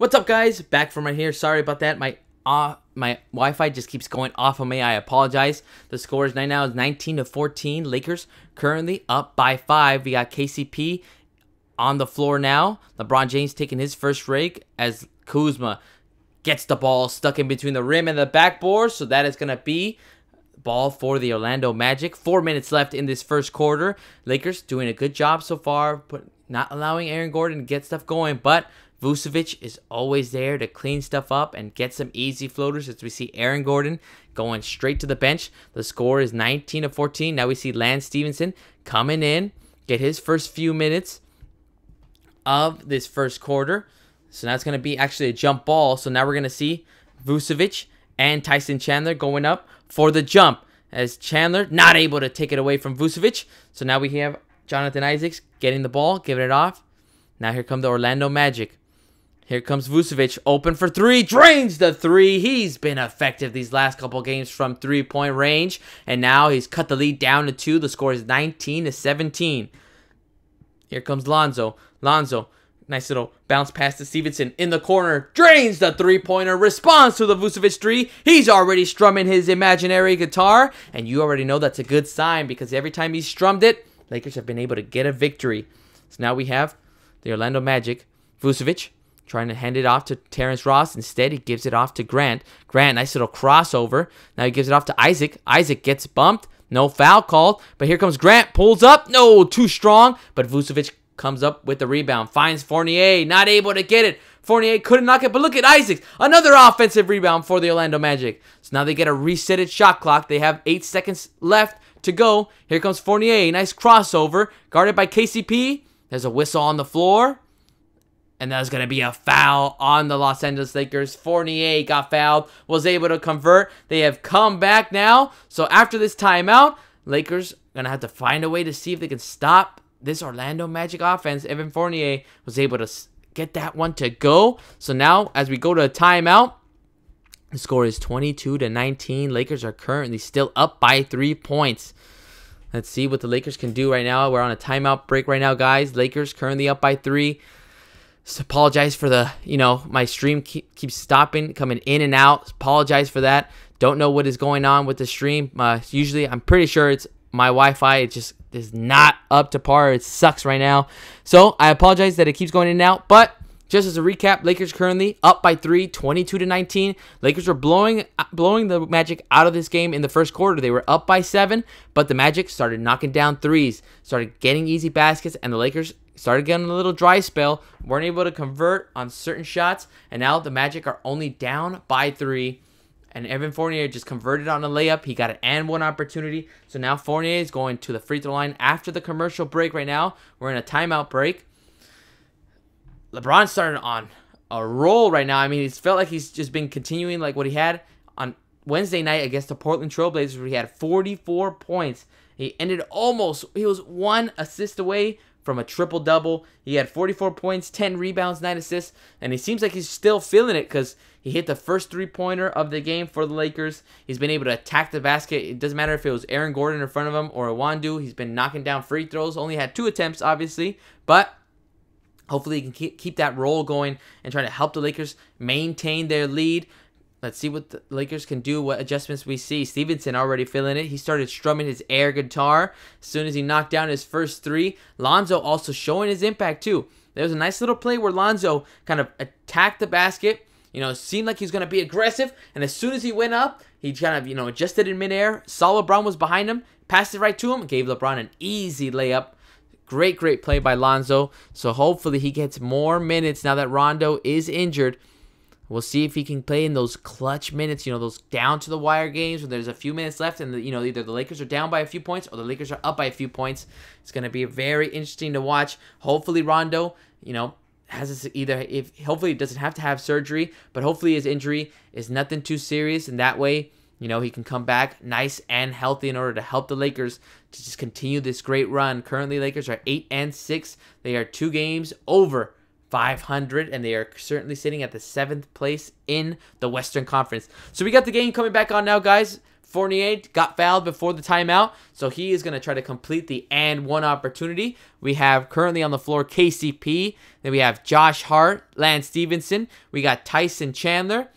What's up, guys? Back from right here. Sorry about that. My Wi-Fi just keeps going off on me. I apologize. The score is right now is 19-14. Lakers currently up by 5. We got KCP on the floor now. LeBron James taking his first rake as Kuzma gets the ball stuck in between the rim and the backboard. So that is going to be ball for the Orlando Magic. 4 minutes left in this first quarter. Lakers doing a good job so far, but not allowing Aaron Gordon to get stuff going, but Vucevic is always there to clean stuff up and get some easy floaters as we see Aaron Gordon going straight to the bench. The score is 19-14. Now we see Lance Stevenson coming in, get his first few minutes of this first quarter. So now it's going to be actually a jump ball. So now we're going to see Vucevic and Tyson Chandler going up for the jump as Chandler not able to take it away from Vucevic. So now we have Jonathan Isaacs getting the ball, giving it off. Now here come the Orlando Magic. Here comes Vucevic, open for three, drains the three. He's been effective these last couple games from three-point range, and now he's cut the lead down to 2. The score is 19-17. Here comes Lonzo. Lonzo, nice little bounce pass to Stevenson in the corner, drains the three-pointer, responds to the Vucevic 3. He's already strumming his imaginary guitar, and you already know that's a good sign because every time he strummed it, Lakers have been able to get a victory. So now we have the Orlando Magic. Vucevic trying to hand it off to Terrence Ross. Instead, he gives it off to Grant. Grant, nice little crossover. Now he gives it off to Isaac. Isaac gets bumped. No foul called. But here comes Grant. Pulls up. No, too strong. But Vucevic comes up with the rebound. Finds Fournier. Not able to get it. Fournier couldn't knock it. But look at Isaac. Another offensive rebound for the Orlando Magic. So now they get a resetted shot clock. They have 8 seconds left to go. Here comes Fournier. Nice crossover. Guarded by KCP. There's a whistle on the floor. And there's going to be a foul on the Los Angeles Lakers. Fournier got fouled, was able to convert. They have come back now. So after this timeout, Lakers going to have to find a way to see if they can stop this Orlando Magic offense. Evan Fournier was able to get that one to go. So now as we go to a timeout, the score is 22-19. Lakers are currently still up by 3 points. Let's see what the Lakers can do right now. We're on a timeout break right now, guys. Lakers currently up by 3. Just apologize for the, my stream keeps stopping, coming in and out. Apologize for that. Don't know what is going on with the stream. Usually, I'm pretty sure it's my Wi-Fi. It just is not up to par. It sucks right now. So, I apologize that it keeps going in and out. But, just as a recap, Lakers currently up by 3, 22-19. Lakers were blowing the Magic out of this game in the first quarter. They were up by 7, but the Magic started knocking down threes, started getting easy baskets, and the Lakers started getting a little dry spell, weren't able to convert on certain shots, and now the Magic are only down by 3. And Evan Fournier just converted on a layup. He got an and one opportunity. So now Fournier is going to the free throw line after the commercial break right now. We're in a timeout break. LeBron started on a roll right now. I mean, it's felt like he's just been continuing like what he had on Wednesday night against the Portland Trailblazers where he had 44 points. He was 1 assist away from a triple-double. He had 44 points, 10 rebounds, 9 assists, and it seems like he's still feeling it because he hit the first three-pointer of the game for the Lakers. He's been able to attack the basket. It doesn't matter if it was Aaron Gordon in front of him or Iwandu. He's been knocking down free throws. Only had 2 attempts, obviously, but hopefully he can keep that roll going and try to help the Lakers maintain their lead. Let's see what the Lakers can do, what adjustments we see. Stevenson already feeling it. He started strumming his air guitar as soon as he knocked down his first 3. Lonzo also showing his impact too. There was a nice little play where Lonzo kind of attacked the basket. Seemed like he was going to be aggressive. And as soon as he went up, he kind of, adjusted in midair. Saw LeBron was behind him. Passed it right to him. Gave LeBron an easy layup. Great play by Lonzo. So hopefully he gets more minutes now that Rondo is injured. We'll see if he can play in those clutch minutes, those down-to-the-wire games where there's a few minutes left and, either the Lakers are down by a few points or the Lakers are up by a few points. It's going to be very interesting to watch. Hopefully Rondo, has this hopefully he doesn't have to have surgery, but hopefully his injury is nothing too serious, and that way, he can come back nice and healthy in order to help the Lakers to just continue this great run. Currently, Lakers are 8-6. They are 2 games over 500, and they are certainly sitting at the 7th place in the Western Conference. So we got the game coming back on now, guys. Fournier got fouled before the timeout, so he is going to try to complete the and one opportunity. We have currently on the floor KCP. Then we have Josh Hart, Lance Stevenson. We got Tyson Chandler.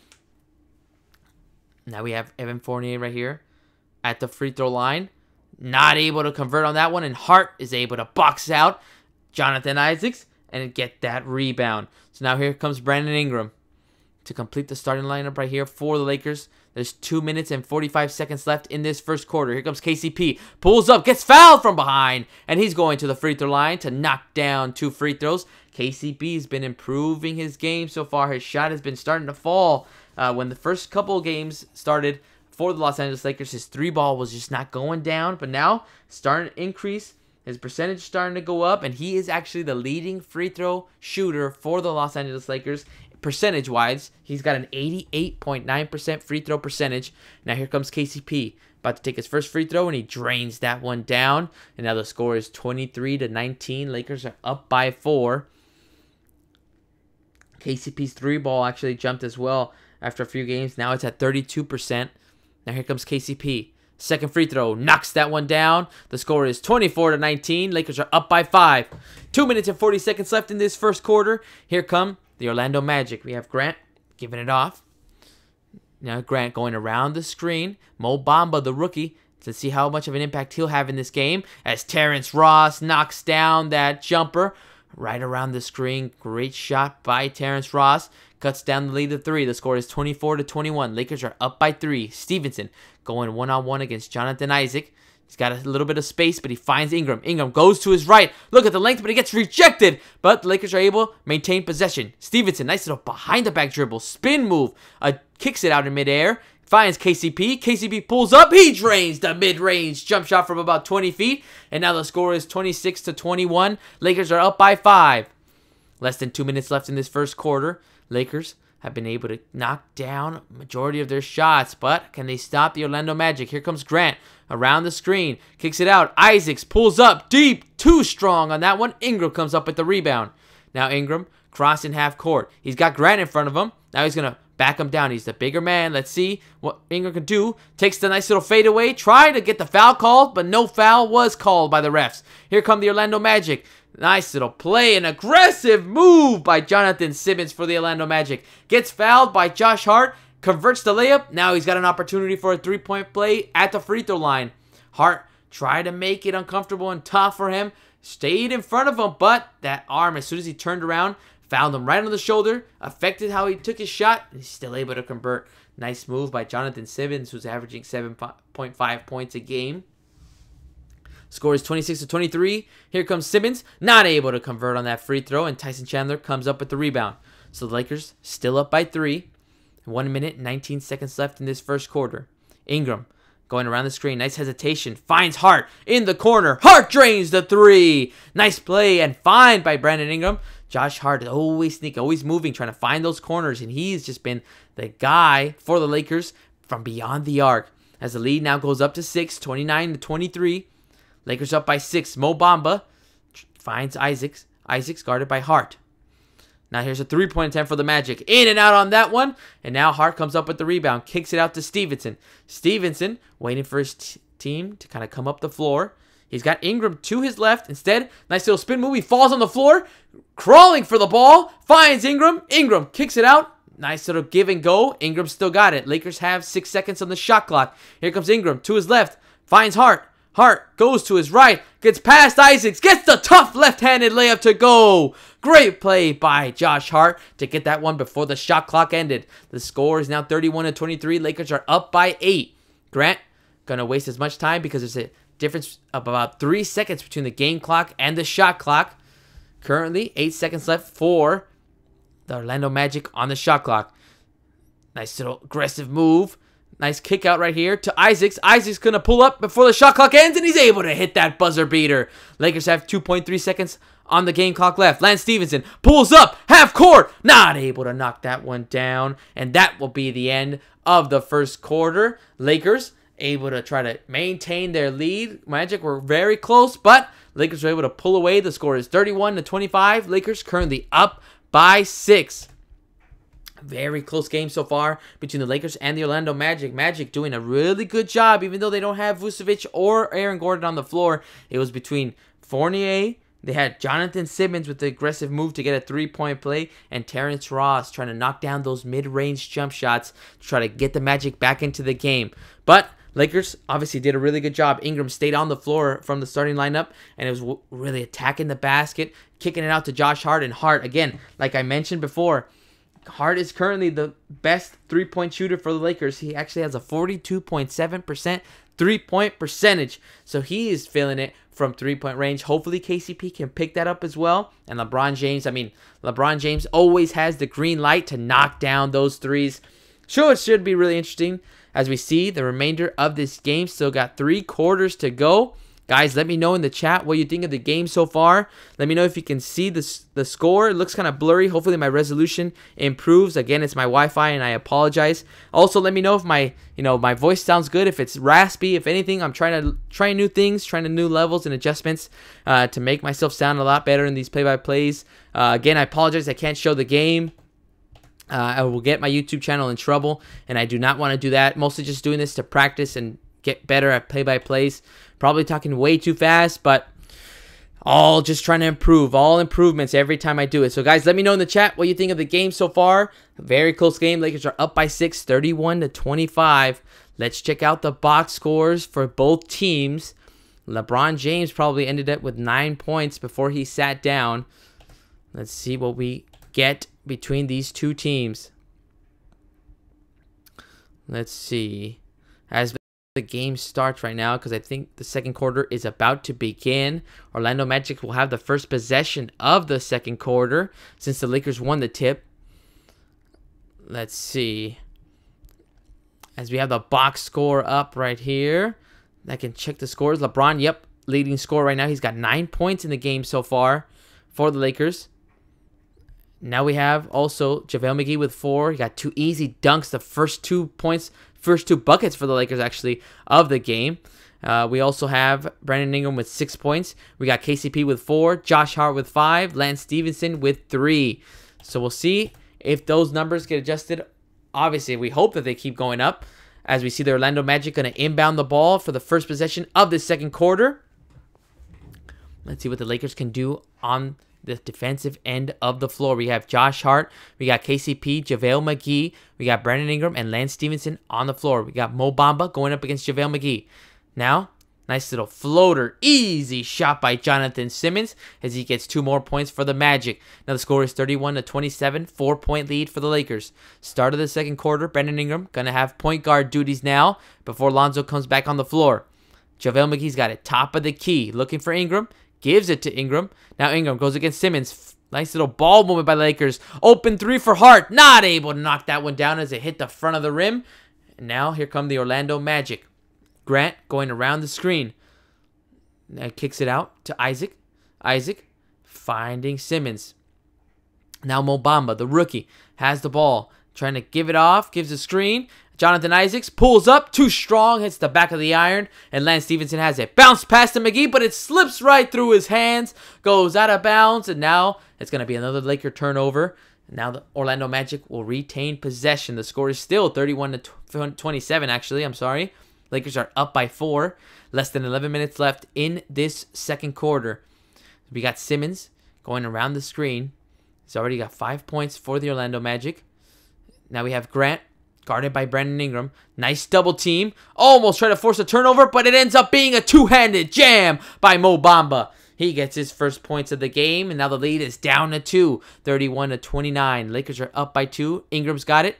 Now we have Evan Fournier right here at the free throw line. Not able to convert on that one, and Hart is able to box out Jonathan Isaacs and get that rebound. So now here comes Brandon Ingram to complete the starting lineup right here for the Lakers. There's 2 minutes and 45 seconds left in this first quarter. Here comes KCP. Pulls up, gets fouled from behind, and he's going to the free throw line to knock down 2 free throws. KCP's been improving his game so far. His shot has been starting to fall. When the first couple of games started for the Los Angeles Lakers, his 3-ball was just not going down, but now starting to increase. His percentage starting to go up, and he is actually the leading free throw shooter for the Los Angeles Lakers. Percentage-wise, he's got an 88.9% free throw percentage. Now here comes KCP, about to take his first free throw, and he drains that one down. And now the score is 23-19. Lakers are up by 4. KCP's 3-ball actually jumped as well after a few games. Now it's at 32%. Now here comes KCP. Second free throw, knocks that one down. The score is 24-19. Lakers are up by 5. 2 minutes and 40 seconds left in this first quarter. Here come the Orlando Magic. We have Grant giving it off. Now Grant going around the screen. Mo Bamba, the rookie, to see how much of an impact he'll have in this game as Terrence Ross knocks down that jumper right around the screen. Great shot by Terrence Ross. Cuts down the lead to 3. The score is 24-21. Lakers are up by 3. Stevenson going one-on-one against Jonathan Isaac. He's got a little bit of space, but he finds Ingram. Ingram goes to his right. Look at the length, but he gets rejected. But the Lakers are able to maintain possession. Stevenson, nice little behind-the-back dribble. Spin move. Kicks it out in midair. Finds KCP. KCP pulls up. He drains the mid-range jump shot from about 20 feet. And now the score is 26-21. Lakers are up by 5. Less than 2 minutes left in this first quarter. Lakers have been able to knock down a majority of their shots, but can they stop the Orlando Magic? Here comes Grant around the screen, kicks it out. Isaacs pulls up deep, too strong on that one. Ingram comes up with the rebound. Now Ingram crossing half court. He's got Grant in front of him. Now he's going to back him down. He's the bigger man. Let's see what Ingram can do. Takes the nice little fadeaway. Try to get the foul called, but no foul was called by the refs. Here come the Orlando Magic. Nice little play, an aggressive move by Jonathan Simmons for the Orlando Magic. Gets fouled by Josh Hart, converts the layup. Now he's got an opportunity for a 3-point play at the free throw line. Hart tried to make it uncomfortable and tough for him. Stayed in front of him, but that arm, as soon as he turned around, found him right on the shoulder, affected how he took his shot, and he's still able to convert. Nice move by Jonathan Simmons, who's averaging 7.5 points a game. Score is 26-23. Here comes Simmons, not able to convert on that free throw, and Tyson Chandler comes up with the rebound. So the Lakers still up by 3. 1 minute, 19 seconds left in this first quarter. Ingram going around the screen. Nice hesitation. Finds Hart in the corner. Hart drains the 3. Nice play and find by Brandon Ingram. Josh Hart is always sneaking, always moving, trying to find those corners, and he's just been the guy for the Lakers from beyond the arc. As the lead now goes up to 6, 29-23. Lakers up by 6. Mo Bamba finds Isaacs. Isaacs guarded by Hart. Now here's a 3-point attempt for the Magic. In and out on that one. And now Hart comes up with the rebound. Kicks it out to Stevenson. Stevenson waiting for his team to kind of come up the floor. He's got Ingram to his left. Instead, nice little spin move. He falls on the floor. Crawling for the ball. Finds Ingram. Ingram kicks it out. Nice little give and go. Ingram still got it. Lakers have 6 seconds on the shot clock. Here comes Ingram to his left. Finds Hart. Hart goes to his right, gets past Isaacs, gets the tough left-handed layup to go. Great play by Josh Hart to get that one before the shot clock ended. The score is now 31-23. Lakers are up by 8. Grant gonna waste as much time because there's a difference of about 3 seconds between the game clock and the shot clock. Currently, 8 seconds left for the Orlando Magic on the shot clock. Nice little aggressive move. Nice kick out right here to Isaacs. Isaacs going to pull up before the shot clock ends, and he's able to hit that buzzer beater. Lakers have 2.3 seconds on the game clock left. Lance Stevenson pulls up, half court, not able to knock that one down. And that will be the end of the first quarter. Lakers able to try to maintain their lead. Magic were very close, but Lakers were able to pull away. The score is 31-25. Lakers currently up by 6. Very close game so far between the Lakers and the Orlando Magic. Magic doing a really good job, even though they don't have Vucevic or Aaron Gordon on the floor. It was between Fournier. They had Jonathan Simmons with the aggressive move to get a three-point play, and Terrence Ross trying to knock down those mid-range jump shots to try to get the Magic back into the game. But Lakers obviously did a really good job. Ingram stayed on the floor from the starting lineup, and it was really attacking the basket, kicking it out to Josh Hart. And Hart, again, like I mentioned before, Hart is currently the best three-point shooter for the Lakers. He actually has a 42.7% three-point percentage. So he is feeling it from three-point range. Hopefully KCP can pick that up as well. And LeBron James always has the green light to knock down those threes. So it should be really interesting as we see the remainder of this game. Still got 3 quarters to go. Guys, let me know in the chat what you think of the game so far. Let me know if you can see the score. It looks kind of blurry. Hopefully my resolution improves. Again, it's my Wi-Fi and I apologize. Also, let me know if my voice sounds good, if it's raspy, if anything. I'm trying new things, trying new levels and adjustments to make myself sound a lot better in these play-by-plays. Again, I apologize. I can't show the game. I will get my YouTube channel in trouble, and I do not want to do that. Mostly just doing this to practice and get better at play-by-plays. Probably talking way too fast, but all just trying to improve. All improvements every time I do it. So, guys, let me know in the chat what you think of the game so far. Very close game. Lakers are up by 6, 31-25. Let's check out the box scores for both teams. LeBron James probably ended up with 9 points before he sat down. Let's see what we get between these two teams. Let's see. As the game starts right now, because I think the second quarter is about to begin. Orlando Magic will have the first possession of the second quarter since the Lakers won the tip. Let's see. As we have the box score up right here, I can check the scores. LeBron, yep, leading scorer right now. He's got 9 points in the game so far for the Lakers. Now we have also JaVale McGee with 4. He got 2 easy dunks, the first 2 points, first 2 buckets for the Lakers, actually, of the game. We also have Brandon Ingram with 6 points. We got KCP with 4, Josh Hart with 5, Lance Stevenson with 3. So we'll see if those numbers get adjusted. Obviously, we hope that they keep going up as we see the Orlando Magic going to inbound the ball for the first possession of the second quarter. Let's see what the Lakers can do on the defensive end of the floor. We have Josh Hart, we got KCP, JaVale McGee, we got Brandon Ingram and Lance Stevenson on the floor. We got Mo Bamba going up against JaVale McGee. Now, nice little floater, easy shot by Jonathan Simmons as he gets 2 more points for the Magic. Now the score is 31-27, 4-point lead for the Lakers. Start of the second quarter, Brandon Ingram gonna have point guard duties now before Lonzo comes back on the floor. JaVale McGee's got it top of the key, looking for Ingram. Gives it to Ingram. Now Ingram goes against Simmons. Nice little ball movement by the Lakers. Open 3 for Hart. Not able to knock that one down as it hit the front of the rim. And now here come the Orlando Magic. Grant going around the screen. Now kicks it out to Isaac. Isaac finding Simmons. Now Mo Bamba, the rookie, has the ball. Trying to give it off. Gives a screen. Jonathan Isaacs pulls up, too strong, hits the back of the iron, and Lance Stevenson has it. Bounce past to McGee, but it slips right through his hands, goes out of bounds, and now it's going to be another Laker turnover. Now the Orlando Magic will retain possession. The score is still 31-27, actually. I'm sorry. Lakers are up by 4. Less than 11 minutes left in this second quarter. We got Simmons going around the screen. He's already got 5 points for the Orlando Magic. Now we have Grant, guarded by Brandon Ingram. Nice double team. Almost try to force a turnover, but it ends up being a two-handed jam by Mo Bamba. He gets his first points of the game, and now the lead is down to 2, 31-29. Lakers are up by 2. Ingram's got it.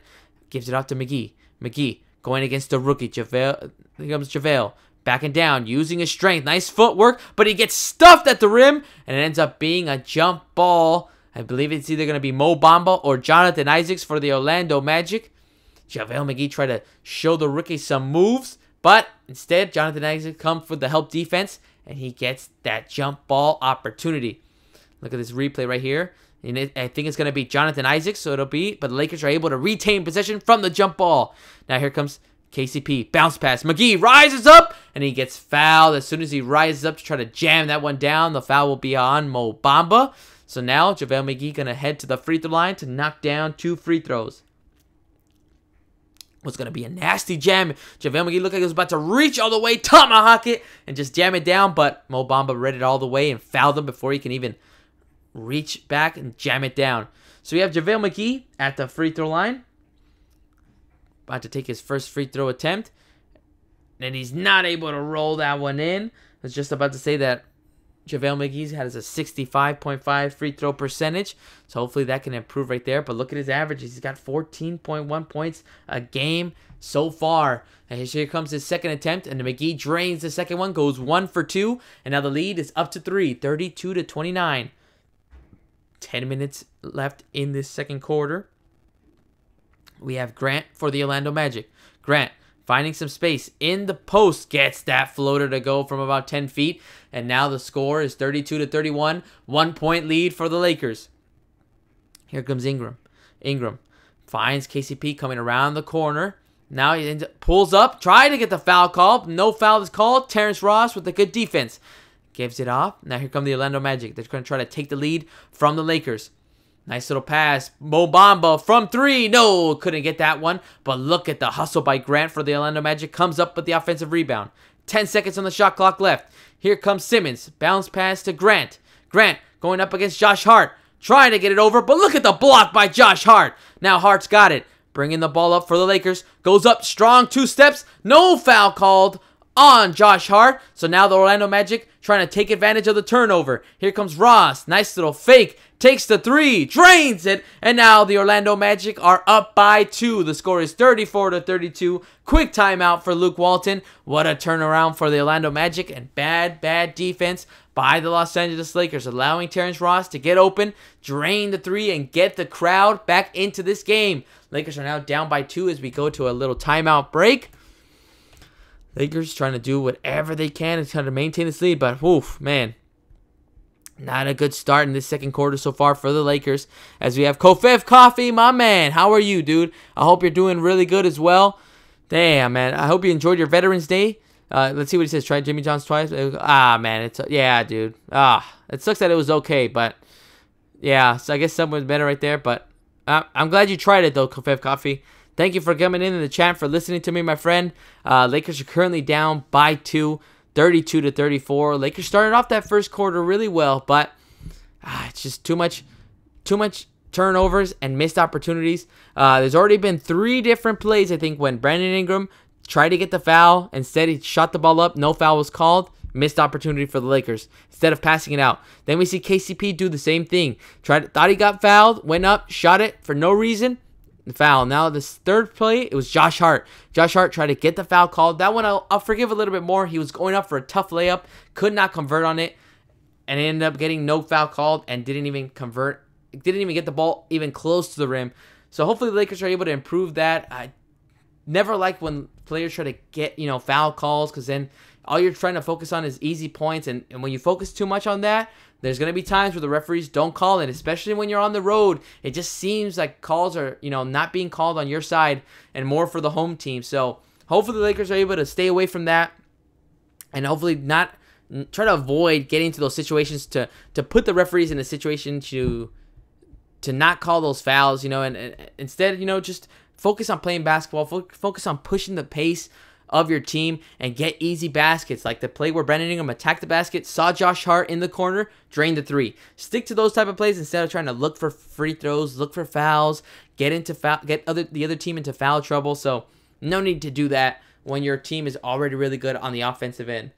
Gives it off to McGee. McGee going against the rookie. JaVale. Here comes JaVale. Backing down, using his strength. Nice footwork, but he gets stuffed at the rim, and it ends up being a jump ball. I believe it's either going to be Mo Bamba or Jonathan Isaacs for the Orlando Magic. JaVale McGee tried to show the rookie some moves, but instead, Jonathan Isaacs comes with the help defense, and he gets that jump ball opportunity. Look at this replay right here. And I think it's going to be Jonathan Isaacs, so it'll be, but the Lakers are able to retain possession from the jump ball. Now here comes KCP. Bounce pass. McGee rises up, and he gets fouled. As soon as he rises up to try to jam that one down, the foul will be on Mo Bamba. So now, JaVale McGee going to head to the free throw line to knock down 2 free throws. was going to be a nasty jam. JaVale McGee looked like he was about to reach all the way, tomahawk it, and just jam it down. But Mo Bamba read it all the way and fouled him before he can even reach back and jam it down. So we have JaVale McGee at the free throw line. About to take his first free throw attempt. And he's not able to roll that one in. I was just about to say that JaVale McGee has a 65.5 free throw percentage. So hopefully that can improve right there. But look at his averages. He's got 14.1 points a game so far. And here comes his second attempt. And McGee drains the second one. Goes 1 for 2. And now the lead is up to 3. 32-29. 10 minutes left in this second quarter. We have Grant for the Orlando Magic. Grant finding some space in the post, gets that floater to go from about 10 feet. And now the score is 32-31. 1 point lead for the Lakers. Here comes Ingram. Ingram finds KCP coming around the corner. Now he pulls up, trying to get the foul call. No foul is called. Terrence Ross with a good defense. Gives it off. Now here come the Orlando Magic. They're going to try to take the lead from the Lakers. Nice little pass. Mo Bamba from 3. No, couldn't get that one. But look at the hustle by Grant for the Orlando Magic. Comes up with the offensive rebound. 10 seconds on the shot clock left. Here comes Simmons. Bounce pass to Grant. Grant going up against Josh Hart. Trying to get it over. But look at the block by Josh Hart. Now Hart's got it. Bringing the ball up for the Lakers. Goes up strong. 2 steps. No foul called on Josh Hart. So now the Orlando Magic trying to take advantage of the turnover. Here comes Ross. Nice little fake. Takes the 3. Drains it. And now the Orlando Magic are up by 2. The score is 34-32. Quick timeout for Luke Walton. What a turnaround for the Orlando Magic. And bad defense by the Los Angeles Lakers. Allowing Terrence Ross to get open, drain the 3, and get the crowd back into this game. Lakers are now down by 2 as we go to a little timeout break. Lakers trying to do whatever they can to try to maintain this lead, but oof, man, not a good start in this second quarter so far for the Lakers. As we have Kofef Coffee, my man. How are you, dude? I hope you're doing really good as well. Damn, man. I hope you enjoyed your Veterans Day. Let's see what he says. Try Jimmy John's twice. Man. Yeah, dude. It sucks that it was okay, but yeah. So I guess someone was better right there. But I'm glad you tried it though, Kofef Coffee. Thank you for coming in the chat, for listening to me, my friend. Lakers are currently down by 2, 32-34. Lakers started off that first quarter really well, but it's just too much turnovers and missed opportunities. There's already been 3 different plays, I think, when Brandon Ingram tried to get the foul. Instead, he shot the ball up. No foul was called. Missed opportunity for the Lakers instead of passing it out. Then we see KCP do the same thing. Thought he got fouled, went up, shot it for no reason. The foul. Now this third play, it was Josh Hart. Josh Hart tried to get the foul called. That one I'll forgive a little bit more. He was going up for a tough layup, could not convert on it, and ended up getting no foul called and didn't even convert. Didn't even get the ball even close to the rim. So hopefully the Lakers are able to improve that. I never like when players try to get foul calls, because then all you're trying to focus on is easy points, and when you focus too much on that, there's going to be times where the referees don't call it, especially when you're on the road. It just seems like calls are, not being called on your side and more for the home team. So hopefully the Lakers are able to stay away from that and hopefully not try to avoid getting into those situations to put the referees in a situation to not call those fouls, and instead, just focus on playing basketball, focus on pushing the pace of your team and get easy baskets, like the play where Brandon Ingram attacked the basket, saw Josh Hart in the corner, drained the 3. Stick to those type of plays instead of trying to look for free throws, look for fouls, get the other team into foul trouble. So no need to do that when your team is already really good on the offensive end.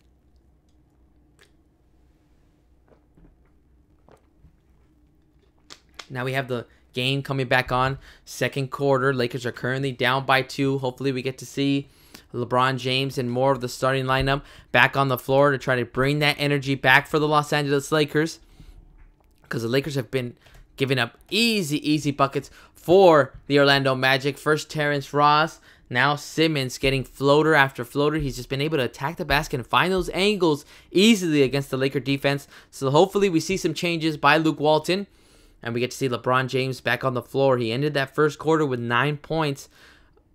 Now we have the game coming back on. Second quarter, Lakers are currently down by 2. Hopefully we get to see LeBron James and more of the starting lineup back on the floor to try to bring that energy back for the Los Angeles Lakers, because the Lakers have been giving up easy buckets for the Orlando Magic. First Terrence Ross, now Simmons getting floater after floater. He's just been able to attack the basket and find those angles easily against the Laker defense. So hopefully we see some changes by Luke Walton and we get to see LeBron James back on the floor. He ended that first quarter with 9 points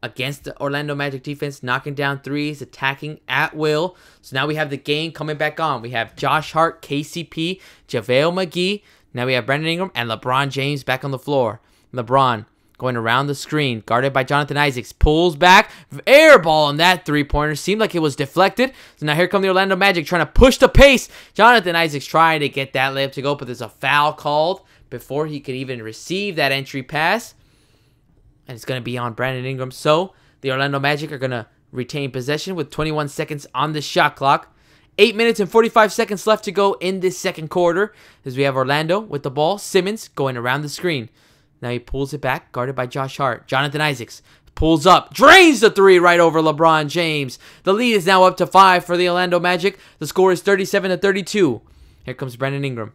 against the Orlando Magic defense, knocking down 3s, attacking at will. So now we have the game coming back on. We have Josh Hart, KCP, JaVale McGee. Now we have Brandon Ingram and LeBron James back on the floor. LeBron going around the screen, guarded by Jonathan Isaacs, pulls back, air ball on that three-pointer, seemed like it was deflected. So now here come the Orlando Magic trying to push the pace. Jonathan Isaacs trying to get that layup to go, but there's a foul called before he could even receive that entry pass. And it's going to be on Brandon Ingram. So the Orlando Magic are going to retain possession with 21 seconds on the shot clock. 8 minutes and 45 seconds left to go in this second quarter as we have Orlando with the ball. Simmons going around the screen. Now he pulls it back, guarded by Josh Hart. Jonathan Isaacs pulls up, drains the three right over LeBron James. The lead is now up to 5 for the Orlando Magic. The score is 37-32. Here comes Brandon Ingram.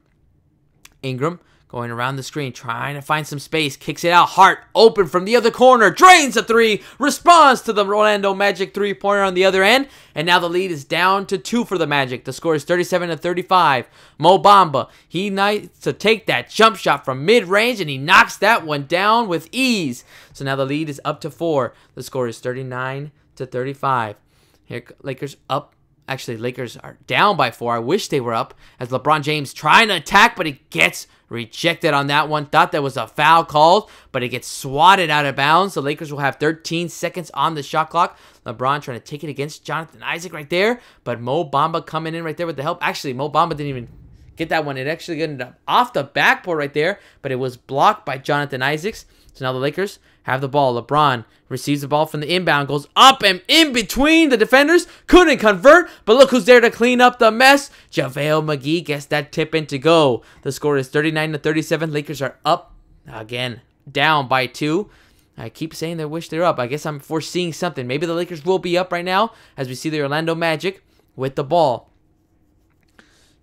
Ingram going around the screen, trying to find some space. Kicks it out. Hart open from the other corner. Drains the three. Responds to the Orlando Magic three-pointer on the other end. And now the lead is down to 2 for the Magic. The score is 37-35. Mo Bamba, he needs to take that jump shot from mid-range, and he knocks that one down with ease. So now the lead is up to 4. The score is 39-35. Here, Lakers up. Actually, Lakers are down by 4. I wish they were up as LeBron James trying to attack, but he gets rejected on that one. Thought that was a foul called, but it gets swatted out of bounds. The Lakers will have 13 seconds on the shot clock. LeBron trying to take it against Jonathan Isaac right there, but Mo Bamba coming in right there with the help. Actually, Mo Bamba didn't even get that one. It actually ended up off the backboard right there, but it was blocked by Jonathan Isaacs. So now the Lakers have the ball. LeBron receives the ball from the inbound, goes up and in between the defenders, couldn't convert, but look who's there to clean up the mess. JaVale McGee gets that tip in to go. The score is 39-37. Lakers are up again, down by 2. I keep saying they wish they're up. I guess I'm foreseeing something. Maybe the Lakers will be up right now as we see the Orlando Magic with the ball.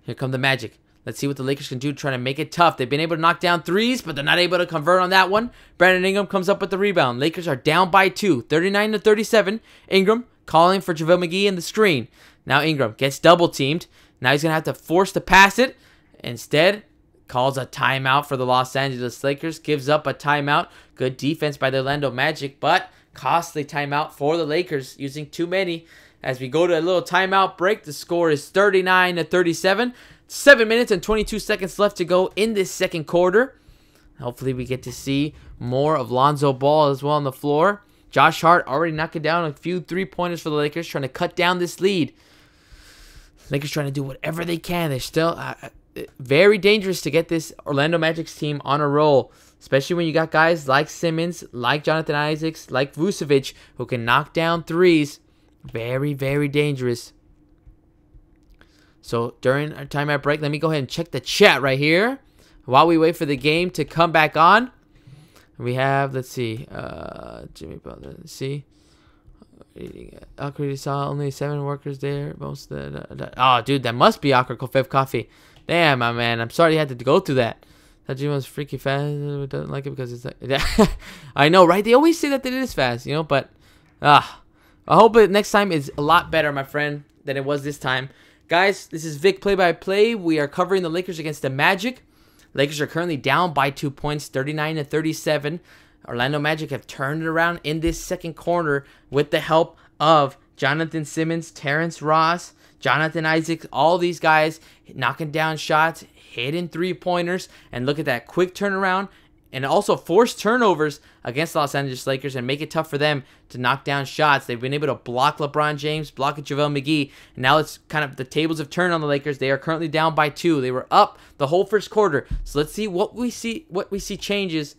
Here come the Magic. Let's see what the Lakers can do, trying to make it tough. They've been able to knock down threes, but they're not able to convert on that one. Brandon Ingram comes up with the rebound. Lakers are down by 2, 39-37. Ingram calling for JaVale McGee in the screen. Now Ingram gets double-teamed. Now he's going to have to force to pass it. Instead, calls a timeout for the Los Angeles Lakers. Gives up a timeout. Good defense by the Orlando Magic, but costly timeout for the Lakers, using too many. As we go to a little timeout break, the score is 39-37. 7 minutes and 22 seconds left to go in this second quarter. Hopefully we get to see more of Lonzo Ball as well on the floor. Josh Hart already knocking down a few three-pointers for the Lakers, trying to cut down this lead. Lakers trying to do whatever they can. They're still very dangerous to get this Orlando Magic's team on a roll, especially when you got guys like Simmons, like Jonathan Isaacs, like Vucevic, who can knock down threes. Very, very dangerous. So during our timeout break, let me go ahead and check the chat right here while we wait for the game to come back on. We have, let's see, Jimmy Butler, let's see. Akra saw only 7 workers there. Most of the, oh, dude, that must be Akra Kofev Coffee. Damn, my man, I'm sorry you had to go through that. That Jimmy was freaky fast. Doesn't like it because it's like, I know, right? They always say that it is fast, you know, but I hope it next time is a lot better, my friend, than it was this time. Guys, this is Vic Play-by-Play. We are covering the Lakers against the Magic. Lakers are currently down by 2 points, 39-37. Orlando Magic have turned it around in this second quarter with the help of Jonathan Simmons, Terrence Ross, Jonathan Isaacs, all these guys knocking down shots, hitting three-pointers, and look at that quick turnaround and also force turnovers against the Los Angeles Lakers and make it tough for them to knock down shots. They've been able to block LeBron James, block JaVale McGee, and now it's kind of the tables have turned on the Lakers. They are currently down by 2. They were up the whole first quarter. So let's see what we see changes,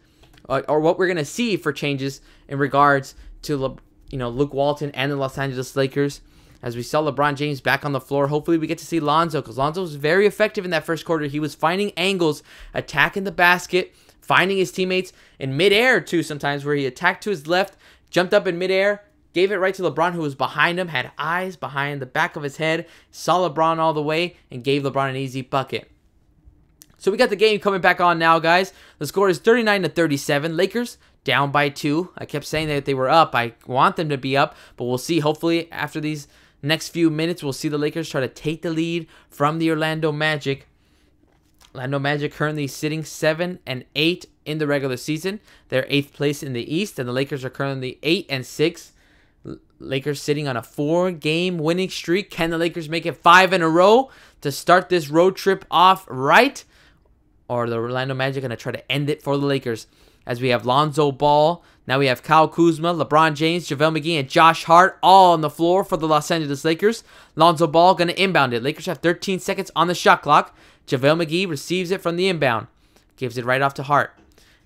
or what we're gonna see for changes in regards to Luke Walton and the Los Angeles Lakers. As we saw LeBron James back on the floor, hopefully we get to see Lonzo, because Lonzo was very effective in that first quarter. He was finding angles, attacking the basket, finding his teammates in midair too sometimes, where he attacked to his left, jumped up in midair, gave it right to LeBron, who was behind him, had eyes behind the back of his head, saw LeBron all the way, and gave LeBron an easy bucket. So we got the game coming back on now, guys. The score is 39-37. Lakers down by 2. I kept saying that they were up. I want them to be up, but we'll see. Hopefully after these next few minutes, we'll see the Lakers try to take the lead from the Orlando Magic. Orlando Magic currently sitting 7-8 in the regular season. They're 8th place in the East, and the Lakers are currently 8-6. Lakers sitting on a 4-game winning streak. Can the Lakers make it 5 in a row to start this road trip off right? Or the Orlando Magic going to try to end it for the Lakers? as we have Lonzo Ball. Now we have Kyle Kuzma, LeBron James, JaVale McGee, and Josh Hart all on the floor for the Los Angeles Lakers. Lonzo Ball going to inbound it. Lakers have 13 seconds on the shot clock. JaVale McGee receives it from the inbound. Gives it right off to Hart.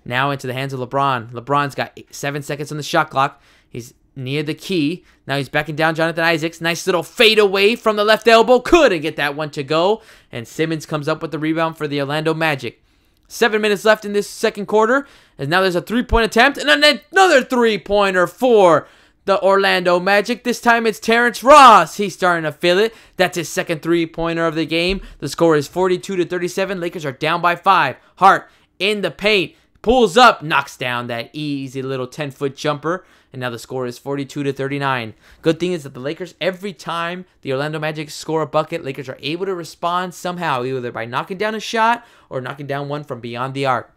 Now into the hands of LeBron. LeBron's got 7 seconds on the shot clock. He's near the key. Now he's backing down Jonathan Isaacs. Nice little fade away from the left elbow. Couldn't get that one to go. And Simmons comes up with the rebound for the Orlando Magic. 7 minutes left in this second quarter. And now there's a three-point attempt. And then another three-pointer for the Orlando Magic. This time it's Terrence Ross. He's starting to feel it. That's his second three-pointer of the game. The score is 42-37. Lakers are down by 5. Hart in the paint. Pulls up. Knocks down that easy little 10-foot jumper. And now the score is 42-39. Good thing is that the Lakers, every time the Orlando Magic score a bucket, Lakers are able to respond somehow, either by knocking down a shot or knocking down one from beyond the arc.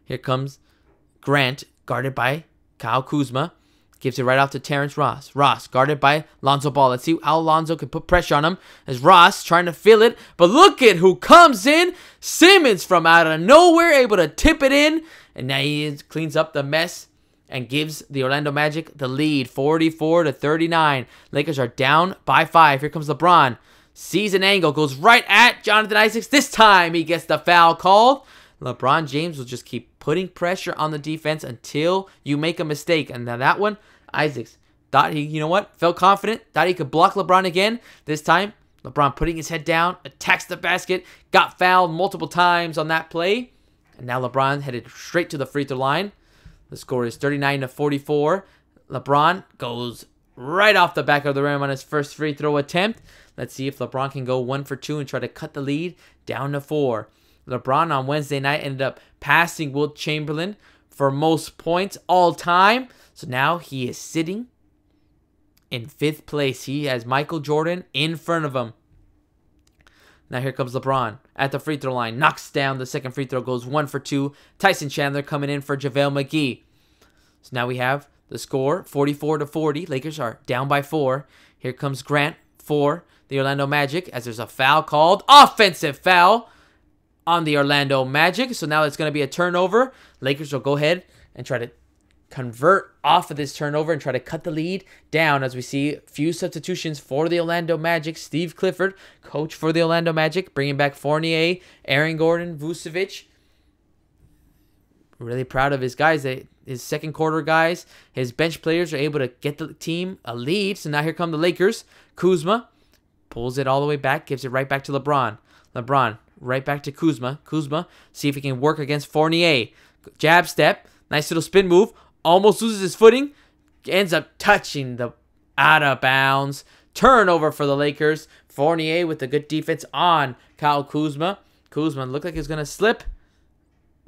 Here comes Grant, guarded by Kyle Kuzma. Gives it right off to Terrence Ross. Ross, guarded by Lonzo Ball. Let's see how Lonzo can put pressure on him. As Ross trying to fill it. But look at who comes in. Simmons from out of nowhere, able to tip it in. And now he cleans up the mess and gives the Orlando Magic the lead, 44-39. Lakers are down by 5. Here comes LeBron. Sees an angle, goes right at Jonathan Isaacs. This time he gets the foul called. LeBron James will just keep putting pressure on the defense until you make a mistake. And now that one, Isaacs thought he, you know what, felt confident, thought he could block LeBron again. This time, LeBron putting his head down, attacks the basket, got fouled multiple times on that play. And now LeBron headed straight to the free throw line. The score is 39-44. LeBron goes right off the back of the rim on his first free throw attempt. Let's see if LeBron can go 1 for 2 and try to cut the lead down to 4. LeBron on Wednesday night ended up passing Wilt Chamberlain for most points all time. So now he is sitting in 5th place. He has Michael Jordan in front of him. Now here comes LeBron at the free throw line. Knocks down the second free throw. Goes 1 for 2. Tyson Chandler coming in for JaVale McGee. So now we have the score, 44-40. Lakers are down by 4. Here comes Grant for the Orlando Magic as there's a foul called. Offensive foul on the Orlando Magic. So now it's going to be a turnover. Lakers will go ahead and try to convert off of this turnover and try to cut the lead down as we see a few substitutions for the Orlando Magic. Steve Clifford, coach for the Orlando Magic, bringing back Fournier, Aaron Gordon, Vucevic. Really proud of his guys. His second quarter guys, his bench players are able to get the team a lead. So now here come the Lakers. Kuzma pulls it all the way back, gives it right back to LeBron. LeBron right back to Kuzma. Kuzma, see if he can work against Fournier. Jab step, nice little spin move. Almost loses his footing. Ends up touching the out of bounds. Turnover for the Lakers. Fournier with the good defense on Kyle Kuzma. Kuzma looked like he was going to slip.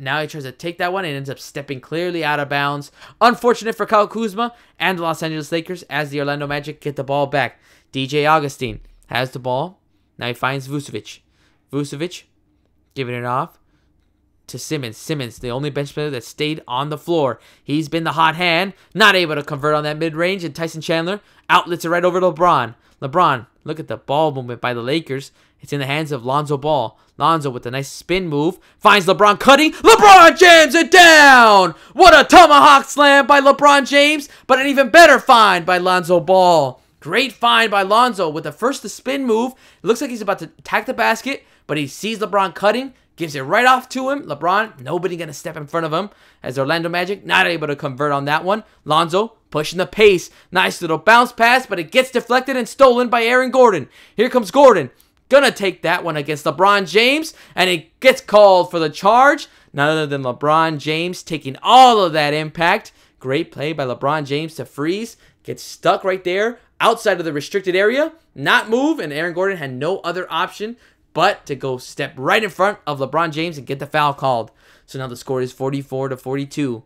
Now he tries to take that one and ends up stepping clearly out of bounds. Unfortunate for Kyle Kuzma and the Los Angeles Lakers as the Orlando Magic get the ball back. DJ Augustine has the ball. Now he finds Vucevic. Vucevic giving it off to Simmons. Simmons, the only bench player that stayed on the floor. He's been the hot hand. Not able to convert on that mid-range. And Tyson Chandler outlets it right over to LeBron. LeBron, look at the ball movement by the Lakers. It's in the hands of Lonzo Ball. Lonzo with a nice spin move. Finds LeBron cutting. LeBron jams it down! What a tomahawk slam by LeBron James. But an even better find by Lonzo Ball. Great find by Lonzo with the first spin move. It looks like he's about to attack the basket. But he sees LeBron cutting. Gives it right off to him. LeBron, nobody going to step in front of him. As Orlando Magic, not able to convert on that one. Lonzo pushing the pace. Nice little bounce pass, but it gets deflected and stolen by Aaron Gordon. Here comes Gordon. Gonna take that one against LeBron James. And it gets called for the charge. None other than LeBron James taking all of that impact. Great play by LeBron James to freeze. Gets stuck right there outside of the restricted area. Not move. And Aaron Gordon had no other option but to go step right in front of LeBron James and get the foul called. So now the score is 44-42.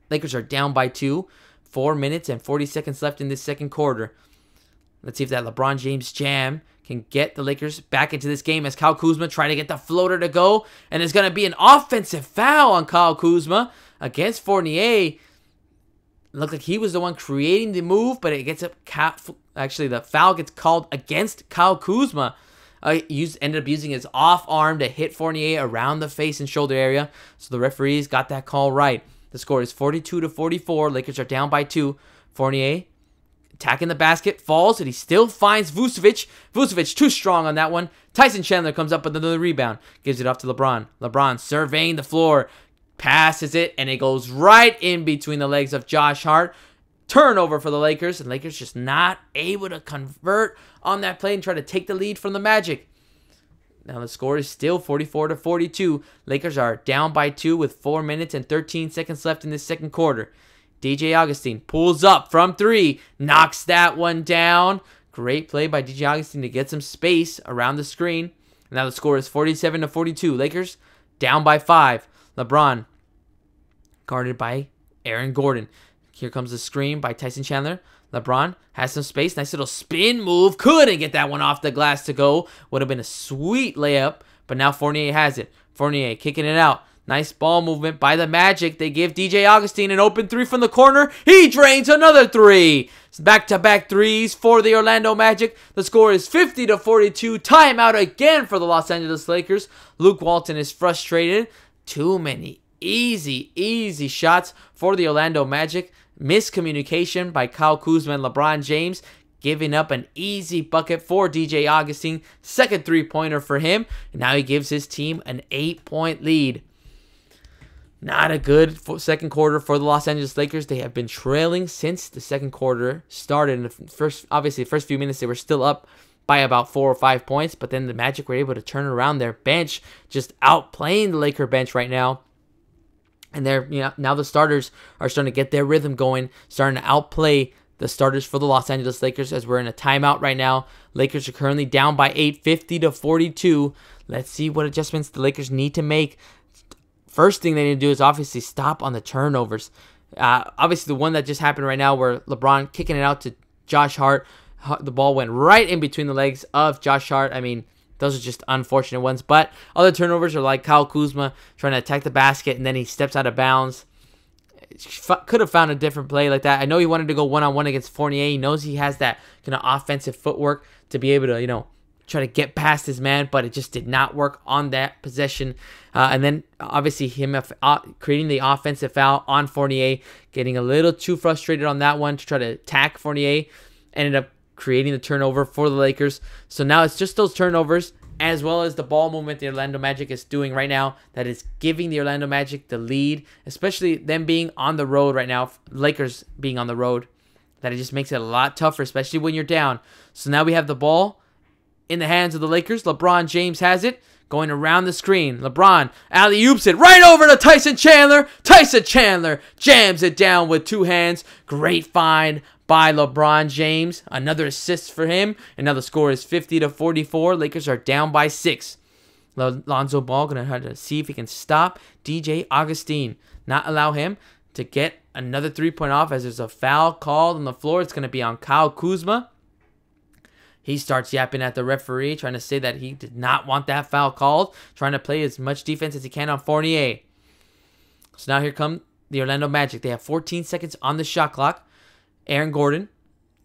Lakers are down by 2. 4 minutes and 40 seconds left in this second quarter. Let's see if that LeBron James jam can get the Lakers back into this game as Kyle Kuzma trying to get the floater to go. And there's going to be an offensive foul on Kyle Kuzma against Fournier. Looked like he was the one creating the move, but it gets up. Actually, the foul gets called against Kyle Kuzma ended up using his off arm to hit Fournier around the face and shoulder area. So the referees got that call right. The score is 42-44. Lakers are down by 2. Fournier attacking the basket, falls, and he still finds Vucevic. Vucevic too strong on that one. Tyson Chandler comes up with another rebound. Gives it off to LeBron. LeBron surveying the floor. Passes it, and it goes right in between the legs of Josh Hart. Turnover for the Lakers, and Lakers just not able to convert on that play and try to take the lead from the Magic. Now the score is still 44-42. Lakers are down by 2 with 4 minutes and 13 seconds left in this second quarter. DJ Augustin pulls up from 3, knocks that one down. Great play by DJ Augustin to get some space around the screen. Now the score is 47-42. Lakers down by 5. LeBron guarded by Aaron Gordon. Here comes the screen by Tyson Chandler. LeBron has some space. Nice little spin move. Couldn't get that one off the glass to go. Would have been a sweet layup. But now Fournier has it. Fournier kicking it out. Nice ball movement by the Magic. They give DJ Augustin an open 3 from the corner. He drains another 3. Back-to-back threes for the Orlando Magic. The score is 50-42. Timeout again for the Los Angeles Lakers. Luke Walton is frustrated. Too many easy shots for the Orlando Magic. Miscommunication by Kyle Kuzma and LeBron James, giving up an easy bucket for DJ Augustin. Second three-pointer for him. And now he gives his team an 8-point lead. Not a good second quarter for the Los Angeles Lakers. They have been trailing since the second quarter started. In the first few minutes, they were still up by about 4 or 5 points. But then the Magic were able to turn around their bench, just outplaying the Laker bench right now. And now the starters are starting to get their rhythm going, starting to outplay the starters for the Los Angeles Lakers as we're in a timeout right now. Lakers are currently down by 8, 50-42. Let's see what adjustments the Lakers need to make. First thing they need to do is obviously stop on the turnovers. Obviously, the one that just happened right now where LeBron kicking it out to Josh Hart. The ball went right in between the legs of Josh Hart. I mean, those are just unfortunate ones. But other turnovers are like Kyle Kuzma trying to attack the basket and then he steps out of bounds. Could have found a different play like that. I know he wanted to go one-on-one against Fournier. He knows he has that kind of offensive footwork to be able to, try to get past his man, but it just did not work on that possession. And then, obviously, him creating the offensive foul on Fournier, getting a little too frustrated on that one to try to attack Fournier, ended up creating the turnover for the Lakers. So now it's just those turnovers, as well as the ball movement the Orlando Magic is doing right now, that is giving the Orlando Magic the lead, especially them being on the road right now, Lakers being on the road, that it just makes it a lot tougher, especially when you're down. So now we have the ball in the hands of the Lakers. LeBron James has it, going around the screen. LeBron alley-oops it right over to Tyson Chandler. Tyson Chandler jams it down with 2 hands. Great find by LeBron James. Another assist for him. And now the score is 50-44. Lakers are down by 6. Lonzo Ball going to have to see if he can stop DJ Augustin. Not allow him to get another 3-point off as there's a foul called on the floor. It's going to be on Kyle Kuzma. He starts yapping at the referee, trying to say that he did not want that foul called, trying to play as much defense as he can on Fournier. So now here come the Orlando Magic. They have 14 seconds on the shot clock. Aaron Gordon,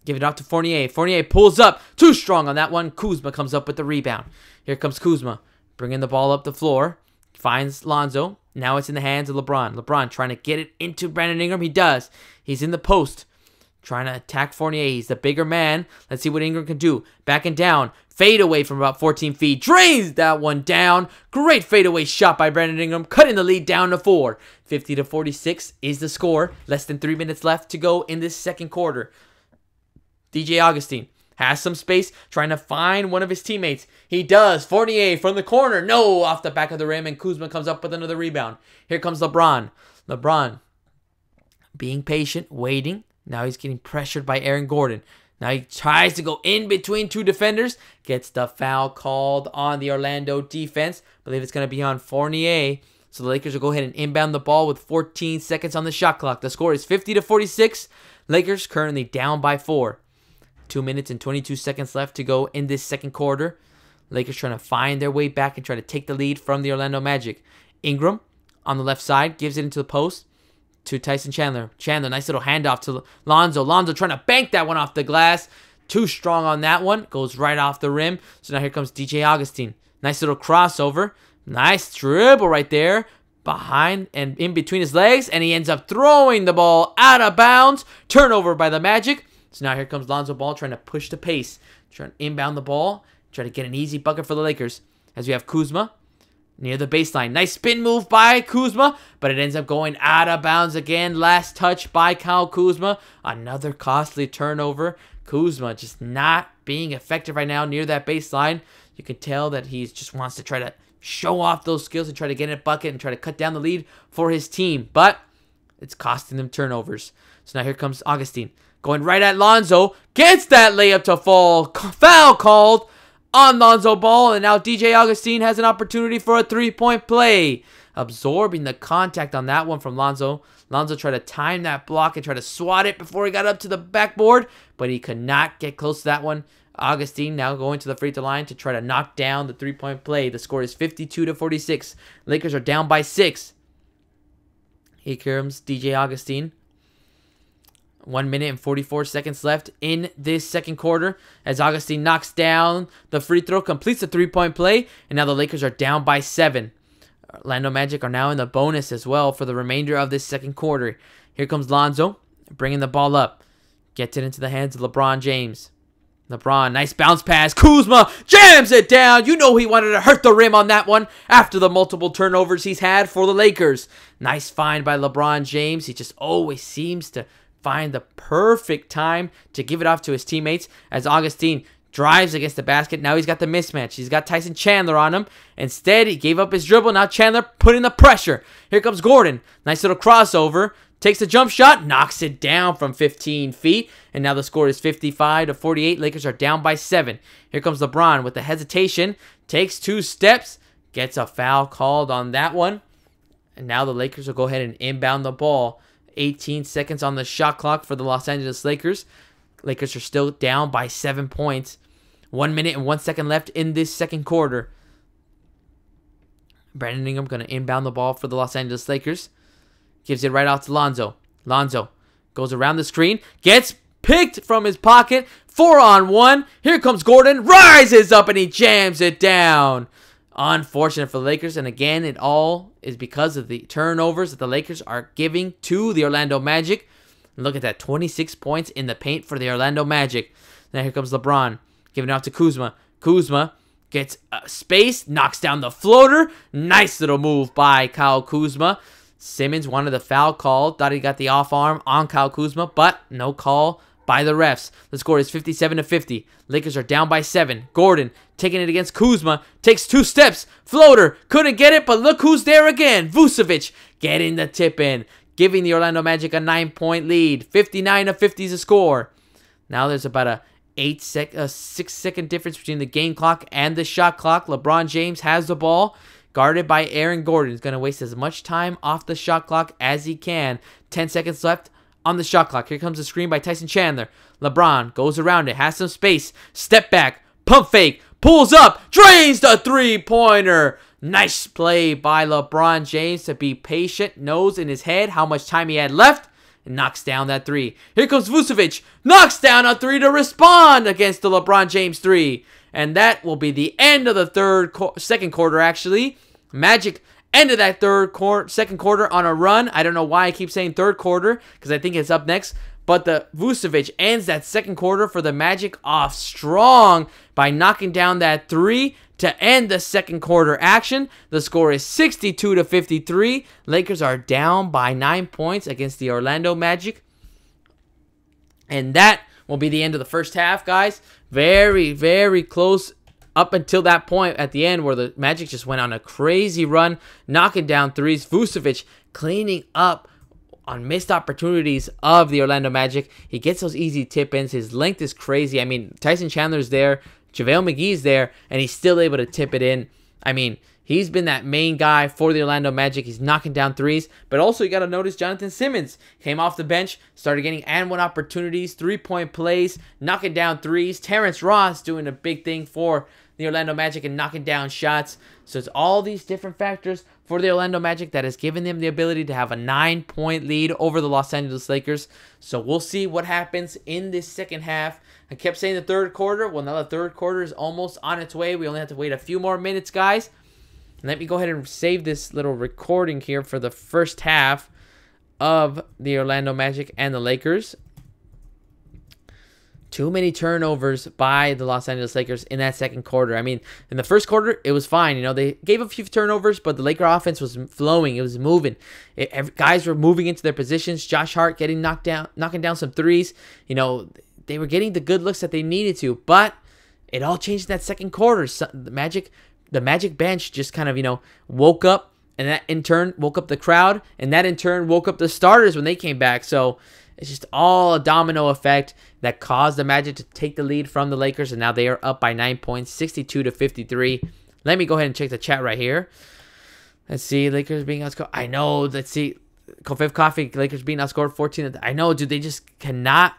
give it off to Fournier. Fournier pulls up, too strong on that one. Kuzma comes up with the rebound. Here comes Kuzma, bringing the ball up the floor. Finds Lonzo. Now it's in the hands of LeBron. LeBron trying to get it into Brandon Ingram. He does. He's in the post, trying to attack Fournier. He's the bigger man. Let's see what Ingram can do. Backing down. Fade away from about 14 feet. Drains that one down. Great fadeaway shot by Brandon Ingram. Cutting the lead down to 4. 50-46 is the score. Less than 3 minutes left to go in this second quarter. DJ Augustin has some space. Trying to find one of his teammates. He does. Fournier from the corner. No, off the back of the rim. And Kuzma comes up with another rebound. Here comes LeBron. LeBron being patient. Waiting. Now he's getting pressured by Aaron Gordon. Now he tries to go in between 2 defenders. Gets the foul called on the Orlando defense. I believe it's going to be on Fournier. So the Lakers will go ahead and inbound the ball with 14 seconds on the shot clock. The score is 50-46. Lakers currently down by 4. 2 minutes and 22 seconds left to go in this second quarter. Lakers trying to find their way back and try to take the lead from the Orlando Magic. Ingram on the left side gives it into the post to Tyson Chandler. Chandler, nice little handoff to Lonzo. Lonzo trying to bank that one off the glass. too strong on that one. Goes right off the rim. So now here comes DJ Augustine. Nice little crossover. Nice dribble right there. Behind and in between his legs. And he ends up throwing the ball out of bounds. Turnover by the Magic. So now here comes Lonzo Ball trying to push the pace. Trying to inbound the ball. Try to get an easy bucket for the Lakers. As we have Kuzma near the baseline. Nice spin move by Kuzma, but it ends up going out of bounds again. Last touch by Kyle Kuzma. Another costly turnover. Kuzma just not being effective right now near that baseline. You can tell that he just wants to try to show off those skills and try to get in a bucket and try to cut down the lead for his team, but it's costing them turnovers. So now here comes Augustine. Going right at Lonzo. Gets that layup to fall. Foul called on Lonzo Ball. And now DJ Augustine has an opportunity for a three-point play. Absorbing the contact on that one from Lonzo. Lonzo tried to time that block and try to swat it before he got up to the backboard. But he could not get close to that one. Augustine now going to the free throw line to try to knock down the three-point play. The score is 52-46. Lakers are down by 6. Here comes DJ Augustine. 1 minute and 44 seconds left in this second quarter as Augustine knocks down the free throw, completes the three-point play, and now the Lakers are down by 7. Orlando Magic are now in the bonus as well for the remainder of this second quarter. Here comes Lonzo, bringing the ball up. Gets it into the hands of LeBron James. LeBron, nice bounce pass. Kuzma jams it down. You know he wanted to hurt the rim on that one after the multiple turnovers he's had for the Lakers. Nice find by LeBron James. He just always seems to find the perfect time to give it off to his teammates as Augustine drives against the basket. Now he's got the mismatch. He's got Tyson Chandler on him. Instead, he gave up his dribble. Now Chandler putting the pressure. Here comes Gordon. Nice little crossover. Takes a jump shot. Knocks it down from 15 feet. And now the score is 55-48. Lakers are down by 7. Here comes LeBron with the hesitation. Takes 2 steps. Gets a foul called on that one. And now the Lakers will go ahead and inbound the ball. 18 seconds on the shot clock for the Los Angeles Lakers. Lakers are still down by 7 points. 1 minute and 1 second left in this second quarter. Brandon Ingram going to inbound the ball for the Los Angeles Lakers. Gives it right out to Lonzo. Lonzo goes around the screen. Gets picked from his pocket. 4-on-1. Here comes Gordon. Rises up and he jams it down. Unfortunate for the Lakers, and again, it all is because of the turnovers that the Lakers are giving to the Orlando Magic. And look at that, 26 points in the paint for the Orlando Magic. Now here comes LeBron, giving it out to Kuzma. Kuzma gets space, knocks down the floater. Nice little move by Kyle Kuzma. Simmons wanted the foul call, thought he got the off arm on Kyle Kuzma, but no call by the refs. The score is 57-50. Lakers are down by 7. Gordon taking it against Kuzma. Takes 2 steps. Floater. Couldn't get it, but look who's there again. Vucevic getting the tip in. Giving the Orlando Magic a 9-point lead. 59-50 is the score. Now there's about a 6-second difference between the game clock and the shot clock. LeBron James has the ball. Guarded by Aaron Gordon. He's going to waste as much time off the shot clock as he can. 10 seconds left on the shot clock. Here comes the screen by Tyson Chandler. LeBron goes around it, has some space. Step back, pump fake, pulls up, drains the three-pointer. Nice play by LeBron James to be patient. Knows in his head how much time he had left. And knocks down that 3. Here comes Vucevic. Knocks down a 3 to respond against the LeBron James 3. And that will be the end of the second quarter, actually. Magic ended that second quarter on a run. I don't know why I keep saying third quarter, because I think it's up next. But the Vucevic ends that second quarter for the Magic off strong by knocking down that 3 to end the second quarter action. The score is 62-53. Lakers are down by 9 points against the Orlando Magic. And that will be the end of the first half, guys. Very, very close up until that point at the end where the Magic just went on a crazy run, knocking down threes. Vucevic cleaning up on missed opportunities of the Orlando Magic. He gets those easy tip-ins. His length is crazy. I mean, Tyson Chandler's there. JaVale McGee's there, and he's still able to tip it in. I mean, He's been that main guy for the Orlando Magic. He's knocking down threes. But also, you got to notice Jonathan Simmons came off the bench, started getting and one opportunities, three-point plays, knocking down threes. Terrence Ross doing a big thing for the Orlando Magic and knocking down shots. So it's all these different factors for the Orlando Magic that has given them the ability to have a 9-point lead over the Los Angeles Lakers. So we'll see what happens in this second half. I kept saying the third quarter. Well, now the third quarter is almost on its way. We only have to wait a few more minutes, guys. Let me go ahead and save this little recording here for the first half of the Orlando Magic and the Lakers. Too many turnovers by the Los Angeles Lakers in that second quarter. I mean, in the first quarter, it was fine. You know, they gave a few turnovers, but the Laker offense was flowing. It was moving. Guys were moving into their positions. Josh Hart knocking down some threes. You know, they were getting the good looks that they needed to, but it all changed in that second quarter. So the Magic bench just kind of, you know, woke up, and that in turn woke up the crowd, and that in turn woke up the starters when they came back. So it's just all a domino effect that caused the Magic to take the lead from the Lakers, and now they are up by 9 points, 62-53. Let me go ahead and check the chat right here. Let's see, Lakers being outscored. I know. Let's see, Kofev Coffee, Lakers being outscored 14. I know, dude. They just could not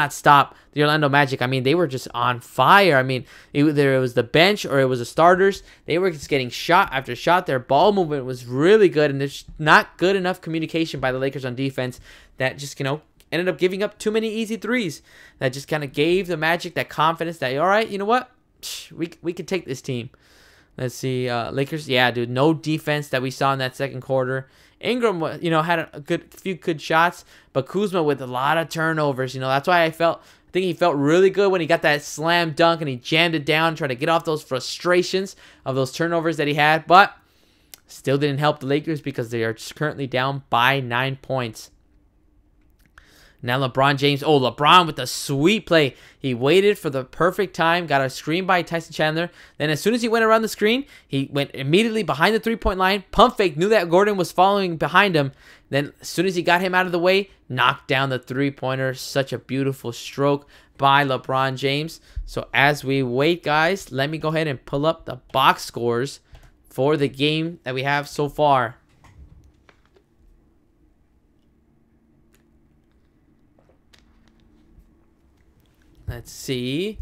stop the Orlando Magic. I mean, they were just on fire. I mean, either it was the bench or it was the starters. They were just getting shot after shot. Their ball movement was really good, and there's not good enough communication by the Lakers on defense that just, you know, ended up giving up too many easy threes. That just kind of gave the Magic that confidence that, all right, you know what? We could take this team. Let's see, Lakers. Yeah, dude, no defense that we saw in that second quarter. Ingram, you know, had a few good shots, but Kuzma with a lot of turnovers. You know, that's why I think he felt really good when he got that slam dunk and he jammed it down, trying to get off those frustrations of those turnovers that he had, but still didn't help the Lakers because they are currently down by 9 points. Now LeBron James. Oh, LeBron with a sweet play. He waited for the perfect time, got a screen by Tyson Chandler. Then as soon as he went around the screen, he went immediately behind the three-point line, pump fake, knew that Gordon was following behind him. Then as soon as he got him out of the way, knocked down the three-pointer. Such a beautiful stroke by LeBron James. So as we wait, guys, let me go ahead and pull up the box scores for the game that we have so far. Let's see,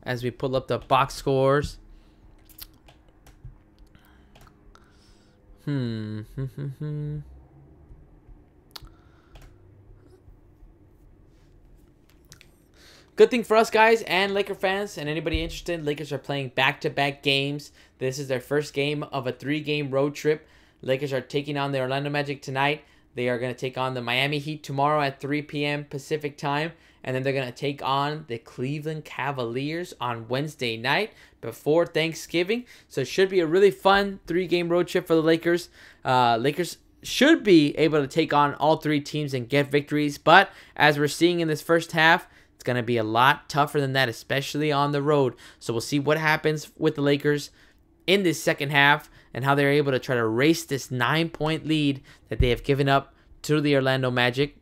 as we pull up the box scores. Good thing for us, guys, and Laker fans, and anybody interested, Lakers are playing back-to-back games. This is their first game of a 3-game road trip. Lakers are taking on the Orlando Magic tonight. They are going to take on the Miami Heat tomorrow at 3 p.m. Pacific time. And then they're going to take on the Cleveland Cavaliers on Wednesday night before Thanksgiving. So it should be a really fun 3-game road trip for the Lakers. Lakers should be able to take on all 3 teams and get victories. But as we're seeing in this first half, it's going to be a lot tougher than that, especially on the road. So we'll see what happens with the Lakers in this second half and how they're able to try to race this 9-point lead that they have given up to the Orlando Magic.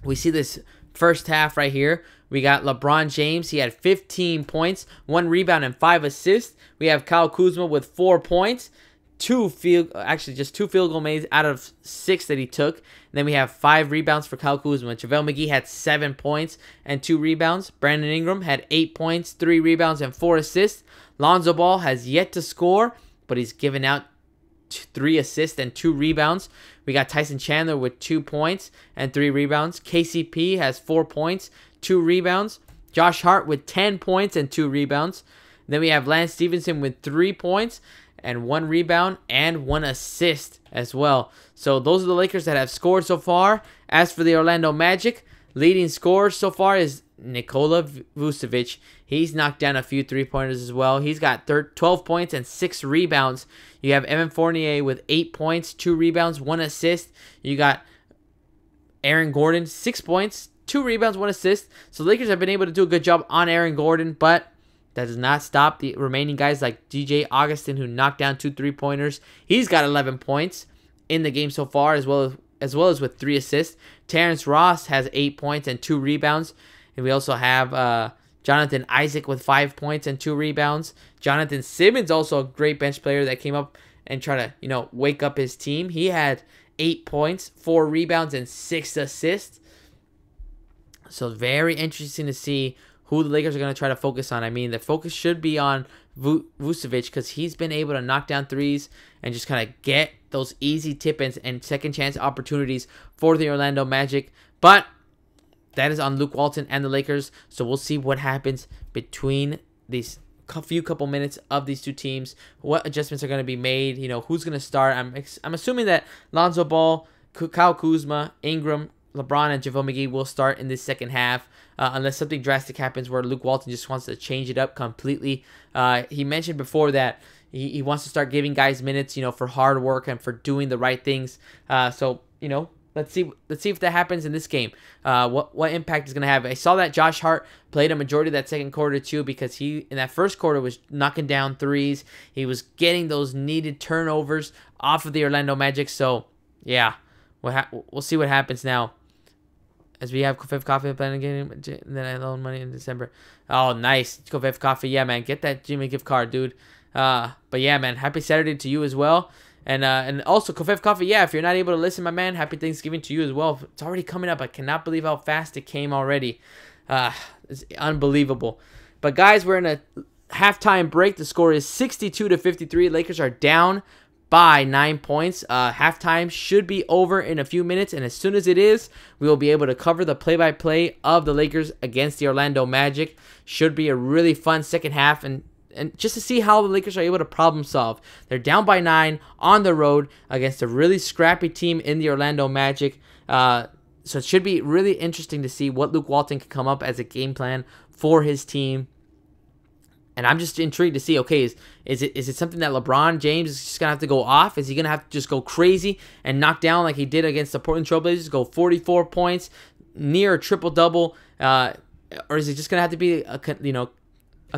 We see this first half right here. We got LeBron James. He had 15 points, 1 rebound, and 5 assists. We have Kyle Kuzma with 4 points. Just 2 field goal made out of 6 that he took. And then we have 5 rebounds for Kyle Kuzma. JaVale McGee had 7 points and 2 rebounds. Brandon Ingram had 8 points, 3 rebounds, and 4 assists. Lonzo Ball has yet to score, but he's given out 3 assists and 2 rebounds. We got Tyson Chandler with 2 points and 3 rebounds. KCP has 4 points, 2 rebounds. Josh Hart with 10 points and 2 rebounds. Then we have Lance Stevenson with 3 points and 1 rebound and 1 assist as well. So those are the Lakers that have scored so far. As for the Orlando Magic, leading scorer so far is Nikola Vucevic. He's knocked down a few 3-pointers as well. He's got 12 points and 6 rebounds. You have Evan Fournier with 8 points, 2 rebounds, 1 assist. You got Aaron Gordon, 6 points, 2 rebounds, 1 assist. So the Lakers have been able to do a good job on Aaron Gordon, but that does not stop the remaining guys like DJ Augustin, who knocked down 2 3-pointers. He's got 11 points in the game so far, as well as with 3 assists. Terrence Ross has 8 points and 2 rebounds. And we also have Jonathan Isaac with 5 points and 2 rebounds. Jonathan Simmons, also a great bench player that came up and tried to, wake up his team. He had 8 points, 4 rebounds, and 6 assists. So very interesting to see who the Lakers are going to try to focus on. I mean, the focus should be on Vucevic because he's been able to knock down threes and just kind of get those easy tip-ins and second chance opportunities for the Orlando Magic. But that is on Luke Walton and the Lakers. So we'll see what happens between these couple minutes of these two teams. What adjustments are going to be made? Who's going to start? I'm assuming that Lonzo Ball, Kyle Kuzma, Ingram, LeBron, and JaVale McGee will start in this second half, unless something drastic happens where Luke Walton just wants to change it up completely. He mentioned before that he wants to start giving guys minutes, for hard work and for doing the right things. So let's see if that happens in this game. What impact is going to have? I saw that Josh Hart played a majority of that second quarter too, because he in that first quarter was knocking down threes. He was getting those needed turnovers off of the Orlando Magic. So yeah, we'll see what happens now. As we have Kofev Coffee planning game, and then I loan money in December. Oh, nice. Kofev Coffee. Yeah, man. Get that Jimmy gift card, dude. But yeah, man. Happy Saturday to you as well. And also, Kofev Coffee, yeah, if you're not able to listen, my man, happy Thanksgiving to you as well. It's already coming up. I cannot believe how fast it came already. It's unbelievable. But guys, we're in a halftime break. The score is 62-53. Lakers are down by 9 points. Halftime should be over in a few minutes, and as soon as it is, we will be able to cover the play-by-play of the Lakers against the Orlando Magic. Should be a really fun second half, and just to see how the Lakers are able to problem solve. They're down by 9 on the road against a really scrappy team in the Orlando Magic. So it should be really interesting to see what Luke Walton can come up as a game plan for his team. And I'm just intrigued to see, okay, is it something that LeBron James is just going to have to go off? Is he going to have to just go crazy and knock down like he did against the Portland Trail Blazers, go 44 points, near a triple-double? Or is it just going to have to be a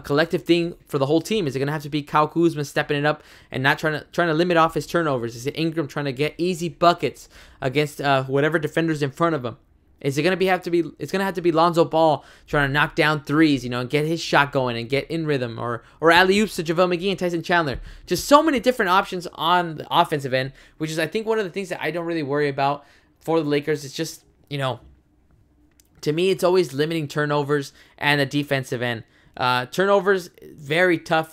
collective thing for the whole team? Is it going to have to be Kyle Kuzma stepping it up and not trying to limit off his turnovers? Is it Ingram trying to get easy buckets against whatever defenders in front of him? Is it going to have to be Lonzo Ball trying to knock down threes, and get his shot going and get in rhythm, or alley-oops to JaVale McGee and Tyson Chandler? Just so many different options on the offensive end, which is, I think, one of the things that I don't really worry about for the Lakers. It's just, to me, it's always limiting turnovers and the defensive end. Turnovers, very tough,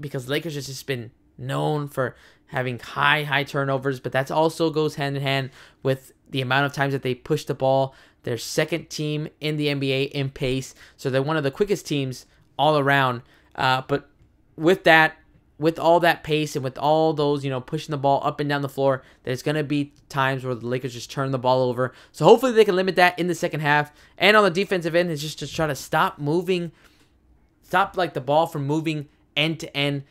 because Lakers has just been known for having high turnovers, but that also goes hand in hand with the amount of times that they push the ball. They're second team in the NBA in pace, so they're one of the quickest teams all around. But with all that pace and with all those, pushing the ball up and down the floor, there's going to be times where the Lakers just turn the ball over. So hopefully they can limit that in the second half. And on the defensive end, is just to try to stop the ball from moving end to end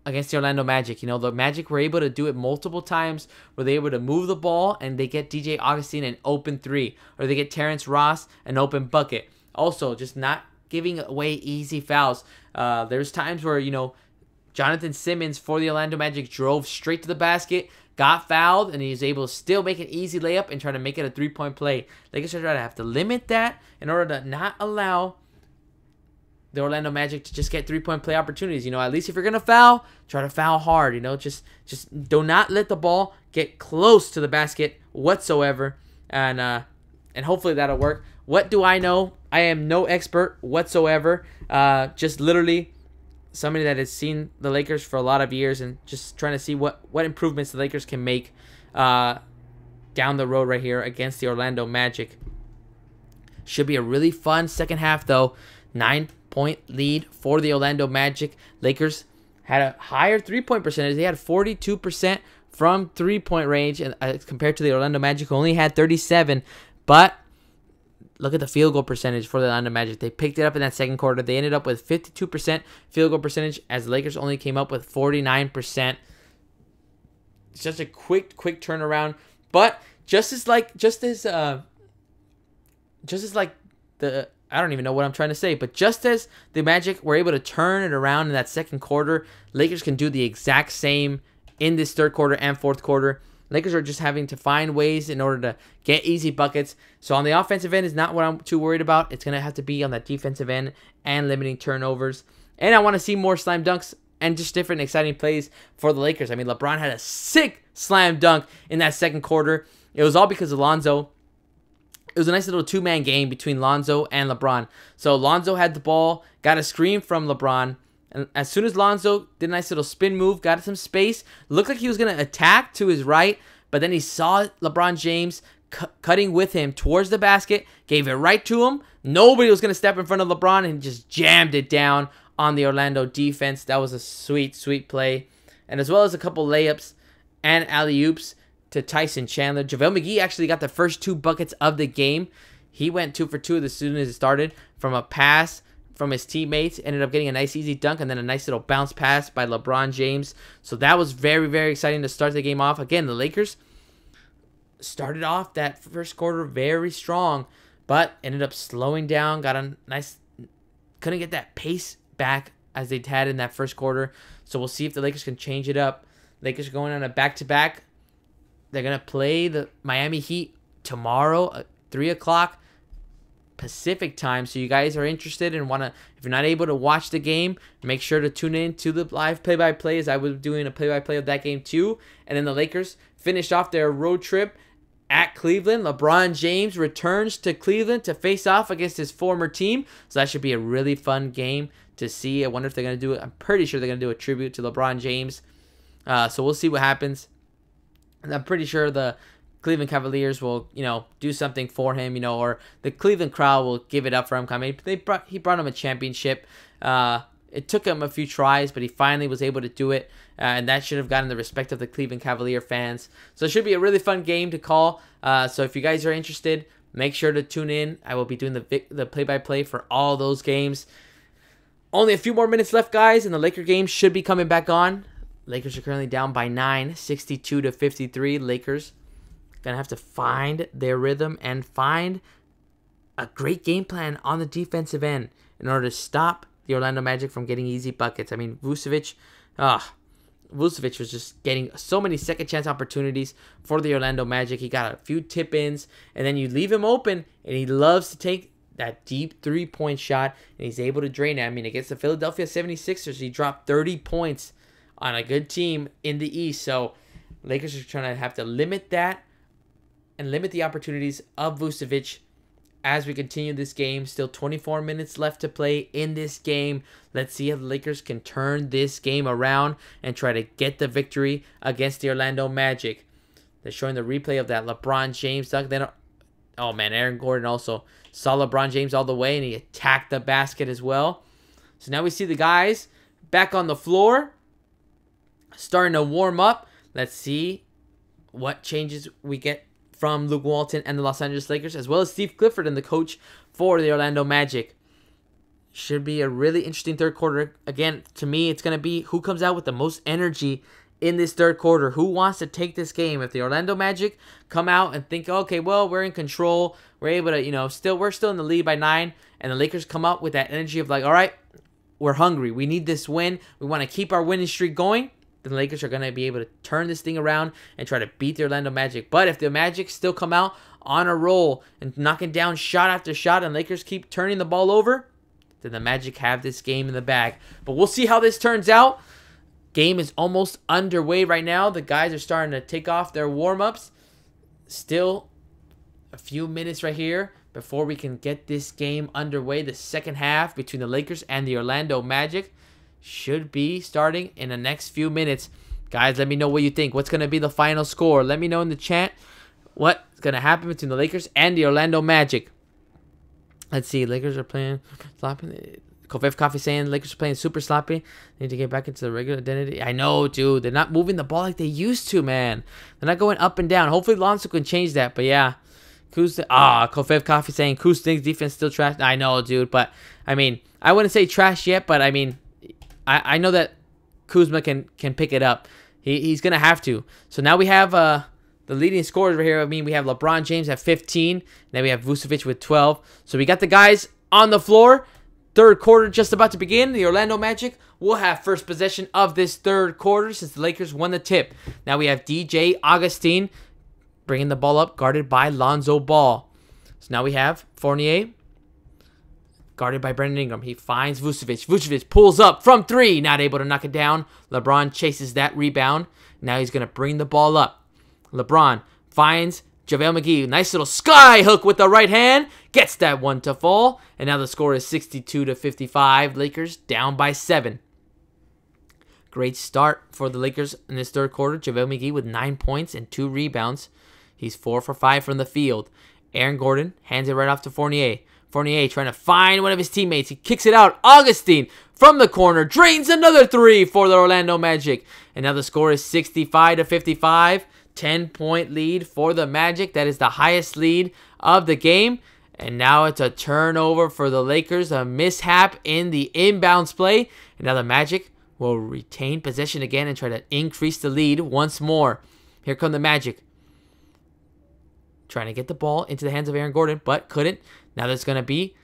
against the Orlando Magic. The Magic were able to do it multiple times where they're able to move the ball and they get DJ Augustine an open three, or they get Terrence Ross an open bucket. Also, just not giving away easy fouls. There's times where, Jonathan Simmons for the Orlando Magic drove straight to the basket, got fouled, and he was able to still make an easy layup and try to make it a three-point play. Lakers are trying to have to limit that in order to not allow the Orlando Magic to just get three-point play opportunities. At least if you're going to foul, try to foul hard. Just do not let the ball get close to the basket whatsoever. And hopefully that'll work. What do I know? I am no expert whatsoever. Just literally somebody that has seen the Lakers for a lot of years and just trying to see what improvements the Lakers can make down the road right here against the Orlando Magic. Should be a really fun second half, though. 9-point lead for the Orlando Magic. Lakers had a higher three-point percentage. They had 42% from three-point range, and compared to the Orlando Magic, who only had 37%. But look at the field goal percentage for the Orlando Magic. They picked it up in that second quarter. They ended up with 52% field goal percentage, as the Lakers only came up with 49%. It's just a quick turnaround. But just as I don't even know what I'm trying to say, but just as the Magic were able to turn it around in that second quarter, Lakers can do the exact same in this third quarter and fourth quarter. Lakers are just having to find ways in order to get easy buckets. So on the offensive end is not what I'm too worried about. It's going to have to be on that defensive end and limiting turnovers. And I want to see more slam dunks and just different exciting plays for the Lakers. I mean, LeBron had a sick slam dunk in that second quarter. It was all because of Lonzo. It was a nice little two-man game between Lonzo and LeBron. So Lonzo had the ball, got a screen from LeBron. And as soon as Lonzo did a nice little spin move, got some space, looked like he was going to attack to his right, but then he saw LeBron James cutting with him towards the basket, gave it right to him. Nobody was going to step in front of LeBron and just jammed it down on the Orlando defense. That was a sweet, sweet play. And as well as a couple layups and alley-oops to Tyson Chandler. JaVale McGee actually got the first 2 buckets of the game. He went 2 for 2 as soon as it started from a pass from his teammates. Ended up getting a nice easy dunk and then a nice little bounce pass by LeBron James. So that was very, very exciting to start the game off. Again, the Lakers started off that first quarter very strong, but ended up slowing down. Got a nice, couldn't get that pace back as they had in that first quarter. So we'll see if the Lakers can change it up. Lakers are going on a back-to-back. They're going to play the Miami Heat tomorrow at 3 o'clock Pacific time. So you guys are interested and want to, if you're not able to watch the game, make sure to tune in to the live play-by-play, as I was doing a play-by-play of that game too. And then the Lakers finished off their road trip at Cleveland. LeBron James returns to Cleveland to face off against his former team. So that should be a really fun game to see. I wonder if they're going to do it. I'm pretty sure they're going to do a tribute to LeBron James. So we'll see what happens. And I'm pretty sure the Cleveland Cavaliers will, do something for him, or the Cleveland crowd will give it up for him. I mean, he brought him a championship. It took him a few tries, but he finally was able to do it. And that should have gotten the respect of the Cleveland Cavalier fans. So it should be a really fun game to call. So if you guys are interested, make sure to tune in. I will be doing the play-by-play for all those games. Only a few more minutes left, guys, and the Laker game should be coming back on. Lakers are currently down by 9, 62-53. Lakers going to have to find their rhythm and find a great game plan on the defensive end in order to stop the Orlando Magic from getting easy buckets. I mean, Vucevic was just getting so many second chance opportunities for the Orlando Magic. He got a few tip-ins, and then you leave him open, and he loves to take that deep three-point shot, and he's able to drain it. I mean, against the Philadelphia 76ers, he dropped 30 points on a good team in the East. So Lakers are trying to have to limit that and limit the opportunities of Vucevic as we continue this game. Still 24 minutes left to play in this game. Let's see if the Lakers can turn this game around and try to get the victory against the Orlando Magic. They're showing the replay of that LeBron James dunk. Then, oh man, Aaron Gordon also saw LeBron James all the way, and he attacked the basket as well. So now we see the guys back on the floor, starting to warm up. Let's see what changes we get from Luke Walton and the Los Angeles Lakers, as well as Steve Clifford and the coach for the Orlando Magic. Should be a really interesting third quarter. Again, to me, it's going to be who comes out with the most energy in this third quarter. Who wants to take this game? If the Orlando Magic come out and think, okay, well, we're in control, we're able to, we're still in the lead by 9, and the Lakers come up with that energy of like, all right, we're hungry. We need this win. We want to keep our winning streak going. Then the Lakers are going to be able to turn this thing around and try to beat the Orlando Magic. But if the Magic still come out on a roll and knocking down shot after shot and Lakers keep turning the ball over, then the Magic have this game in the bag. But we'll see how this turns out. Game is almost underway right now. The guys are starting to take off their warm-ups. Still a few minutes right here before we can get this game underway. The second half between the Lakers and the Orlando Magic should be starting in the next few minutes. Guys, let me know what you think. What's going to be the final score? Let me know in the chat what's going to happen between the Lakers and the Orlando Magic. Let's see. Lakers are playing sloppy. Kofev Coffee saying Lakers are playing super sloppy. They need to get back into the regular identity. I know, dude. They're not moving the ball like they used to, man. They're not going up and down. Hopefully Lonzo can change that. But yeah. Kofev Coffee saying Kuz thinks defense still trash. I know, dude. But, I mean, I wouldn't say trash yet. But, I mean, I know that Kuzma can pick it up. He's going to have to. So now we have the leading scorers right here. I mean, we have LeBron James at 15. Then we have Vucevic with 12. So we got the guys on the floor. Third quarter just about to begin. The Orlando Magic will have first possession of this third quarter since the Lakers won the tip. Now we have DJ Augustin bringing the ball up, guarded by Lonzo Ball. So now we have Fournier, guarded by Brandon Ingram. He finds Vucevic. Vucevic pulls up from 3, not able to knock it down. LeBron chases that rebound. Now he's going to bring the ball up. LeBron finds JaVale McGee. Nice little sky hook with the right hand. Gets that one to fall. And now the score is 62-55. Lakers down by 7. Great start for the Lakers in this third quarter. JaVale McGee with 9 points and 2 rebounds. He's 4 for 5 from the field. Aaron Gordon hands it right off to Fournier. Fournier trying to find one of his teammates. He kicks it out. Augustin from the corner drains another 3 for the Orlando Magic. And now the score is 65-55. 10-point lead for the Magic. That is the highest lead of the game. And now it's a turnover for the Lakers. A mishap in the inbounds play. And now the Magic will retain possession again and try to increase the lead once more. Here come the Magic. Trying to get the ball into the hands of Aaron Gordon, but couldn't. Now there's going to be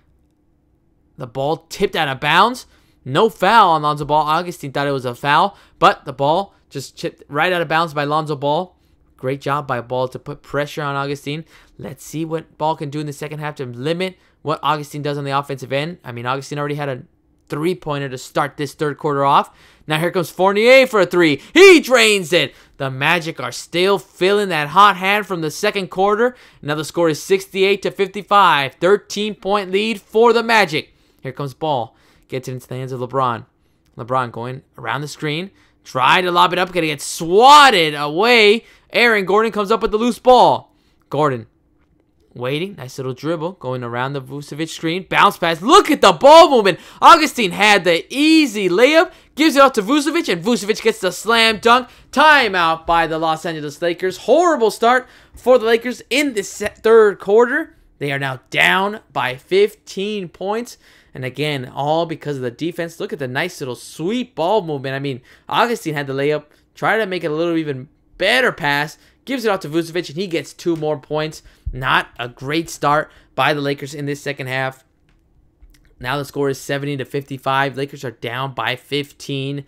the ball tipped out of bounds. No foul on Lonzo Ball. Augustin thought it was a foul, but the ball just chipped right out of bounds by Lonzo Ball. Great job by Ball to put pressure on Augustin. Let's see what Ball can do in the second half to limit what Augustin does on the offensive end. I mean, Augustin already had a 3-pointer to start this third quarter off. Now here comes Fournier for a 3. He drains it. The Magic are still feeling that hot hand from the second quarter. Now the score is 68-55. 13-point lead for the Magic. Here comes Ball. Gets it into the hands of LeBron. LeBron going around the screen. Try to lob it up. Gonna get swatted away. Aaron Gordon comes up with the loose ball. Gordon waiting. Nice little dribble. Going around the Vucevic screen. Bounce pass. Look at the ball movement. Augustin had the easy layup. Gives it off to Vucevic. And Vucevic gets the slam dunk. Timeout by the Los Angeles Lakers. Horrible start for the Lakers in this third quarter. They are now down by 15 points. And again, all because of the defense. Look at the nice little sweet ball movement. I mean, Augustin had the layup. Try to make it a little even better pass. Gives it off to Vucevic, and he gets 2 more points. Not a great start by the Lakers in this second half. Now the score is 70-55. Lakers are down by 15.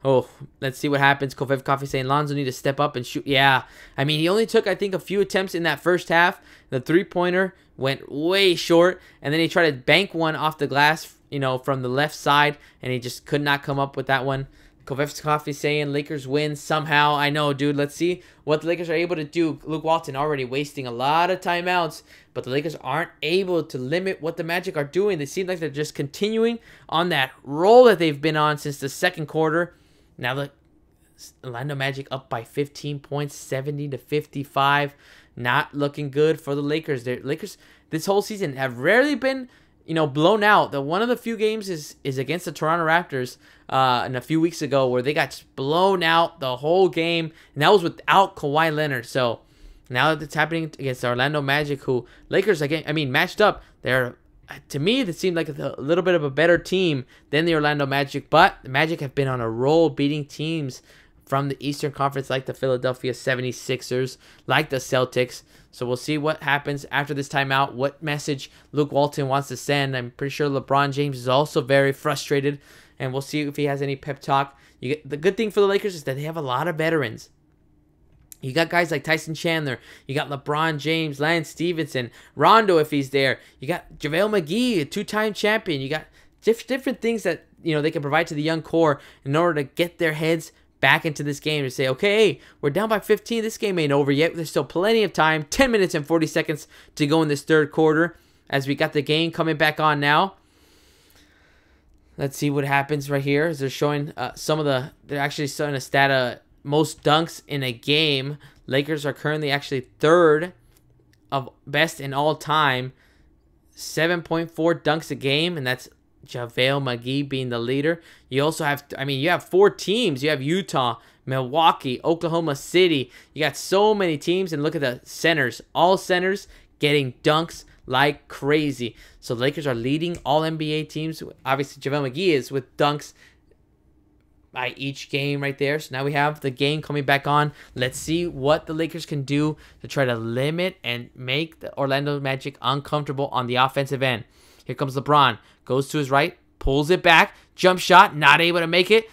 Oh, let's see what happens. Kovev Coffee saying Lonzo need to step up and shoot. Yeah, I mean, he only took, I think, a few attempts in that first half. The 3-pointer went way short, and then he tried to bank one off the glass, you know, from the left side, and he just could not come up with that one. Kovev Coffee saying Lakers win somehow. I know, dude. Let's see what the Lakers are able to do. Luke Walton already wasting a lot of timeouts, but the Lakers aren't able to limit what the Magic are doing. They seem like they're just continuing on that roll that they've been on since the second quarter. Now the Orlando Magic up by 15 points, 70-55. Not looking good for the Lakers. The Lakers this whole season have rarely been, you know, blown out. The one of the few games is against the Toronto Raptors and a few weeks ago where they got blown out the whole game, and that was without Kawhi Leonard. So now that it's happening against the Orlando Magic, who Lakers again, I mean, matched up, they're, to me, it seemed like a little bit of a better team than the Orlando Magic, but the Magic have been on a roll beating teams from the Eastern Conference like the Philadelphia 76ers, like the Celtics. So we'll see what happens after this timeout, what message Luke Walton wants to send. I'm pretty sure LeBron James is also very frustrated, and we'll see if he has any pep talk. The good thing for the Lakers is that they have a lot of veterans. You got guys like Tyson Chandler. You got LeBron James, Lance Stevenson, Rondo if he's there. You got JaVale McGee, a 2-time champion. You got different things that, you know, they can provide to the young core in order to get their heads back into this game to say, okay, hey, we're down by 15. This game ain't over yet. There's still plenty of time. 10 minutes and 40 seconds to go in this third quarter as we got the game coming back on now. Let's see what happens right here. As they're showing they're actually showing a stat of most dunks in a game. Lakers are currently actually 3rd of best in all time. 7.4 dunks a game, and that's JaVale McGee being the leader. You also have, I mean, you have 4 teams. You have Utah, Milwaukee, Oklahoma City. You got so many teams, and look at the centers. All centers getting dunks like crazy. So the Lakers are leading all NBA teams. Obviously, JaVale McGee is with dunks by each game right there. So now we have the game coming back on. Let's see what the Lakers can do to try to limit and make the Orlando Magic uncomfortable on the offensive end. Here comes LeBron. Goes to his right. Pulls it back. Jump shot. Not able to make it.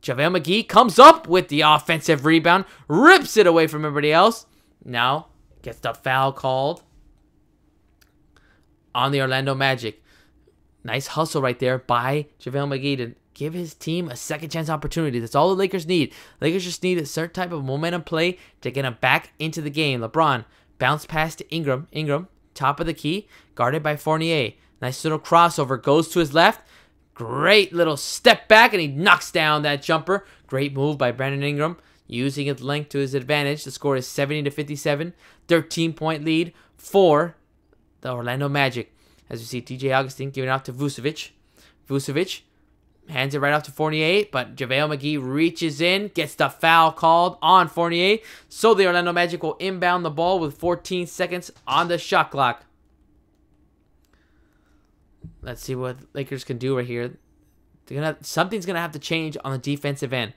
JaVale McGee comes up with the offensive rebound. Rips it away from everybody else. Now gets the foul called on the Orlando Magic. Nice hustle right there by JaVale McGee to give his team a second chance opportunity. That's all the Lakers need. Lakers just need a certain type of momentum play to get them back into the game. LeBron bounce pass to Ingram. Ingram, top of the key, guarded by Fournier. Nice little crossover. Goes to his left. Great little step back, and he knocks down that jumper. Great move by Brandon Ingram, using his length to his advantage. The score is 70-57. 13-point lead for the Orlando Magic. As you see, TJ Augustin giving it off to Vucevic. Vucevic hands it right off to Fournier, but JaVale McGee reaches in, gets the foul called on Fournier. So the Orlando Magic will inbound the ball with 14 seconds on the shot clock. Let's see what Lakers can do right here. Something's going to have to change on the defensive end.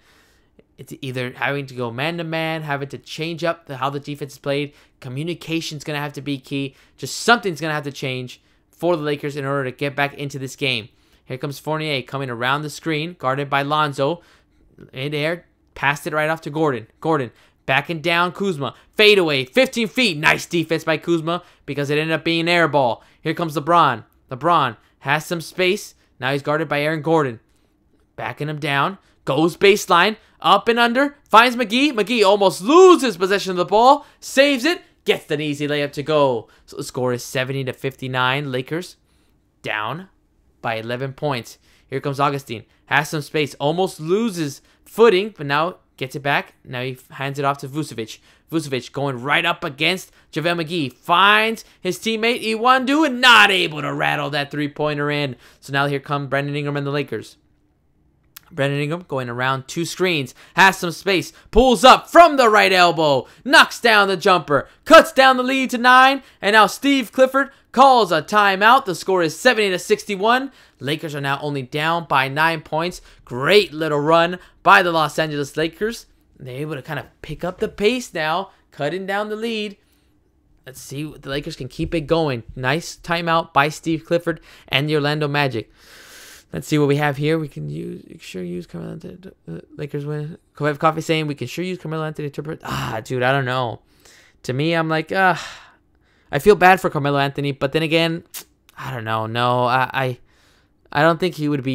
It's either having to go man-to-man, having to change up how the defense is played. Communication's going to have to be key. Just something's going to have to change for the Lakers in order to get back into this game. Here comes Fournier coming around the screen, guarded by Lonzo. In air, passed it right off to Gordon. Gordon backing down Kuzma. Fade away, 15 feet. Nice defense by Kuzma because it ended up being an air ball. Here comes LeBron. LeBron has some space. Now he's guarded by Aaron Gordon. Backing him down. Goes baseline. Up and under. Finds McGee. McGee almost loses possession of the ball. Saves it. Gets an easy layup to go. So the score is 70-59. Lakers down by 11 points. Here comes Augustine. Has some space. Almost loses footing, but now gets it back. Now he hands it off to Vucevic. Vucevic going right up against JaVale McGee. Finds his teammate Iwandu and not able to rattle that three-pointer in. So now here come Brandon Ingram and the Lakers. Brandon Ingram going around two screens. Has some space. Pulls up from the right elbow. Knocks down the jumper. Cuts down the lead to 9. And now Steve Clifford calls a timeout. The score is 70-61. Lakers are now only down by 9 points. Great little run by the Los Angeles Lakers. They're able to kind of pick up the pace now. Cutting down the lead. Let's see what the Lakers can keep it going. Nice timeout by Steve Clifford and the Orlando Magic. Let's see what we have here. We can use Carmelo Anthony. Lakers win. Coffee saying we can sure use Carmelo Anthony to interpret. Dude, I don't know. To me, I'm like, I feel bad for Carmelo Anthony, but then again, I don't know. No, I don't think he would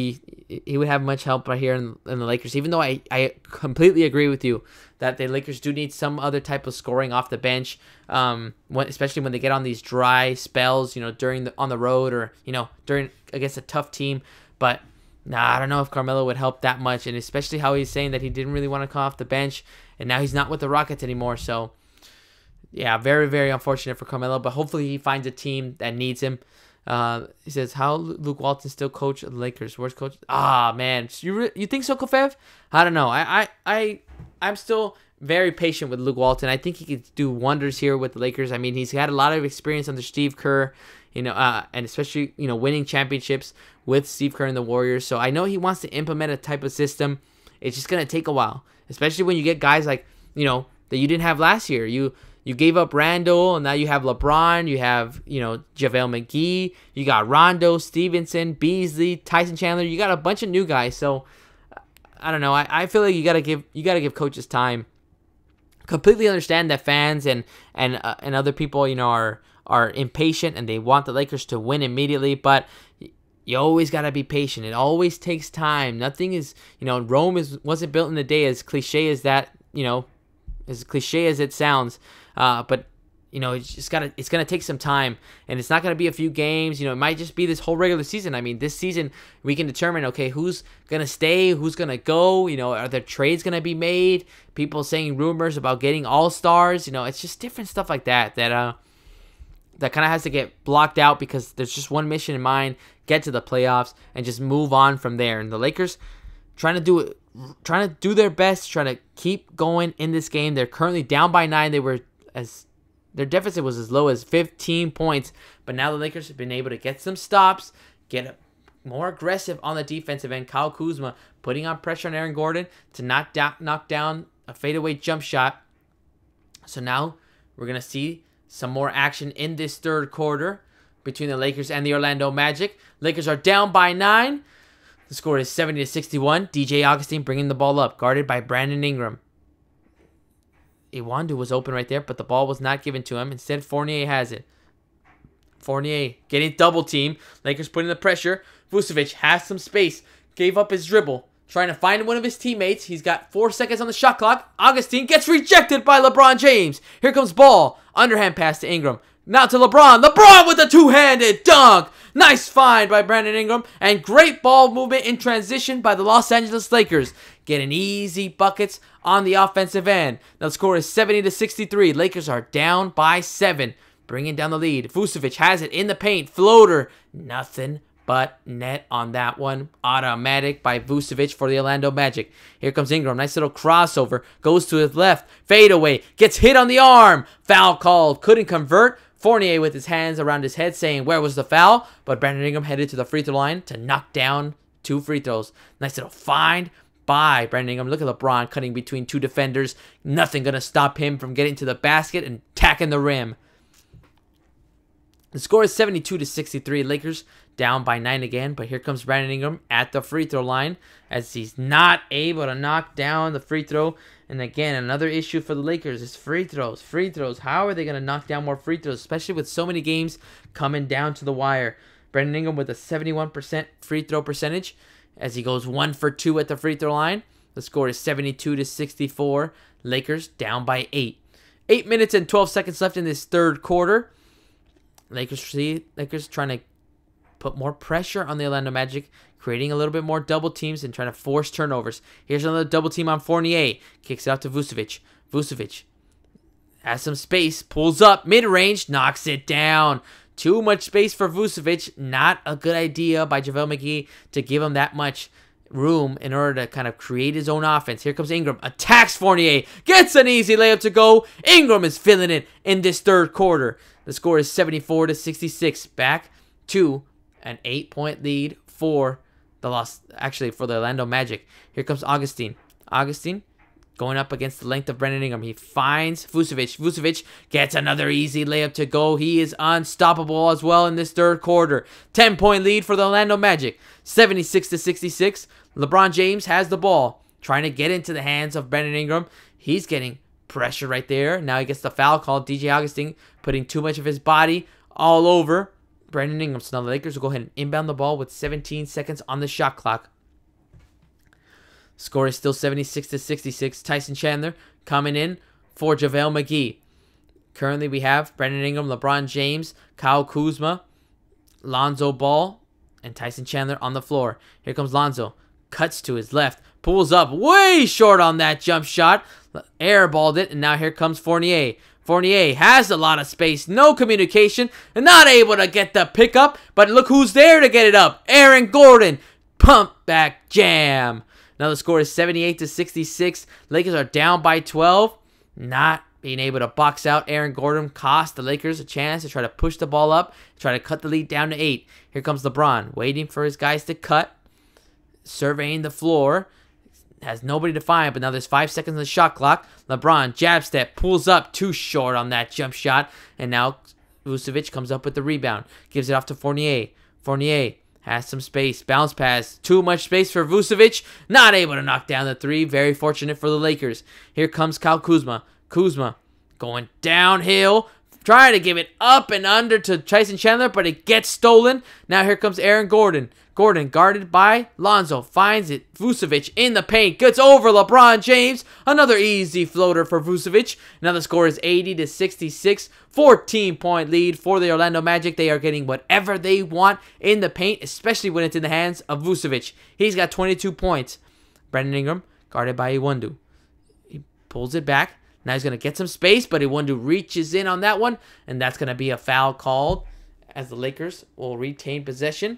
have much help right here in the Lakers. Even though I completely agree with you that the Lakers do need some other type of scoring off the bench, especially when they get on these dry spells, on the road or during against a tough team. But I don't know if Carmelo would help that much, and especially how he's saying that he didn't really want to come off the bench, and now he's not with the Rockets anymore. So, yeah, very, very unfortunate for Carmelo, but hopefully he finds a team that needs him. He says, how Luke Walton still coach the Lakers? Worst coach? Man. You think so, Kofev? I don't know. I'm still very patient with Luke Walton. I think he could do wonders here with the Lakers. I mean, he's had a lot of experience under Steve Kerr, and especially, winning championships with Steve Kerr and the Warriors. So I know he wants to implement a type of system. It's just going to take a while, especially when you get guys like, that you didn't have last year. You gave up Randall, and now you have LeBron. You have, JaVale McGee. You got Rondo, Stevenson, Beasley, Tyson Chandler. You got a bunch of new guys. So I don't know. I feel like you gotta give coaches time. Completely understand that fans and other people, are impatient and they want the Lakers to win immediately, but you always got to be patient. It always takes time. Nothing is, Rome wasn't built in a day, as cliche as that, as cliche as it sounds. But it's going to take some time, and it's not going to be a few games. It might just be this whole regular season. I mean, this season we can determine, okay, who's going to stay, who's going to go, are there trades going to be made? People saying rumors about getting all-stars, it's just different stuff like that kind of has to get blocked out because there's just one mission in mind: get to the playoffs and just move on from there. And the Lakers trying to do their best, trying to keep going in this game. They're currently down by 9. Their deficit was as low as 15 points, but now the Lakers have been able to get some stops, get more aggressive on the defensive end. Kyle Kuzma putting on pressure on Aaron Gordon to knock down a fadeaway jump shot. So now we're gonna see some more action in this third quarter. between the Lakers and the Orlando Magic. Lakers are down by 9. The score is 70-61. DJ Augustin bringing the ball up, guarded by Brandon Ingram. Iwandu was open right there, but the ball was not given to him. Instead, Fournier has it. Fournier getting double team. Lakers putting the pressure. Vucevic has some space. Gave up his dribble. Trying to find one of his teammates. He's got 4 seconds on the shot clock. Augustin gets rejected by LeBron James. Here comes ball. Underhand pass to Ingram. Now to LeBron. LeBron with a two-handed dunk. Nice find by Brandon Ingram. And great ball movement in transition by the Los Angeles Lakers. Getting easy buckets on the offensive end. Now the score is 70-63. Lakers are down by 7. Bringing down the lead. Vucevic has it in the paint. Floater. Nothing but net on that one. Automatic by Vucevic for the Orlando Magic. Here comes Ingram. Nice little crossover. Goes to his left. Fadeaway. Gets hit on the arm. Foul called. Couldn't convert. Fournier with his hands around his head saying, where was the foul? But Brandon Ingram headed to the free throw line to knock down 2 free throws. Nice little find by Brandon Ingram. Look at LeBron cutting between 2 defenders. Nothing going to stop him from getting to the basket and tacking the rim. The score is 72-63. Lakers down by 9 again. But here comes Brandon Ingram at the free throw line as he's not able to knock down the free throw. And again, another issue for the Lakers is free throws. Free throws. How are they going to knock down more free throws, especially with so many games coming down to the wire? Brandon Ingram with a 71% free throw percentage as he goes 1 for 2 at the free throw line. The score is 72-64. Lakers down by 8. 8 minutes and 12 seconds left in this third quarter. Lakers trying to put more pressure on the Orlando Magic, creating a little bit more double teams and trying to force turnovers. Here's another double team on Fournier. Kicks it out to Vucevic. Vucevic has some space, pulls up, mid-range, knocks it down. Too much space for Vucevic. Not a good idea by JaVale McGee to give him that much room in order to kind of create his own offense. Here comes Ingram. Attacks Fournier. Gets an easy layup to go. Ingram is filling it in this third quarter. The score is 74-66. Back to an 8-point lead for the Orlando Magic. Here comes Augustin. Augustin going up against the length of Brandon Ingram. He finds Vucevic. Vucevic gets another easy layup to go. He is unstoppable as well in this third quarter. 10-point lead for the Orlando Magic. 76-66. LeBron James has the ball. Trying to get into the hands of Brandon Ingram. He's getting pressure right there. Now he gets the foul called. DJ Augustin putting too much of his body all over Brandon Ingram. So now the Lakers will go ahead and inbound the ball with 17 seconds on the shot clock. Score is still 76-66. Tyson Chandler coming in for JaVale McGee. Currently we have Brandon Ingram, LeBron James, Kyle Kuzma, Lonzo Ball, and Tyson Chandler on the floor. Here comes Lonzo. Cuts to his left. Pulls up way short on that jump shot. Airballed it, and now here comes Fournier. Fournier has a lot of space, no communication, and not able to get the pickup, but look who's there to get it up. Aaron Gordon. Pump back jam. Now the score is 78-66. Lakers are down by 12. Not being able to box out Aaron Gordon cost the Lakers a chance to try to push the ball up, try to cut the lead down to 8. Here comes LeBron, waiting for his guys to cut, surveying the floor. Has nobody to find, but now there's 5 seconds on the shot clock. LeBron, jab step, pulls up, too short on that jump shot. And now Vucevic comes up with the rebound. Gives it off to Fournier. Fournier has some space. Bounce pass. Too much space for Vucevic. Not able to knock down the 3. Very fortunate for the Lakers. Here comes Kyle Kuzma. Kuzma going downhill. Trying to give it up and under to Tyson Chandler, but it gets stolen. Now here comes Aaron Gordon. Gordon guarded by Lonzo. Finds it. Vucevic in the paint. Gets over LeBron James. Another easy floater for Vucevic. Now the score is 80-66. 14-point lead for the Orlando Magic. They are getting whatever they want in the paint, especially when it's in the hands of Vucevic. He's got 22 points. Brandon Ingram guarded by Iwandu. He pulls it back. Now he's going to get some space, but Iwandu reaches in on that one, and that's going to be a foul called as the Lakers will retain possession.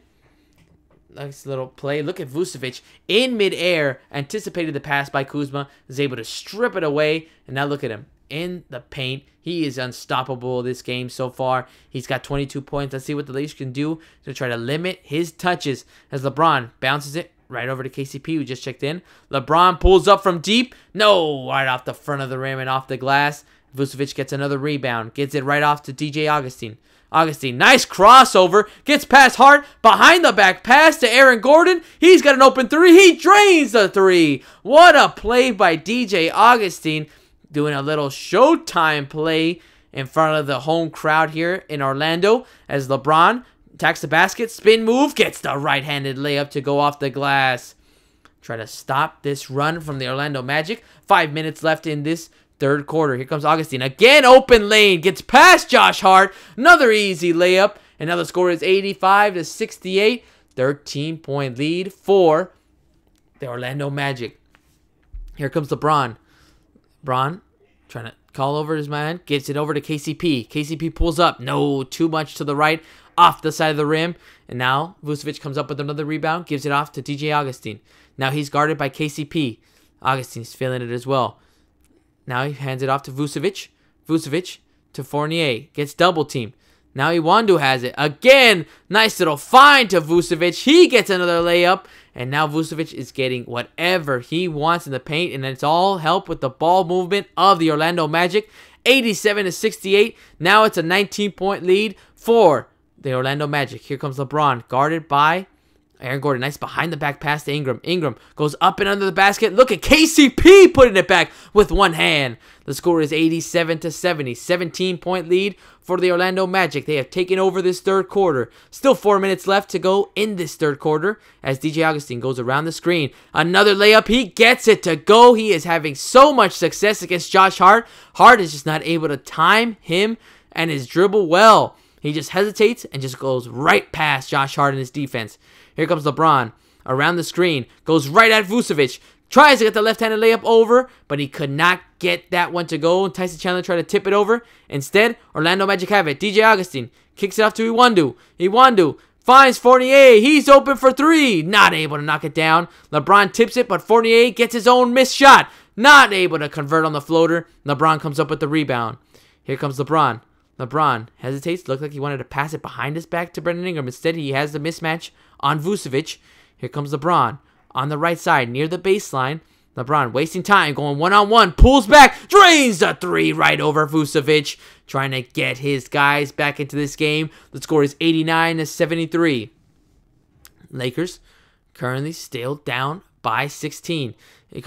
Nice little play. Look at Vucevic in midair, anticipated the pass by Kuzma, is able to strip it away, and now look at him in the paint. He is unstoppable this game so far. He's got 22 points. Let's see what the Lakers can do to try to limit his touches as LeBron bounces it right over to KCP, who just checked in. LeBron pulls up from deep. No, right off the front of the rim and off the glass. Vucevic gets another rebound. Gets it right off to DJ Augustin. Augustine, nice crossover. Gets past Hart. Behind the back pass to Aaron Gordon. He's got an open three. He drains the three. What a play by DJ Augustine. Doing a little Showtime play in front of the home crowd here in Orlando as LeBron attacks the basket. Spin move. Gets the right-handed layup to go off the glass. Try to stop this run from the Orlando Magic. 5 minutes left in this third quarter. Here comes Augustine. Again, open lane. Gets past Josh Hart. Another easy layup. And now the score is 85-68. 13-point lead for the Orlando Magic. Here comes LeBron. LeBron trying to call over his man. Gets it over to KCP. KCP pulls up. No, too much to the right. Off the side of the rim. And now Vucevic comes up with another rebound. Gives it off to DJ Augustine. Now he's guarded by KCP. Augustine's feeling it as well. Now he hands it off to Vucevic. Vucevic to Fournier. Gets double teamed. Now Iwandu has it. Again, nice little find to Vucevic. He gets another layup. And now Vucevic is getting whatever he wants in the paint. And it's all help with the ball movement of the Orlando Magic. 87-68. Now it's a 19-point lead for the Orlando Magic. Here comes LeBron, guarded by Aaron Gordon. Nice behind the back pass to Ingram. Ingram goes up and under the basket. Look at KCP putting it back with one hand. The score is 87-70. 17-point lead for the Orlando Magic. They have taken over this third quarter. Still 4 minutes left to go in this third quarter as DJ Augustine goes around the screen. Another layup. He gets it to go. He is having so much success against Josh Hart. Hart is just not able to time him and his dribble well. He just hesitates and just goes right past Josh Hart and his defense. Here comes LeBron around the screen. Goes right at Vucevic. Tries to get the left-handed layup over, but he could not get that one to go. Tyson Chandler tried to tip it over. Instead, Orlando Magic have it. DJ Augustine kicks it off to Iwandu. Iwandu finds Fournier. He's open for three. Not able to knock it down. LeBron tips it, but Fournier gets his own missed shot. Not able to convert on the floater. LeBron comes up with the rebound. Here comes LeBron. LeBron hesitates. Looked like he wanted to pass it behind his back to Brandon Ingram. Instead, he has the mismatch on Vucevic. Here comes LeBron on the right side near the baseline. LeBron wasting time, going one-on-one, pulls back, drains the three right over Vucevic, trying to get his guys back into this game. The score is 89-73. Lakers currently still down by 16.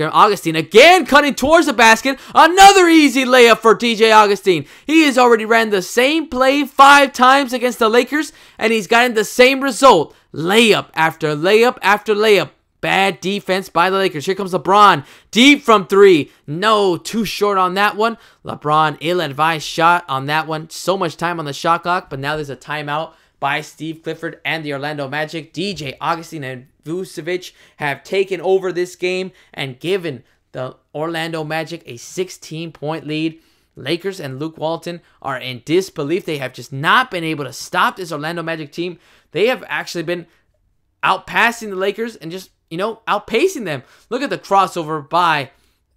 Augustine again cutting towards the basket. Another easy layup for DJ Augustine. He has already ran the same play 5 times against the Lakers, and he's gotten the same result. Layup after layup after layup. Bad defense by the Lakers. Here comes LeBron. Deep from 3. No, too short on that one. LeBron, ill-advised shot on that one. So much time on the shot clock, but now there's a timeout by Steve Clifford and the Orlando Magic. DJ Augustine and Vucevic have taken over this game and given the Orlando Magic a 16-point lead. Lakers and Luke Walton are in disbelief. They have just not been able to stop this Orlando Magic team. They have actually been outpassing the Lakers and just, outpacing them. Look at the crossover by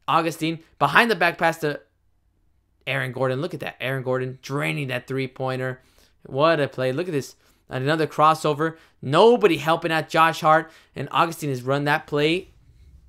Augustine. Behind the back pass to Aaron Gordon. Look at that. Aaron Gordon draining that three-pointer. What a play. Look at this. Another crossover. Nobody helping out Josh Hart. And Augustine has run that play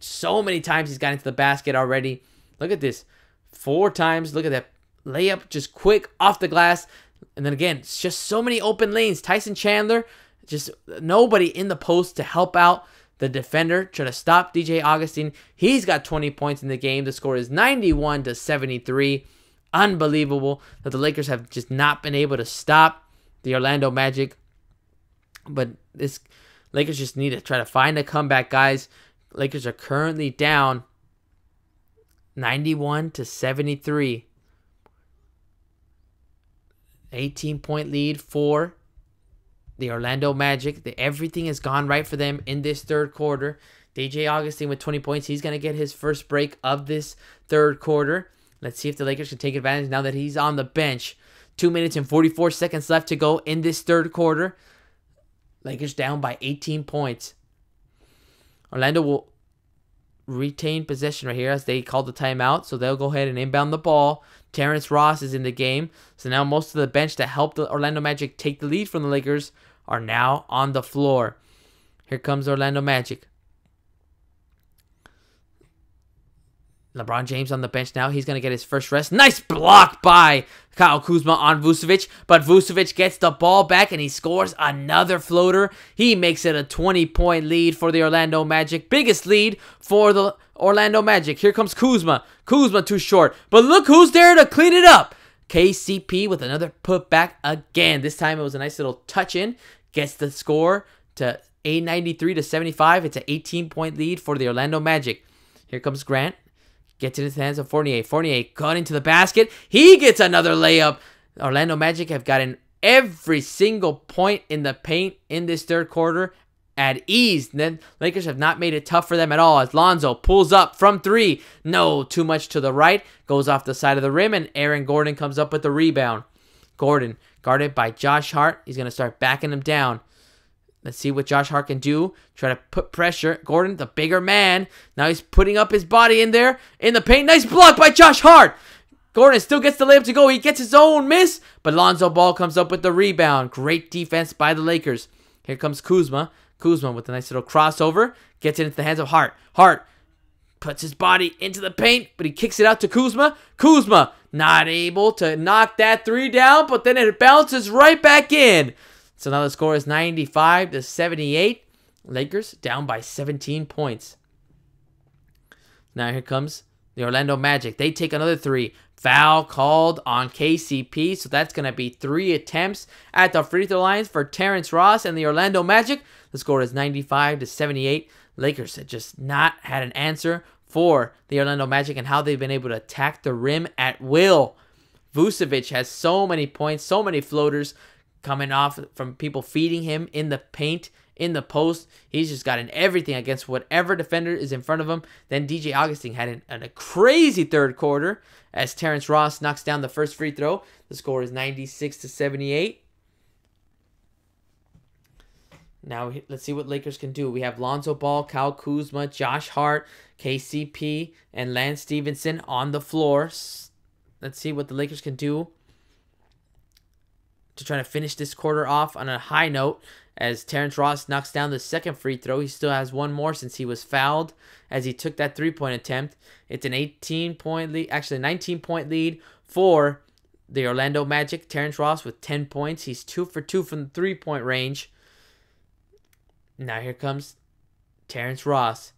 so many times. He's got into the basket already. Look at this. 4 times. Look at that layup. Just quick off the glass. And then again, it's just so many open lanes. Tyson Chandler. Just nobody in the post to help out the defender. Try to stop DJ Augustine. He's got 20 points in the game. The score is 91-73. Unbelievable that the Lakers have just not been able to stop the Orlando Magic. But this Lakers just need to try to find a comeback, guys. Lakers are currently down 91-73. 18-point lead for the Orlando Magic. Everything has gone right for them in this third quarter. DJ Augustine with 20 points. He's going to get his first break of this third quarter. Let's see if the Lakers can take advantage now that he's on the bench. 2 minutes and 44 seconds left to go in this third quarter. Lakers down by 18 points. Orlando will retain possession right here as they call the timeout. So they'll go ahead and inbound the ball. Terrence Ross is in the game. So now most of the bench that helped the Orlando Magic take the lead from the Lakers are now on the floor. Here comes Orlando Magic. LeBron James on the bench now. He's going to get his first rest. Nice block by Kyle Kuzma on Vucevic. But Vucevic gets the ball back and he scores another floater. He makes it a 20-point lead for the Orlando Magic. Biggest lead for the Orlando Magic. Here comes Kuzma. Kuzma too short. But look who's there to clean it up. KCP with another putback again. This time it was a nice little touch in. Gets the score to 893 to 75. It's an 18-point lead for the Orlando Magic. Here comes Grant. Gets it into the hands of Fournier. Fournier cutting to the basket. He gets another layup. Orlando Magic have gotten every single point in the paint in this third quarter at ease. Then Lakers have not made it tough for them at all as Lonzo pulls up from three. No, too much to the right. Goes off the side of the rim and Aaron Gordon comes up with the rebound. Gordon guarded by Josh Hart. He's going to start backing him down. Let's see what Josh Hart can do. Try to put pressure. Gordon, the bigger man. Now he's putting up his body in there. In the paint. Nice block by Josh Hart. Gordon still gets the layup to go. He gets his own miss. But Lonzo Ball comes up with the rebound. Great defense by the Lakers. Here comes Kuzma. Kuzma with a nice little crossover. Gets it into the hands of Hart. Hart puts his body into the paint. But he kicks it out to Kuzma. Kuzma not able to knock that three down. But then it bounces right back in. So now the score is 95 to 78. Lakers down by 17 points. Now here comes the Orlando Magic. They take another three. Foul called on KCP. So that's going to be 3 attempts at the free throw lines for Terrence Ross and the Orlando Magic. The score is 95 to 78. Lakers had just not had an answer for the Orlando Magic and how they've been able to attack the rim at will. Vucevic has so many points, so many floaters coming off from people feeding him in the paint, in the post. He's just gotten everything against whatever defender is in front of him. Then DJ Augustin had a crazy third quarter as Terrence Ross knocks down the first free throw. The score is 96 to 78. Now let's see what Lakers can do. We have Lonzo Ball, Kyle Kuzma, Josh Hart, KCP, and Lance Stevenson on the floor. Let's see what the Lakers can do to try to finish this quarter off on a high note as Terrence Ross knocks down the second free throw. He still has one more since he was fouled as he took that three-point attempt. It's an 18-point lead, actually 19-point lead for the Orlando Magic. Terrence Ross with 10 points. He's 2 for 2 from the three-point range. Now here comes Terrence Ross.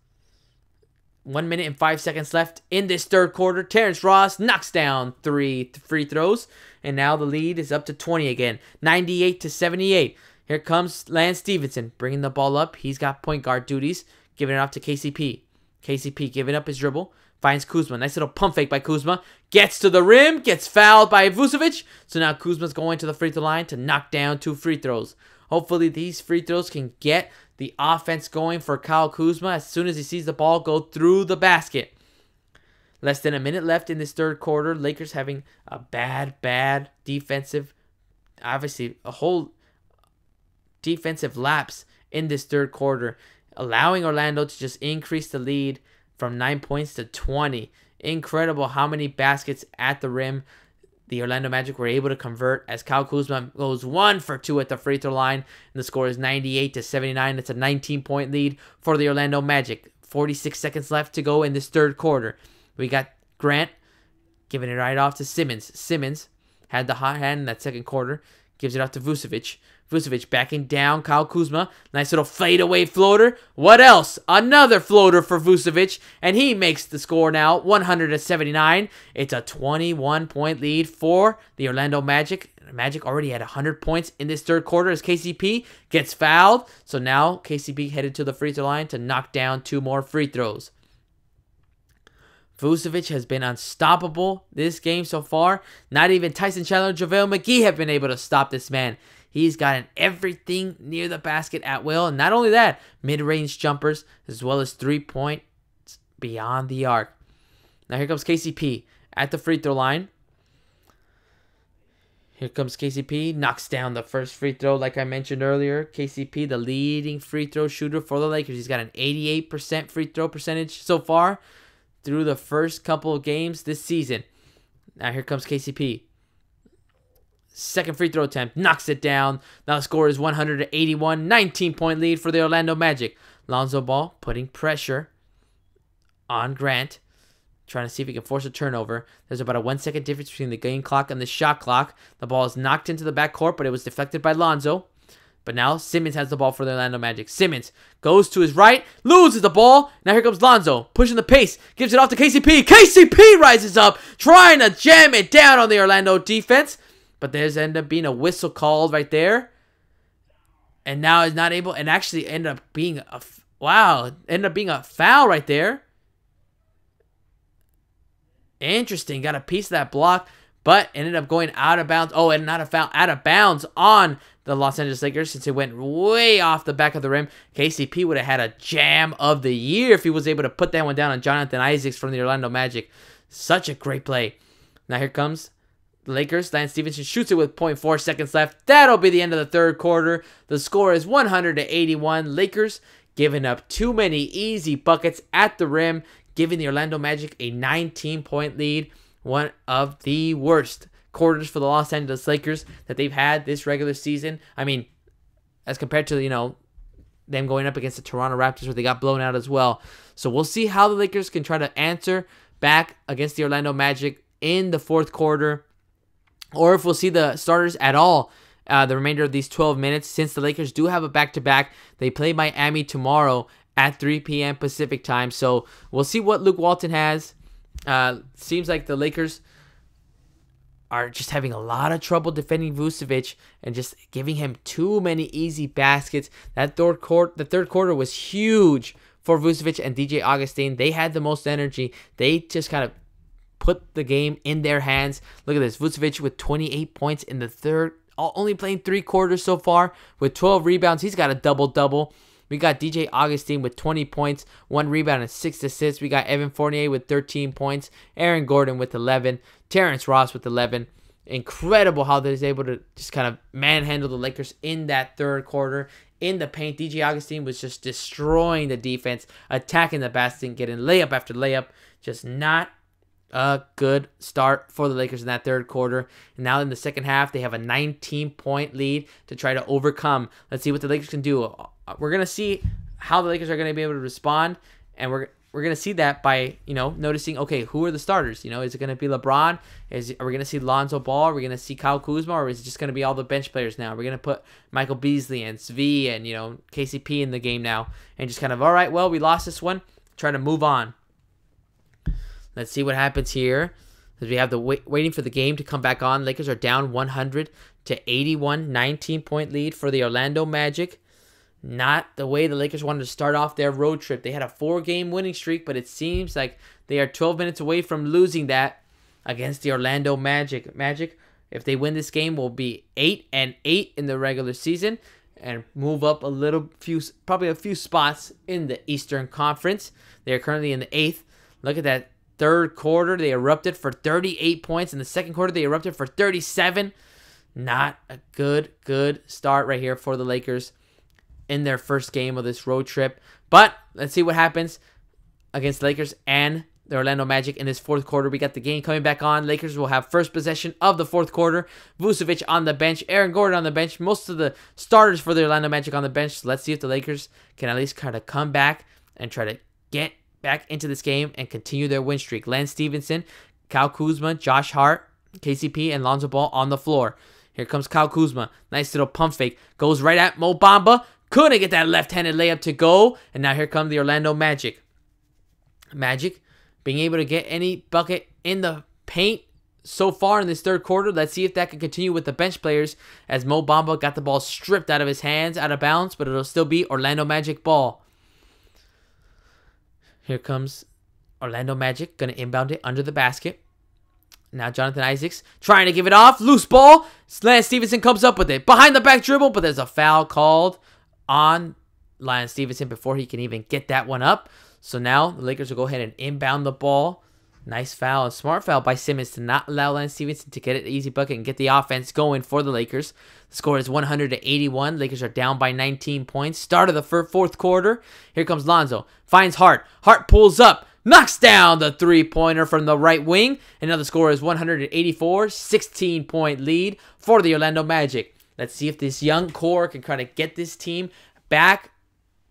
1 minute and 5 seconds left in this third quarter. Terrence Ross knocks down 3 free throws. And now the lead is up to 20 again. 98 to 78. Here comes Lance Stevenson bringing the ball up. He's got point guard duties. Giving it off to KCP. KCP giving up his dribble. Finds Kuzma. Nice little pump fake by Kuzma. Gets to the rim. Gets fouled by Vucevic. So now Kuzma's going to the free throw line to knock down 2 free throws. Hopefully these free throws can get the offense going for Kyle Kuzma as soon as he sees the ball go through the basket. Less than a minute left in this third quarter. Lakers having a bad defensive, obviously a whole defensive lapse in this third quarter, allowing Orlando to just increase the lead from 9 points to 20. Incredible how many baskets at the rim the Orlando Magic were able to convert as Kyle Kuzma goes 1 for 2 at the free throw line. And the score is 98 to 79. It's a 19-point lead for the Orlando Magic. 46 seconds left to go in this third quarter. We got Grant giving it right off to Simmons. Simmons had the hot hand in that second quarter. Gives it off to Vucevic. Vucevic backing down Kyle Kuzma. Nice little fadeaway floater. What else? Another floater for Vucevic. And he makes the score now 179. It's a 21-point lead for the Orlando Magic. Magic already had 100 points in this third quarter as KCP gets fouled. So now KCP headed to the free throw line to knock down 2 more free throws. Vucevic has been unstoppable this game so far. Not even Tyson Chandler, JaVale McGee have been able to stop this man. He's gotten everything near the basket at will. And not only that, mid-range jumpers as well as 3-point beyond the arc. Now here comes KCP at the free throw line. Here comes KCP. Knocks down the first free throw like I mentioned earlier. KCP, the leading free throw shooter for the Lakers. He's got an 88% free throw percentage so far through the first couple of games this season. Now here comes KCP. Second free throw attempt. Knocks it down. Now the score is 181. 19-point lead for the Orlando Magic. Lonzo Ball putting pressure on Grant. Trying to see if he can force a turnover. There's about a 1 second difference between the game clock and the shot clock. The ball is knocked into the backcourt, but it was deflected by Lonzo. But now Simmons has the ball for the Orlando Magic. Simmons goes to his right, loses the ball. Now here comes Lonzo, pushing the pace, gives it off to KCP. KCP rises up, trying to jam it down on the Orlando defense. But there's ended up being a whistle called right there. And now is not able, and actually ended up being a, ended up being a foul right there. Interesting. Got a piece of that block, but ended up going out of bounds. Oh, and not a foul, out of bounds on the Los Angeles Lakers since it went way off the back of the rim. KCP would have had a jam of the year if he was able to put that one down on Jonathan Isaacs from the Orlando Magic. Such a great play. Now here comes the Lakers. Lance Stephenson shoots it with 0.4 seconds left. That'll be the end of the third quarter. The score is 100-81. Lakers giving up too many easy buckets at the rim, giving the Orlando Magic a 19-point lead. One of the worst quarters for the Los Angeles Lakers that they've had this regular season. I mean, as compared to, them going up against the Toronto Raptors where they got blown out as well. So we'll see how the Lakers can try to answer back against the Orlando Magic in the fourth quarter, or if we'll see the starters at all the remainder of these 12 minutes, since the Lakers do have a back-to-back. They play Miami tomorrow at 3 p.m. Pacific time. So we'll see what Luke Walton has. Seems like the Lakers are just having a lot of trouble defending Vucevic and just giving him too many easy baskets. The third quarter was huge for Vucevic and DJ Augustin. They had the most energy. They just kind of put the game in their hands. Look at this. Vucevic with 28 points in the third, only playing 3 quarters so far with 12 rebounds. He's got a double-double. We got DJ Augustin with 20 points, 1 rebound, and 6 assists. We got Evan Fournier with 13 points, Aaron Gordon with 11, Terrence Ross with 11. Incredible how they're able to just kind of manhandle the Lakers in that third quarter. In the paint, DJ Augustin was just destroying the defense, attacking the basket, getting layup after layup. Just not a good start for the Lakers in that third quarter. And now in the second half, they have a 19-point lead to try to overcome. Let's see what the Lakers can do. We're going to see how the Lakers are going to be able to respond, and we're going to see that by, noticing, okay, who are the starters? Is it going to be LeBron? Are we going to see Lonzo Ball? Are we going to see Kyle Kuzma? Or is it just going to be all the bench players now? We're going to put Michael Beasley and Svi and, KCP in the game now, and just kind of, all right, well, we lost this one. Try to move on. Let's see what happens here. As we have the waiting for the game to come back on. Lakers are down 100-81, 19-point lead for the Orlando Magic. Not the way the Lakers wanted to start off their road trip. They had a 4-game winning streak, but it seems like they are 12 minutes away from losing that against the Orlando Magic. Magic, if they win this game, will be 8-8 in the regular season and move up probably a few spots in the Eastern Conference. They are currently in the 8th. Look at that third quarter. They erupted for 38 points. In the second quarter, they erupted for 37. Not a good start right here for the Lakers in their first game of this road trip. But let's see what happens against the Lakers and the Orlando Magic in this fourth quarter. We got the game coming back on. Lakers will have first possession of the fourth quarter. Vucevic on the bench. Aaron Gordon on the bench. Most of the starters for the Orlando Magic on the bench. So let's see if the Lakers can at least kind of come back and try to get back into this game and continue their win streak. Lance Stephenson, Kyle Kuzma, Josh Hart, KCP, and Lonzo Ball on the floor. Here comes Kyle Kuzma. Nice little pump fake. Goes right at Mo Bamba. Couldn't get that left-handed layup to go. And now here come the Orlando Magic. Magic being able to get any bucket in the paint so far in this third quarter. Let's see if that can continue with the bench players, as Mo Bamba got the ball stripped out of his hands, out of bounds, but it'll still be Orlando Magic ball. Here comes Orlando Magic, going to inbound it under the basket. Now Jonathan Isaacs trying to give it off. Loose ball. Lance Stephenson comes up with it. Behind the back dribble, but there's a foul called on Lance Stephenson before he can even get that one up. So now the Lakers will go ahead and inbound the ball. Nice foul, a smart foul by Simmons to not allow Lance Stephenson to get an easy bucket and get the offense going for the Lakers. The score is 100-81. Lakers are down by 19 points. Start of the fourth quarter. Here comes Lonzo. Finds Hart. Hart pulls up. Knocks down the three-pointer from the right wing. And now the score is 184. 16-point lead for the Orlando Magic. Let's see if this young core can kind of get this team back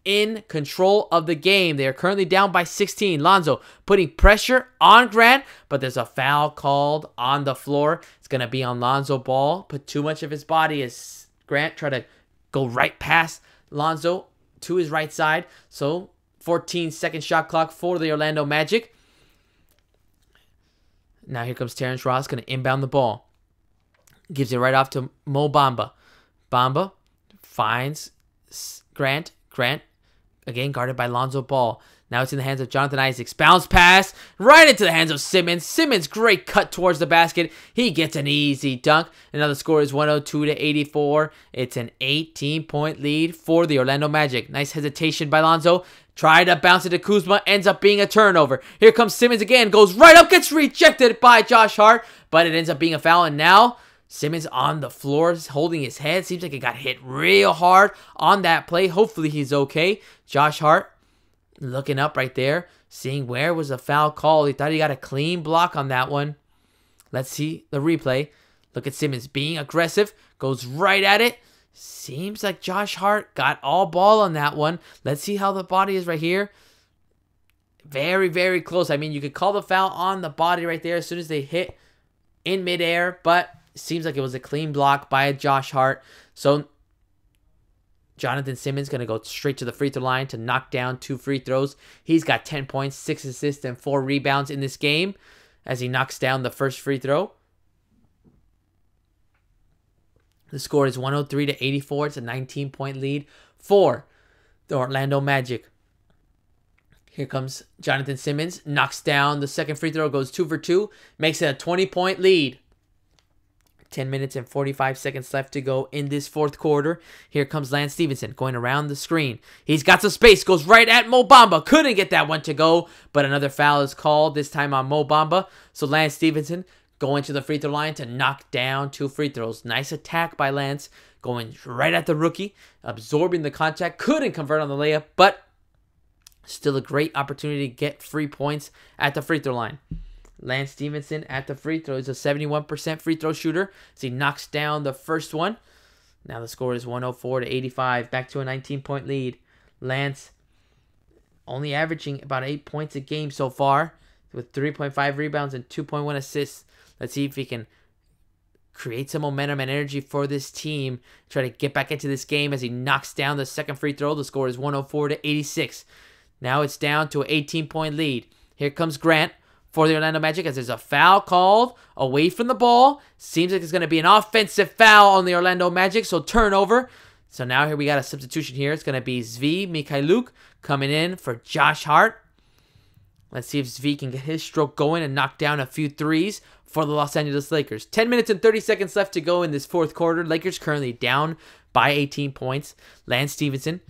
in control of the game. They are currently down by 16. Lonzo putting pressure on Grant, but there's a foul called on the floor. It's going to be on Lonzo Ball. Put too much of his body as Grant try to go right past Lonzo to his right side. So 14-second shot clock for the Orlando Magic. Now here comes Terrence Ross, going to inbound the ball. Gives it right off to Mo Bamba. Bamba finds Grant. Grant, again, guarded by Lonzo Ball. Now it's in the hands of Jonathan Isaacs. Bounce pass right into the hands of Simmons. Simmons, great cut towards the basket. He gets an easy dunk. And now the score is 102-84. It's an 18-point lead for the Orlando Magic. Nice hesitation by Lonzo. Tried to bounce it to Kuzma. Ends up being a turnover. Here comes Simmons again. Goes right up. Gets rejected by Josh Hart. But it ends up being a foul. And now Simmons on the floor holding his head. Seems like it got hit real hard on that play. Hopefully he's okay. Josh Hart looking up right there, seeing where was the foul call. He thought he got a clean block on that one. Let's see the replay. Look at Simmons being aggressive. Goes right at it. Seems like Josh Hart got all ball on that one. Let's see how the body is right here. Very, very close. I mean, you could call the foul on the body right there as soon as they hit in midair, but seems like it was a clean block by Josh Hart. So Jonathan Simmons going to go straight to the free throw line to knock down 2 free throws. He's got 10 points, 6 assists, and 4 rebounds in this game as he knocks down the first free throw. The score is 103-84. It's a 19-point lead for the Orlando Magic. Here comes Jonathan Simmons. Knocks down the second free throw. Goes 2 for 2. Makes it a 20-point lead. 10 minutes and 45 seconds left to go in this fourth quarter. Here comes Lance Stevenson going around the screen. He's got some space. Goes right at Mo Bamba. Couldn't get that one to go, but another foul is called, this time on Mo Bamba. So Lance Stevenson going to the free throw line to knock down 2 free throws. Nice attack by Lance. Going right at the rookie. Absorbing the contact. Couldn't convert on the layup, but still a great opportunity to get free points at the free throw line. Lance Stevenson at the free throw is a 71% free throw shooter. So he knocks down the first one. Now the score is 104-85. Back to a 19-point lead. Lance only averaging about 8 points a game so far, with 3.5 rebounds and 2.1 assists. Let's see if he can create some momentum and energy for this team. Try to get back into this game as he knocks down the second free throw. The score is 104-86. Now it's down to an 18-point lead. Here comes Grant for the Orlando Magic as there's a foul called away from the ball. Seems like it's going to be an offensive foul on the Orlando Magic, so turnover. So now here we got a substitution here. It's going to be Zvi Mikhailuk coming in for Josh Hart. Let's see if Zvi can get his stroke going and knock down a few threes for the Los Angeles Lakers. 10 minutes and 30 seconds left to go in this fourth quarter. Lakers currently down by 18 points. Lance Stevenson,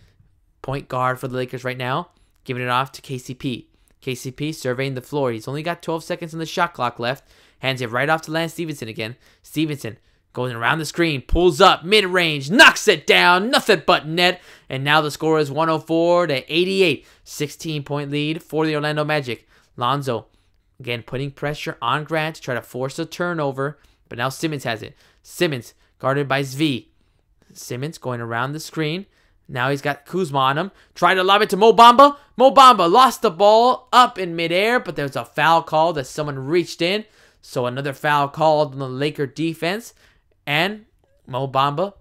point guard for the Lakers right now, giving it off to KCP. KCP surveying the floor. He's only got 12 seconds on the shot clock left. Hands it right off to Lance Stevenson again. Stevenson going around the screen. Pulls up. Mid-range. Knocks it down. Nothing but net. And now the score is 104-88. 16-point lead for the Orlando Magic. Lonzo again putting pressure on Grant to try to force a turnover. But now Simmons has it. Simmons guarded by Zvi. Simmons going around the screen. Now he's got Kuzma on him. Tried to lob it to Mo Bamba. Mo Bamba lost the ball up in midair, but there's a foul called as someone reached in. So another foul called on the Laker defense. And Mo Bamba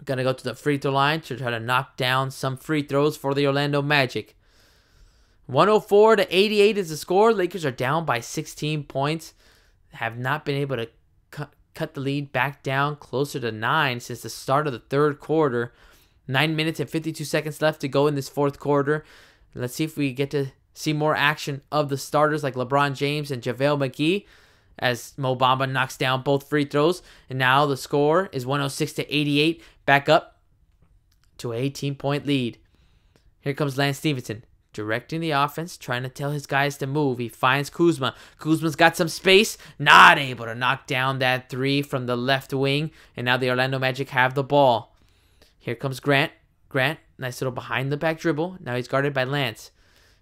going to go to the free throw line to try to knock down some free throws for the Orlando Magic. 104-88 is the score. Lakers are down by 16 points. Have not been able to cut the lead back down closer to 9 since the start of the third quarter. 9 minutes and 52 seconds left to go in this fourth quarter. Let's see if we get to see more action of the starters like LeBron James and JaVale McGee as Mo Bamba knocks down both free throws. And now the score is 106-88. Back up to an 18-point lead. Here comes Lance Stevenson directing the offense, trying to tell his guys to move. He finds Kuzma. Kuzma's got some space. Not able to knock down that three from the left wing. And now the Orlando Magic have the ball. Here comes Grant. Grant, nice little behind the back dribble. Now he's guarded by Lance.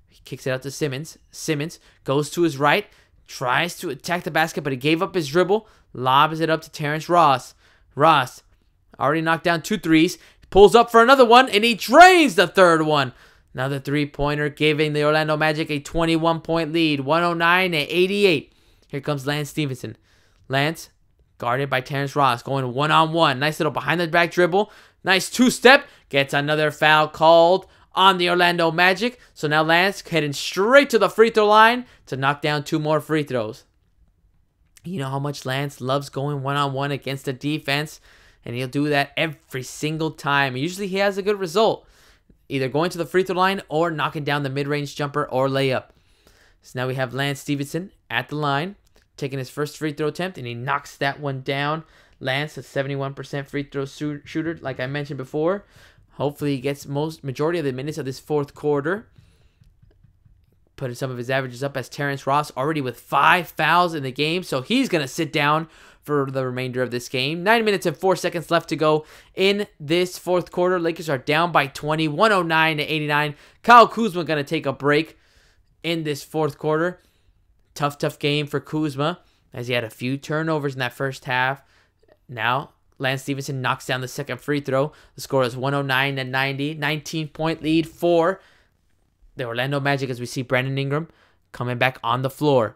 He kicks it out to Simmons. Simmons goes to his right. Tries to attack the basket, but he gave up his dribble. Lobs it up to Terrence Ross. Ross already knocked down 2 threes. pulls up for another one, and he drains the third one. Another three-pointer, giving the Orlando Magic a 21-point lead, 109-88. Here comes Lance Stephenson. Lance, guarded by Terrence Ross, going one-on-one. Nice little behind-the-back dribble. Nice two-step. Gets another foul called on the Orlando Magic. So now Lance heading straight to the free throw line to knock down 2 more free throws. You know how much Lance loves going one-on-one against the defense, and he'll do that every single time. Usually he has a good result, either going to the free throw line or knocking down the mid-range jumper or layup. So now we have Lance Stephenson at the line, taking his first free throw attempt, and he knocks that one down. Lance, a 71% free throw shooter, like I mentioned before. Hopefully he gets majority of the minutes of this fourth quarter. Putting some of his averages up as Terrence Ross already with 5 fouls in the game. So he's going to sit down for the remainder of this game. 9 minutes and 4 seconds left to go in this fourth quarter. Lakers are down by 20, 109-89. Kyle Kuzma going to take a break in this fourth quarter. Tough game for Kuzma as he had a few turnovers in that first half. Now, Lance Stephenson knocks down the second free throw. The score is 109-90. 19-point lead for the Orlando Magic as we see Brandon Ingram coming back on the floor.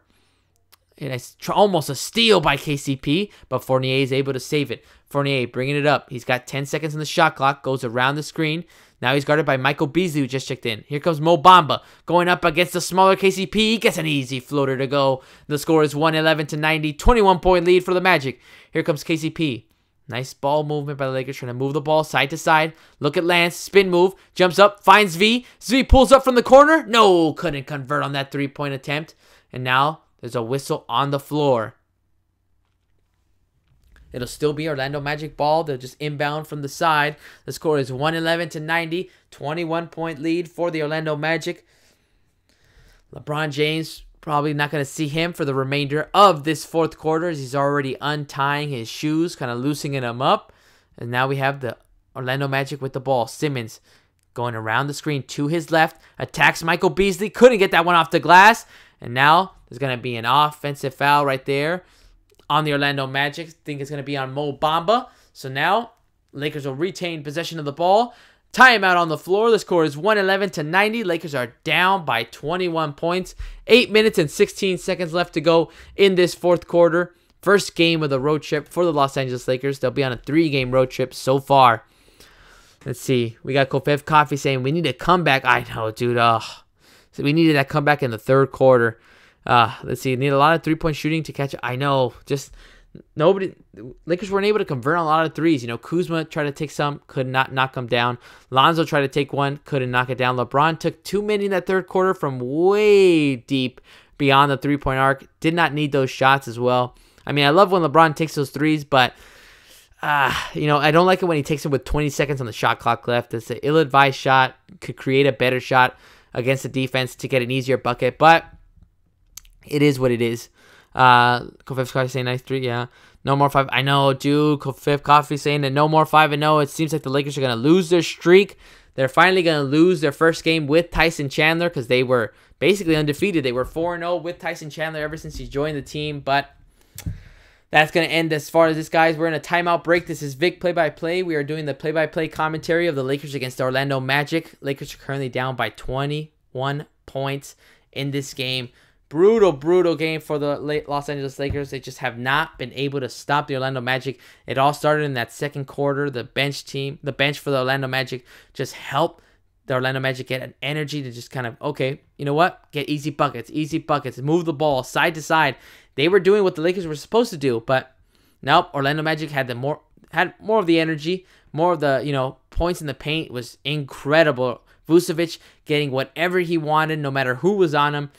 And it's almost a steal by KCP, but Fournier is able to save it. Fournier bringing it up. He's got 10 seconds on the shot clock. Goes around the screen. Now he's guarded by Michael Beasley, who just checked in. Here comes Mo Bamba going up against the smaller KCP. He gets an easy floater to go. The score is 111-90. 21-point lead for the Magic. Here comes KCP. Nice ball movement by the Lakers, trying to move the ball side to side. Look at Lance, spin move, jumps up, finds V. Z pulls up from the corner. No, couldn't convert on that three-point attempt. And now there's a whistle on the floor. It'll still be Orlando Magic ball. They'll just inbound from the side. The score is 111-90. 21-point lead for the Orlando Magic. LeBron James, probably not going to see him for the remainder of this fourth quarter as he's already untying his shoes, kind of loosening them up. And now we have the Orlando Magic with the ball. Simmons going around the screen to his left. Attacks Michael Beasley. Couldn't get that one off the glass. And now there's going to be an offensive foul right there on the Orlando Magic. I think it's going to be on Mo Bamba. So now Lakers will retain possession of the ball. Timeout on the floor. The score is 111-90. Lakers are down by 21 points. 8 minutes and 16 seconds left to go in this fourth quarter. First game of the road trip for the Los Angeles Lakers. They'll be on a 3-game road trip so far. Let's see. We got Kofev Coffee saying we need a comeback. I know, dude. So we needed that comeback in the third quarter. Let's see. Need a lot of three-point shooting to catch it. I know. Just Lakers weren't able to convert on a lot of threes. You know, Kuzma tried to take some, could not knock them down. Lonzo tried to take one, couldn't knock it down. LeBron took too many in that third quarter from way deep beyond the three-point arc. Did not need those shots as well. I mean, I love when LeBron takes those threes, but you know, I don't like it when he takes them with 20 seconds on the shot clock left. It's an ill-advised shot. Could create a better shot against the defense to get an easier bucket, but it is what it is. Kofev Coffee saying nice 3, yeah. No more 5. I know, dude. Kofev Coffee saying that no more 5-0. It seems like the Lakers are going to lose their streak. They're finally going to lose their first game with Tyson Chandler because they were basically undefeated. They were 4-0 with Tyson Chandler ever since he joined the team, but that's going to end as far as this, guys. We're in a timeout break. This is Vic Play-by-Play. We are doing the play-by-play commentary of the Lakers against the Orlando Magic. Lakers are currently down by 21 points in this game. Brutal game for the Los Angeles Lakers. They just have not been able to stop the Orlando Magic. It all started in that second quarter. The bench for the Orlando Magic just helped the Orlando Magic get an energy to just kind of, okay, you know what? Get easy buckets, move the ball side to side. They were doing what the Lakers were supposed to do, but nope, Orlando Magic had more of the energy, more of the, you know, points in the paint. It was incredible. Vucevic getting whatever he wanted, no matter who was on him.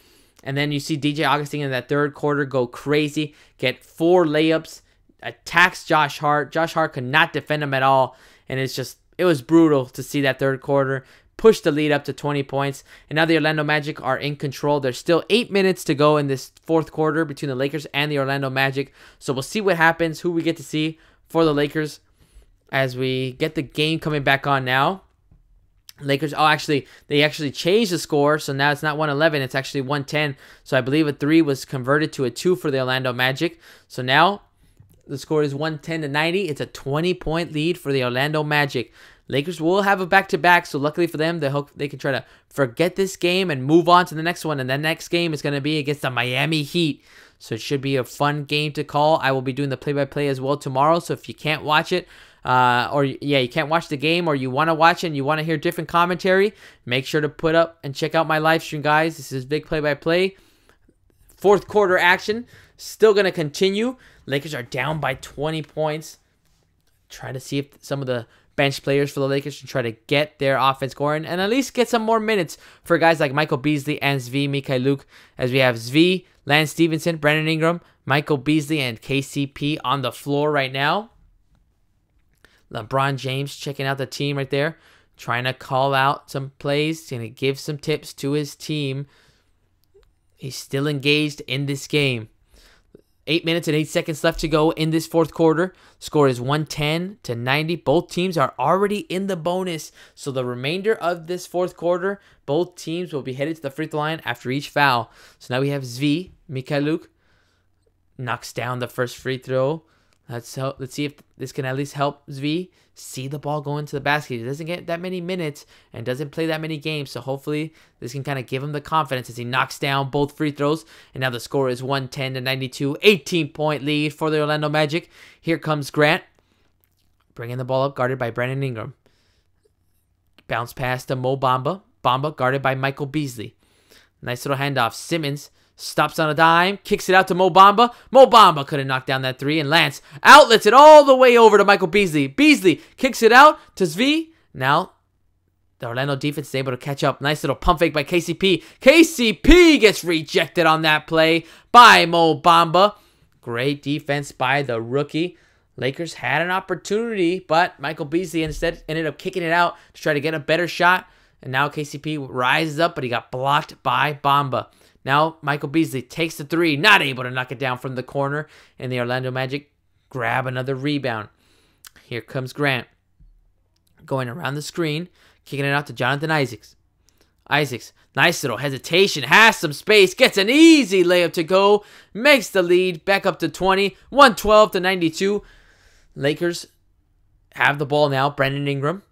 And then you see DJ Augustine in that third quarter go crazy, get 4 layups, attacks Josh Hart. Josh Hart could not defend him at all. And it was brutal to see that third quarter push the lead up to 20 points. And now the Orlando Magic are in control. There's still 8 minutes to go in this fourth quarter between the Lakers and the Orlando Magic. So we'll see what happens, who we get to see for the Lakers as we get the game coming back on now. Lakers, they actually changed the score, so now it's not 111, it's actually 110. So I believe a 3 was converted to a 2 for the Orlando Magic. So now the score is 110-90. It's a 20-point lead for the Orlando Magic. Lakers will have a back-to-back, so luckily for them, they hope they can try to forget this game and move on to the next one. And the next game is going to be against the Miami Heat. So it should be a fun game to call. I will be doing the play-by-play as well tomorrow, so if you can't watch it, you can't watch the game, or you want to watch it and you want to hear different commentary, make sure to put up and check out my live stream, guys. This is Vic Play-by-Play. Fourth quarter action still going to continue. Lakers are down by 20 points. Try to see if some of the bench players for the Lakers can try to get their offense going and at least get some more minutes for guys like Michael Beasley and Svi Mykhailiuk, as we have Svi, Lance Stevenson, Brandon Ingram, Michael Beasley, and KCP on the floor right now. LeBron James checking out the team right there, trying to call out some plays and give some tips to his team. He's still engaged in this game. 8 minutes and 8 seconds left to go in this fourth quarter. Score is 110-90. Both teams are already in the bonus. So the remainder of this fourth quarter, both teams will be headed to the free throw line after each foul. So now we have Svi Mykhailiuk knocks down the first free throw. Let's see if this can at least help Svi see the ball go into the basket. He doesn't get that many minutes and doesn't play that many games, so hopefully this can kind of give him the confidence as he knocks down both free throws. And now the score is 110-92, 18-point lead for the Orlando Magic. Here comes Grant, bringing the ball up, guarded by Brandon Ingram. Bounce pass to Mo Bamba. Bamba guarded by Michael Beasley. Nice little handoff. Simmons stops on a dime, kicks it out to Mo Bamba. Mo Bamba couldn't knock down that three, and Lance outlets it all the way over to Michael Beasley. Beasley kicks it out to Svi. Now, the Orlando defense is able to catch up. Nice little pump fake by KCP. KCP gets rejected on that play by Mo Bamba. Great defense by the rookie. Lakers had an opportunity, but Michael Beasley instead ended up kicking it out to try to get a better shot. And now KCP rises up, but he got blocked by Bamba. Now, Michael Beasley takes the three, not able to knock it down from the corner, and the Orlando Magic grab another rebound. Here comes Grant, going around the screen, kicking it out to Jonathan Isaacs. Isaacs, nice little hesitation, has some space, gets an easy layup to go, makes the lead back up to 20, 112-92. Lakers have the ball now. Brandon Ingram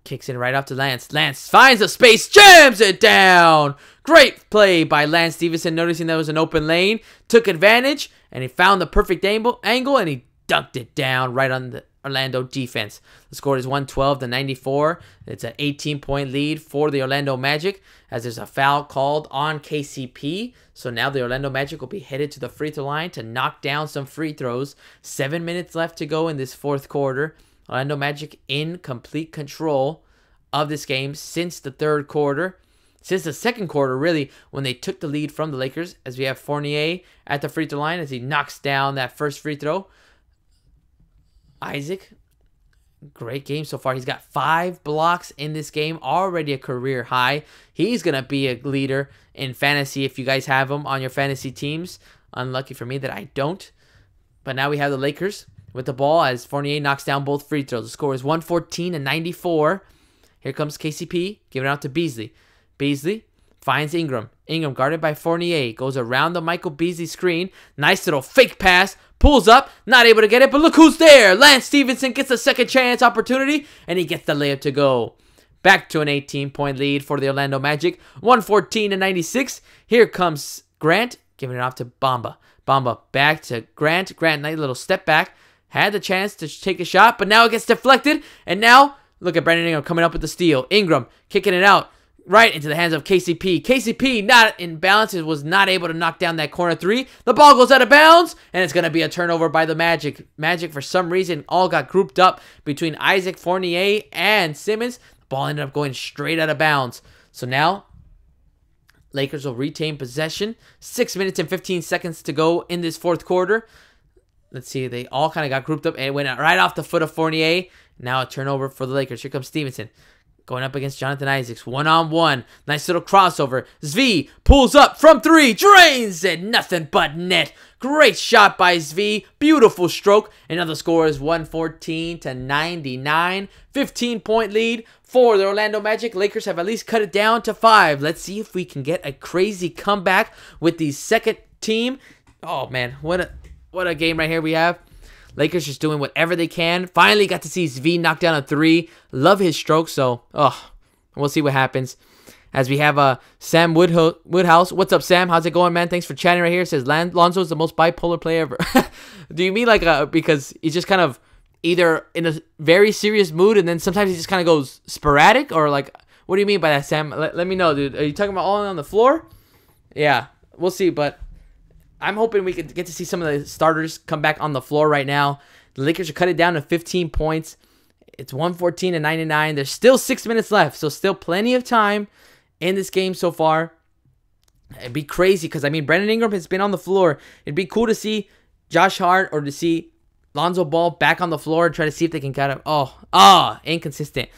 kicks it right off to Lance. Lance finds a space, jams it down. Great play by Lance Stevenson, noticing there was an open lane. Took advantage, and he found the perfect angle, and he dunked it down right on the Orlando defense. The score is 112-94. It's an 18-point lead for the Orlando Magic, as there's a foul called on KCP. So now the Orlando Magic will be headed to the free throw line to knock down some free throws. 7 minutes left to go in this fourth quarter. Orlando Magic in complete control of this game since the third quarter. Since the second quarter, really, when they took the lead from the Lakers, as we have Fournier at the free throw line as he knocks down that first free throw. Isaac, great game so far. He's got 5 blocks in this game, already a career high. He's going to be a leader in fantasy if you guys have him on your fantasy teams. Unlucky for me that I don't. But now we have the Lakers with the ball as Fournier knocks down both free throws. The score is 114-94. Here comes KCP, giving it out to Beasley. Beasley finds Ingram. Ingram guarded by Fournier. Goes around the Michael Beasley screen. Nice little fake pass. Pulls up. Not able to get it, but look who's there. Lance Stevenson gets a second chance opportunity, and he gets the layup to go. Back to an 18-point lead for the Orlando Magic. 114-96. Here comes Grant, giving it off to Bamba. Bamba back to Grant. Grant, nice little step back. Had the chance to take a shot, but now it gets deflected. And now, look at Brandon Ingram coming up with the steal. Ingram kicking it out right into the hands of KCP. KCP not in balance. It was not able to knock down that corner three. The ball goes out of bounds, and it's going to be a turnover by the Magic. Magic, for some reason, all got grouped up between Isaac, Fournier, and Simmons. The ball ended up going straight out of bounds. So now, Lakers will retain possession. 6 minutes and 15 seconds to go in this fourth quarter. Let's see, they all kind of got grouped up and it went right off the foot of Fournier. Now a turnover for the Lakers. Here comes Stevenson going up against Jonathan Isaacs. One-on-one. Nice little crossover. Svi pulls up from three. Drains it. Nothing but net. Great shot by Svi. Beautiful stroke. And now the score is 114-99. 15-point lead for the Orlando Magic. Lakers have at least cut it down to 5. Let's see if we can get a crazy comeback with the second team. Oh, man. What a game right here we have. Lakers just doing whatever they can. Finally got to see Svi knock down a 3. Love his stroke, so we'll see what happens. As we have Sam Woodhouse. What's up, Sam? How's it going, man? Thanks for chatting right here. It says Lonzo is the most bipolar player ever. Do you mean like because he's just kind of either in a very serious mood and then sometimes he just kind of goes sporadic, or like what do you mean by that, Sam? Let me know, dude. Are you talking about all on the floor? Yeah, we'll see, but I'm hoping we can get to see some of the starters come back on the floor right now. The Lakers are cut it down to 15 points. It's 114-99. There's still 6 minutes left, so still plenty of time in this game so far. It'd be crazy because, I mean, Brandon Ingram has been on the floor. It'd be cool to see Josh Hart or to see Lonzo Ball back on the floor and try to see if they can get him. Inconsistent.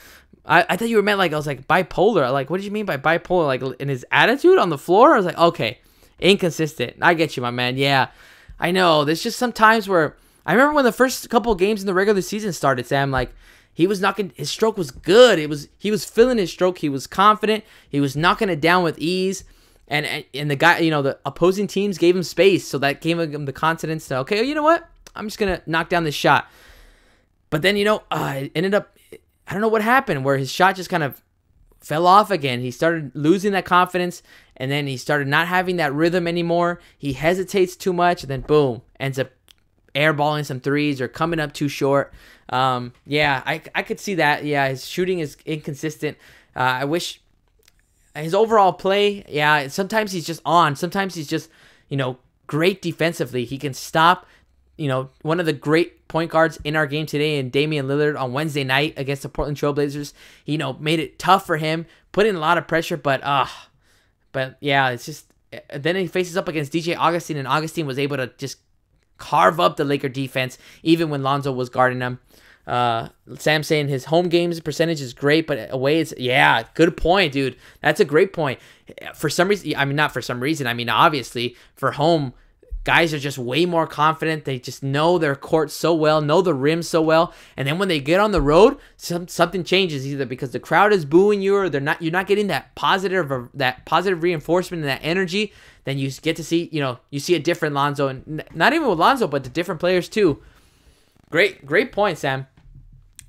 I thought you were meant like, I was like, bipolar. Like, what did you mean by bipolar? Like, in his attitude on the floor? I was like, okay, inconsistent. I get you, my man. Yeah, I know. There's just some times where, I remember when the first couple of games in the regular season started, Sam, like, he was knocking, his stroke was good. He was feeling his stroke. He was confident. He was knocking it down with ease. And the guy, the opposing teams gave him space. So that gave him the confidence to, okay, you know what? I'm just going to knock down this shot. But then, it ended up, I don't know what happened, where his shot just kind of fell off again. He started losing that confidence, and then he started not having that rhythm anymore. He hesitates too much, and then boom, ends up airballing some threes or coming up too short. I could see that. Yeah, his shooting is inconsistent. I wish his overall play, sometimes he's just on. Sometimes he's just, great defensively. He can stop, one of the great point guards in our game today, and Damian Lillard on Wednesday night against the Portland Trail Blazers, made it tough for him, put in a lot of pressure, but it's just, then he faces up against DJ Augustine, and Augustine was able to just carve up the Laker defense, even when Lonzo was guarding him. Sam saying his home games percentage is great, but away it's, good point, dude. That's a great point. For some reason, not for some reason, obviously, for home, guys are just way more confident. They just know their court so well, know the rim so well. And then when they get on the road, something changes, either because the crowd is booing you or you're not getting that positive reinforcement and that energy. Then you get to see, you see a different Lonzo, and not even with Lonzo, but the different players too. Great point, Sam.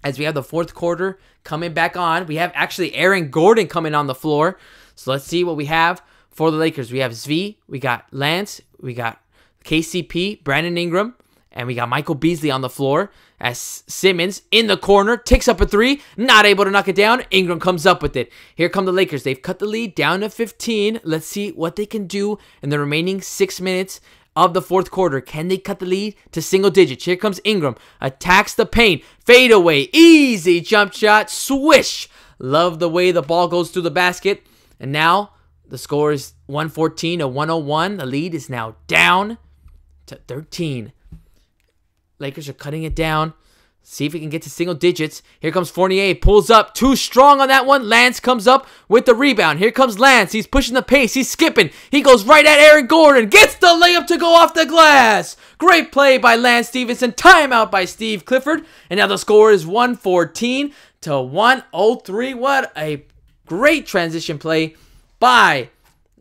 As we have the fourth quarter coming back on, we have actually Aaron Gordon coming on the floor. So let's see what we have for the Lakers. We have Svi, we got Lance, we got KCP, Brandon Ingram, and we got Michael Beasley on the floor as Simmons in the corner takes up a 3, not able to knock it down. Ingram comes up with it. Here come the Lakers. They've cut the lead down to 15. Let's see what they can do in the remaining 6 minutes of the fourth quarter. Can they cut the lead to single digits? Here comes Ingram. Attacks the paint. Fade away. Easy jump shot. Swish. Love the way the ball goes through the basket. And now the score is 114-101. The lead is now down to 13. Lakers are cutting it down. See if we can get to single digits. Here comes Fournier. Pulls up. Too strong on that one. Lance comes up with the rebound. Here comes Lance. He's pushing the pace. He's skipping. He goes right at Aaron Gordon. Gets the layup to go off the glass. Great play by Lance Stevenson. Timeout by Steve Clifford. And now the score is 114-103. What a great transition play by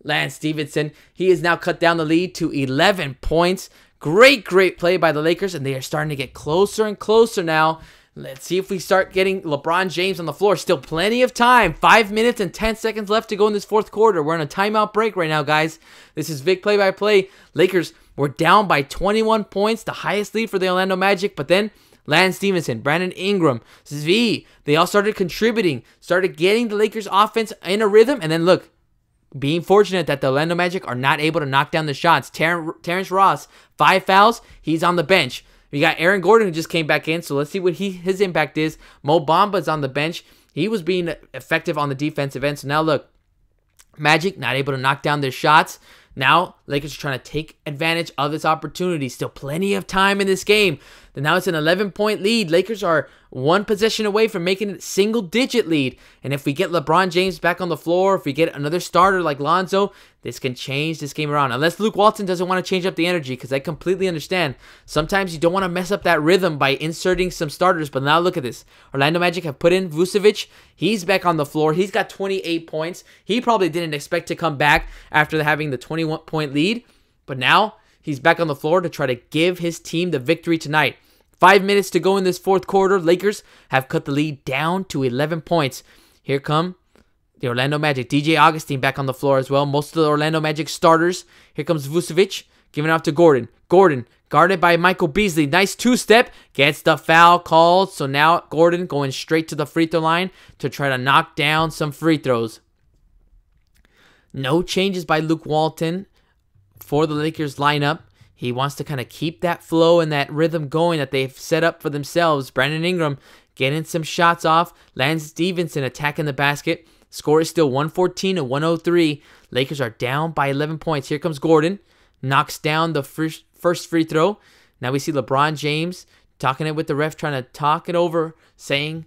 Lance Stevenson. He has now cut down the lead to 11 points. Great play by the Lakers, and they are starting to get closer and closer now. Let's see if we start getting LeBron James on the floor. Still plenty of time. 5 minutes and 10 seconds left to go in this fourth quarter. We're in a timeout break right now, guys. This is Vic Play-by-Play. Lakers were down by 21 points, the highest lead for the Orlando Magic, but then Lance Stevenson, Brandon Ingram, Svi, they all started contributing, started getting the Lakers offense in a rhythm, and then look, being fortunate that the Orlando Magic are not able to knock down the shots. Terrence Ross, 5 fouls. He's on the bench. We got Aaron Gordon who just came back in, so let's see what his impact is. Mo Bamba's on the bench. He was being effective on the defensive end. So now look, Magic not able to knock down their shots. Now, Lakers are trying to take advantage of this opportunity. Still plenty of time in this game. And now it's an 11-point lead. Lakers are one possession away from making it single-digit lead. And if we get LeBron James back on the floor, if we get another starter like Lonzo, this can change this game around. Unless Luke Walton doesn't want to change up the energy, because I completely understand. Sometimes you don't want to mess up that rhythm by inserting some starters. But now look at this. Orlando Magic have put in Vucevic. He's back on the floor. He's got 28 points. He probably didn't expect to come back after having the 21-point lead. But now he's back on the floor to try to give his team the victory tonight. 5 minutes to go in this fourth quarter. Lakers have cut the lead down to 11 points. Here come the Orlando Magic. DJ Augustine back on the floor as well. Most of the Orlando Magic starters. Here comes Vucevic, giving it off to Gordon. Gordon, guarded by Michael Beasley. Nice two-step. Gets the foul called. So now Gordon going straight to the free throw line to try to knock down some free throws. No changes by Luke Walton for the Lakers lineup. He wants to kind of keep that flow and that rhythm going that they've set up for themselves. Brandon Ingram getting some shots off. Lance Stevenson attacking the basket. Score is still 114-103. Lakers are down by 11 points. Here comes Gordon. Knocks down the first free throw. Now we see LeBron James talking it with the ref, trying to talk it over, saying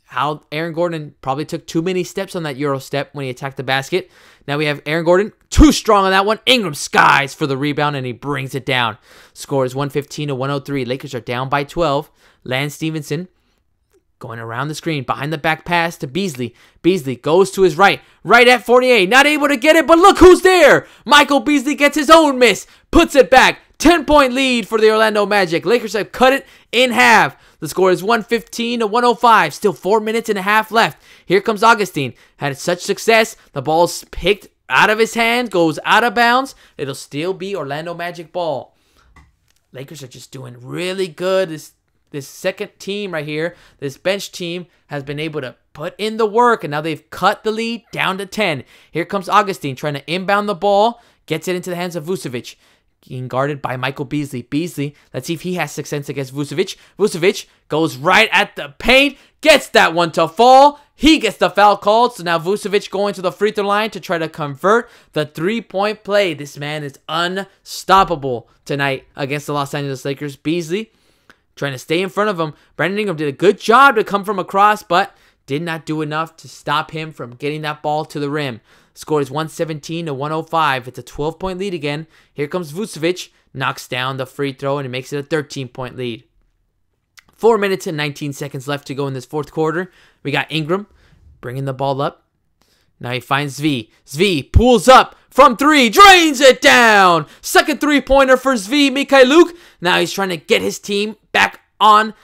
how Aaron Gordon probably took too many steps on that Euro step when he attacked the basket. Now we have Aaron Gordon, too strong on that one. Ingram skies for the rebound, and he brings it down. Score is 115-103. Lakers are down by 12. Lance Stevenson going around the screen, behind the back pass to Beasley. Beasley goes to his right at Fournier. Not able to get it, but look who's there. Michael Beasley gets his own miss, puts it back. 10-point lead for the Orlando Magic. Lakers have cut it in half. The score is 115-105. Still 4 minutes and a half left. Here comes Augustine. Had such success. The ball's picked out of his hand, goes out of bounds. It'll still be Orlando Magic ball. Lakers are just doing really good. This second team right here, this bench team, has been able to put in the work, and now they've cut the lead down to 10. Here comes Augustine trying to inbound the ball. Gets it into the hands of Vucevic. Being guarded by Michael Beasley. Beasley, let's see if he has success against Vucevic. Vucevic goes right at the paint. Gets that one to fall. He gets the foul called. So now Vucevic going to the free throw line to try to convert the three-point play. This man is unstoppable tonight against the Los Angeles Lakers. Beasley trying to stay in front of him. Brandon Ingram did a good job to come from across, but did not do enough to stop him from getting that ball to the rim. Score is 117-105. It's a 12-point lead again. Here comes Vucevic. Knocks down the free throw, and it makes it a 13-point lead. 4 minutes and 19 seconds left to go in this fourth quarter. We got Ingram bringing the ball up. Now he finds Zvi. Zvi pulls up from three. Drains it down. Second three-pointer for Zvi Mikhailuk. Now he's trying to get his team back on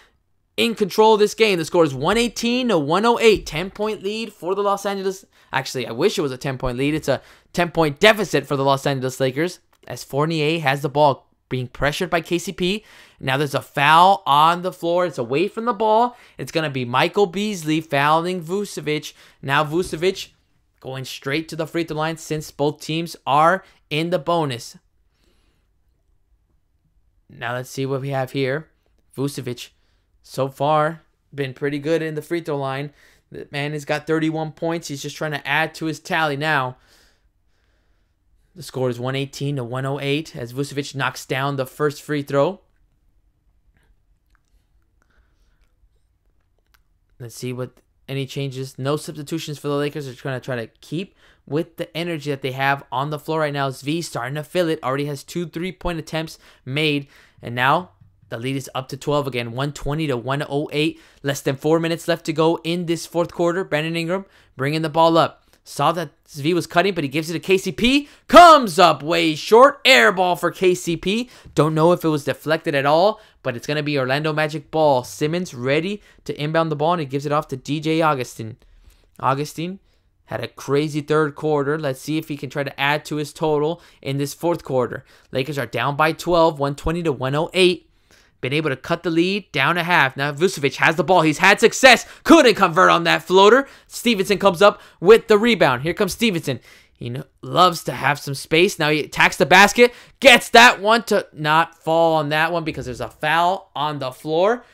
in control of this game. The score is 118-108. 10-point lead for the Los Angeles. Actually, I wish it was a 10-point lead. It's a 10-point deficit for the Los Angeles Lakers as Fournier has the ball, being pressured by KCP. Now there's a foul on the floor. It's away from the ball. It's going to be Michael Beasley fouling Vucevic. Now Vucevic going straight to the free throw line since both teams are in the bonus. Now let's see what we have here. Vucevic, so far, been pretty good in the free throw line. The man has got 31 points. He's just trying to add to his tally now. The score is 118-108 as Vucevic knocks down the first free throw. Let's see what any changes. No substitutions for the Lakers. They're trying to keep with the energy that they have on the floor right now. Zvi starting to fill it. Already has 2 3-point attempts made. And now the lead is up to 12 again, 120-108. Less than 4 minutes left to go in this fourth quarter. Brandon Ingram bringing the ball up. Saw that Zvi was cutting, but he gives it to KCP. Comes up way short. Air ball for KCP. Don't know if it was deflected at all, but it's going to be Orlando Magic ball. Simmons ready to inbound the ball, and he gives it off to DJ Augustine. Augustine had a crazy third quarter. Let's see if he can try to add to his total in this fourth quarter. Lakers are down by 12, 120-108. Been able to cut the lead down a half. Now Vucevic has the ball. He's had success. Couldn't convert on that floater. Stevenson comes up with the rebound. Here comes Stevenson. He loves to have some space. Now he attacks the basket. Gets that one to not fall on that one because there's a foul on the floor.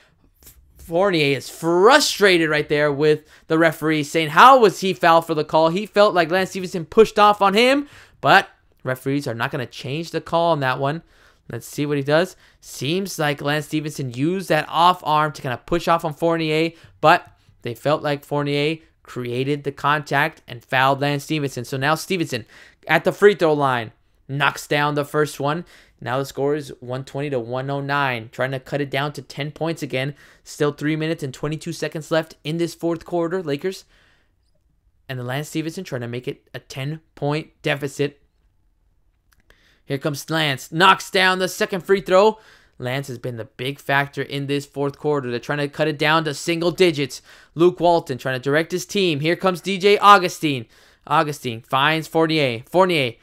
Fournier is frustrated right there with the referee saying, how was he fouled for the call? He felt like Lance Stevenson pushed off on him, but referees are not going to change the call on that one. Let's see what he does. Seems like Lance Stevenson used that off arm to kind of push off on Fournier, but they felt like Fournier created the contact and fouled Lance Stevenson. So now Stevenson at the free throw line knocks down the first one. Now the score is 120-109. Trying to cut it down to 10 points again. Still 3 minutes and 22 seconds left in this fourth quarter, Lakers. And the Lance Stevenson trying to make it a 10-point deficit. Here comes Lance. Knocks down the second free throw. Lance has been the big factor in this fourth quarter. They're trying to cut it down to single digits. Luke Walton trying to direct his team. Here comes DJ Augustine. Augustine finds Fournier. Fournier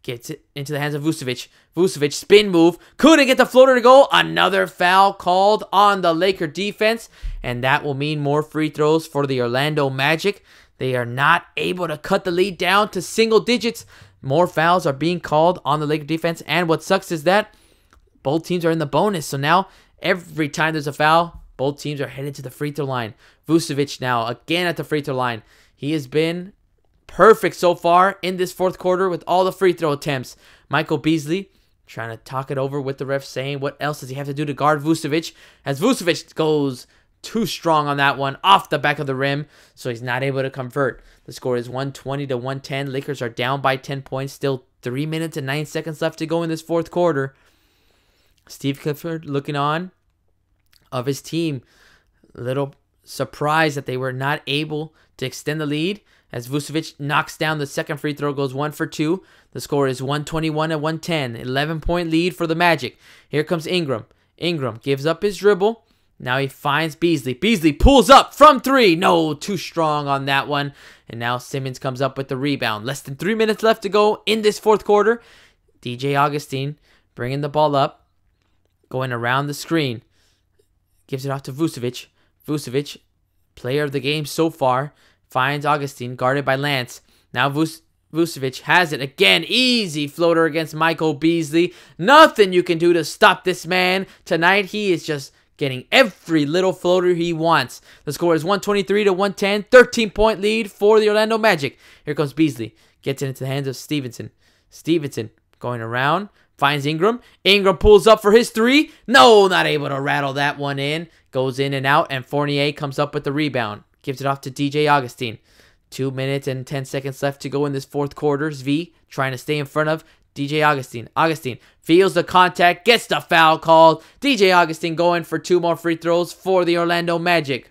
gets it into the hands of Vucevic. Vucevic, spin move. Couldn't get the floater to go. Another foul called on the Laker defense. And that will mean more free throws for the Orlando Magic. They are not able to cut the lead down to single digits. More fouls are being called on the Laker defense. And what sucks is that both teams are in the bonus. So now, every time there's a foul, both teams are headed to the free throw line. Vucevic now, again at the free throw line. He has been perfect so far in this fourth quarter with all the free throw attempts. Michael Beasley trying to talk it over with the ref, saying what else does he have to do to guard Vucevic, as Vucevic goes too strong on that one off the back of the rim, so he's not able to convert. The score is 120 to 110. Lakers are down by 10 points. Still 3 minutes and 9 seconds left to go in this fourth quarter. Steve Clifford looking on of his team. A little surprised that they were not able to extend the lead, as Vucevic knocks down the second free throw, goes 1 for 2. The score is 121 to 110. 11-point lead for the Magic. Here comes Ingram. Ingram gives up his dribble. Now he finds Beasley. Beasley pulls up from 3. No, too strong on that one. And now Simmons comes up with the rebound. Less than 3 minutes left to go in this fourth quarter. DJ Augustine bringing the ball up. Going around the screen. Gives it off to Vucevic. Vucevic, player of the game so far, finds Augustine, guarded by Lance. Now Vucevic has it again. Easy floater against Michael Beasley. Nothing you can do to stop this man. Tonight he is just getting every little floater he wants. The score is 123 to 110. 13-point lead for the Orlando Magic. Here comes Beasley. Gets it into the hands of Stevenson. Stevenson going around. Finds Ingram. Ingram pulls up for his 3. No, not able to rattle that one in. Goes in and out, and Fournier comes up with the rebound. Gives it off to DJ Augustine. 2 minutes and 10 seconds left to go in this fourth quarter. Zvi trying to stay in front of DJ Augustine. Augustine feels the contact, gets the foul called. DJ Augustine going for 2 more free throws for the Orlando Magic.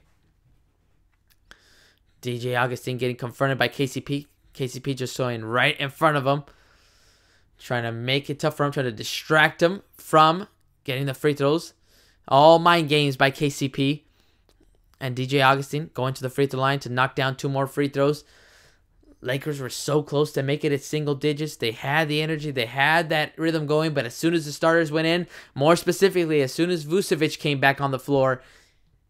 DJ Augustine getting confronted by KCP. KCP just showing right in front of him. Trying to make it tough for him, trying to distract him from getting the free throws. All mind games by KCP. And DJ Augustine going to the free throw line to knock down 2 more free throws. Lakers were so close to make it single digits. They had the energy. They had that rhythm going. But as soon as the starters went in, more specifically, as soon as Vucevic came back on the floor,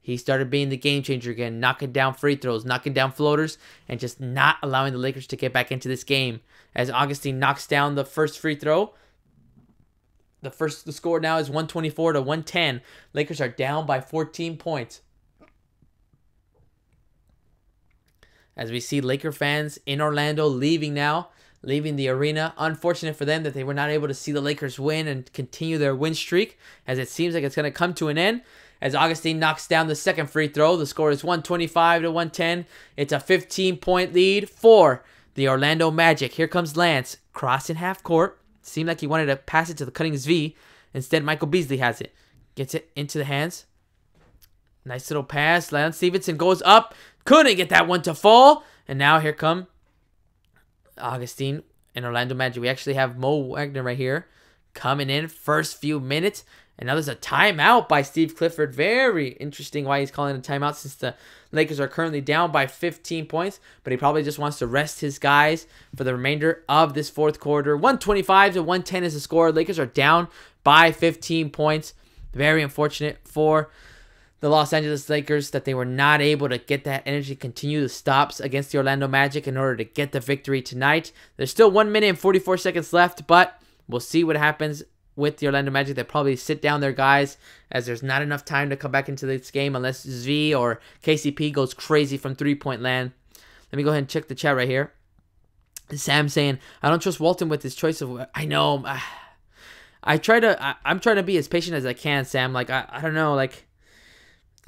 he started being the game changer again, knocking down free throws, knocking down floaters, and just not allowing the Lakers to get back into this game. As Augustine knocks down the first free throw, the score now is 124 to 110. Lakers are down by 14 points. As we see Laker fans in Orlando leaving the arena. Unfortunate for them that they were not able to see the Lakers win and continue their win streak, as it seems like it's going to come to an end. As Augustine knocks down the second free throw, the score is 125 to 110. It's a 15-point lead for the Orlando Magic. Here comes Lance, crossing half court. Seemed like he wanted to pass it to the cutting Zvi. Instead, Michael Beasley has it. Gets it into the hands. Nice little pass. Lance Stevenson goes up. Couldn't get that one to fall. And now here come Augustine and Orlando Magic. We actually have Mo Wagner right here coming in first few minutes. And now there's a timeout by Steve Clifford. Very interesting why he's calling a timeout, since the Lakers are currently down by 15 points. But he probably just wants to rest his guys for the remainder of this fourth quarter. 125 to 110 is the score. Lakers are down by 15 points. Very unfortunate for the Los Angeles Lakers that they were not able to get that energy, continue the stops against the Orlando Magic in order to get the victory tonight. There's still 1 minute and 44 seconds left, but we'll see what happens with the Orlando Magic. They probably sit down their guys, as there's not enough time to come back into this game unless Zvi or KCP goes crazy from three-point land. Let me go ahead and check the chat right here. Sam saying, I don't trust Walton with his choice of... I know. I'm trying to be as patient as I can, Sam. Like, I don't know, like...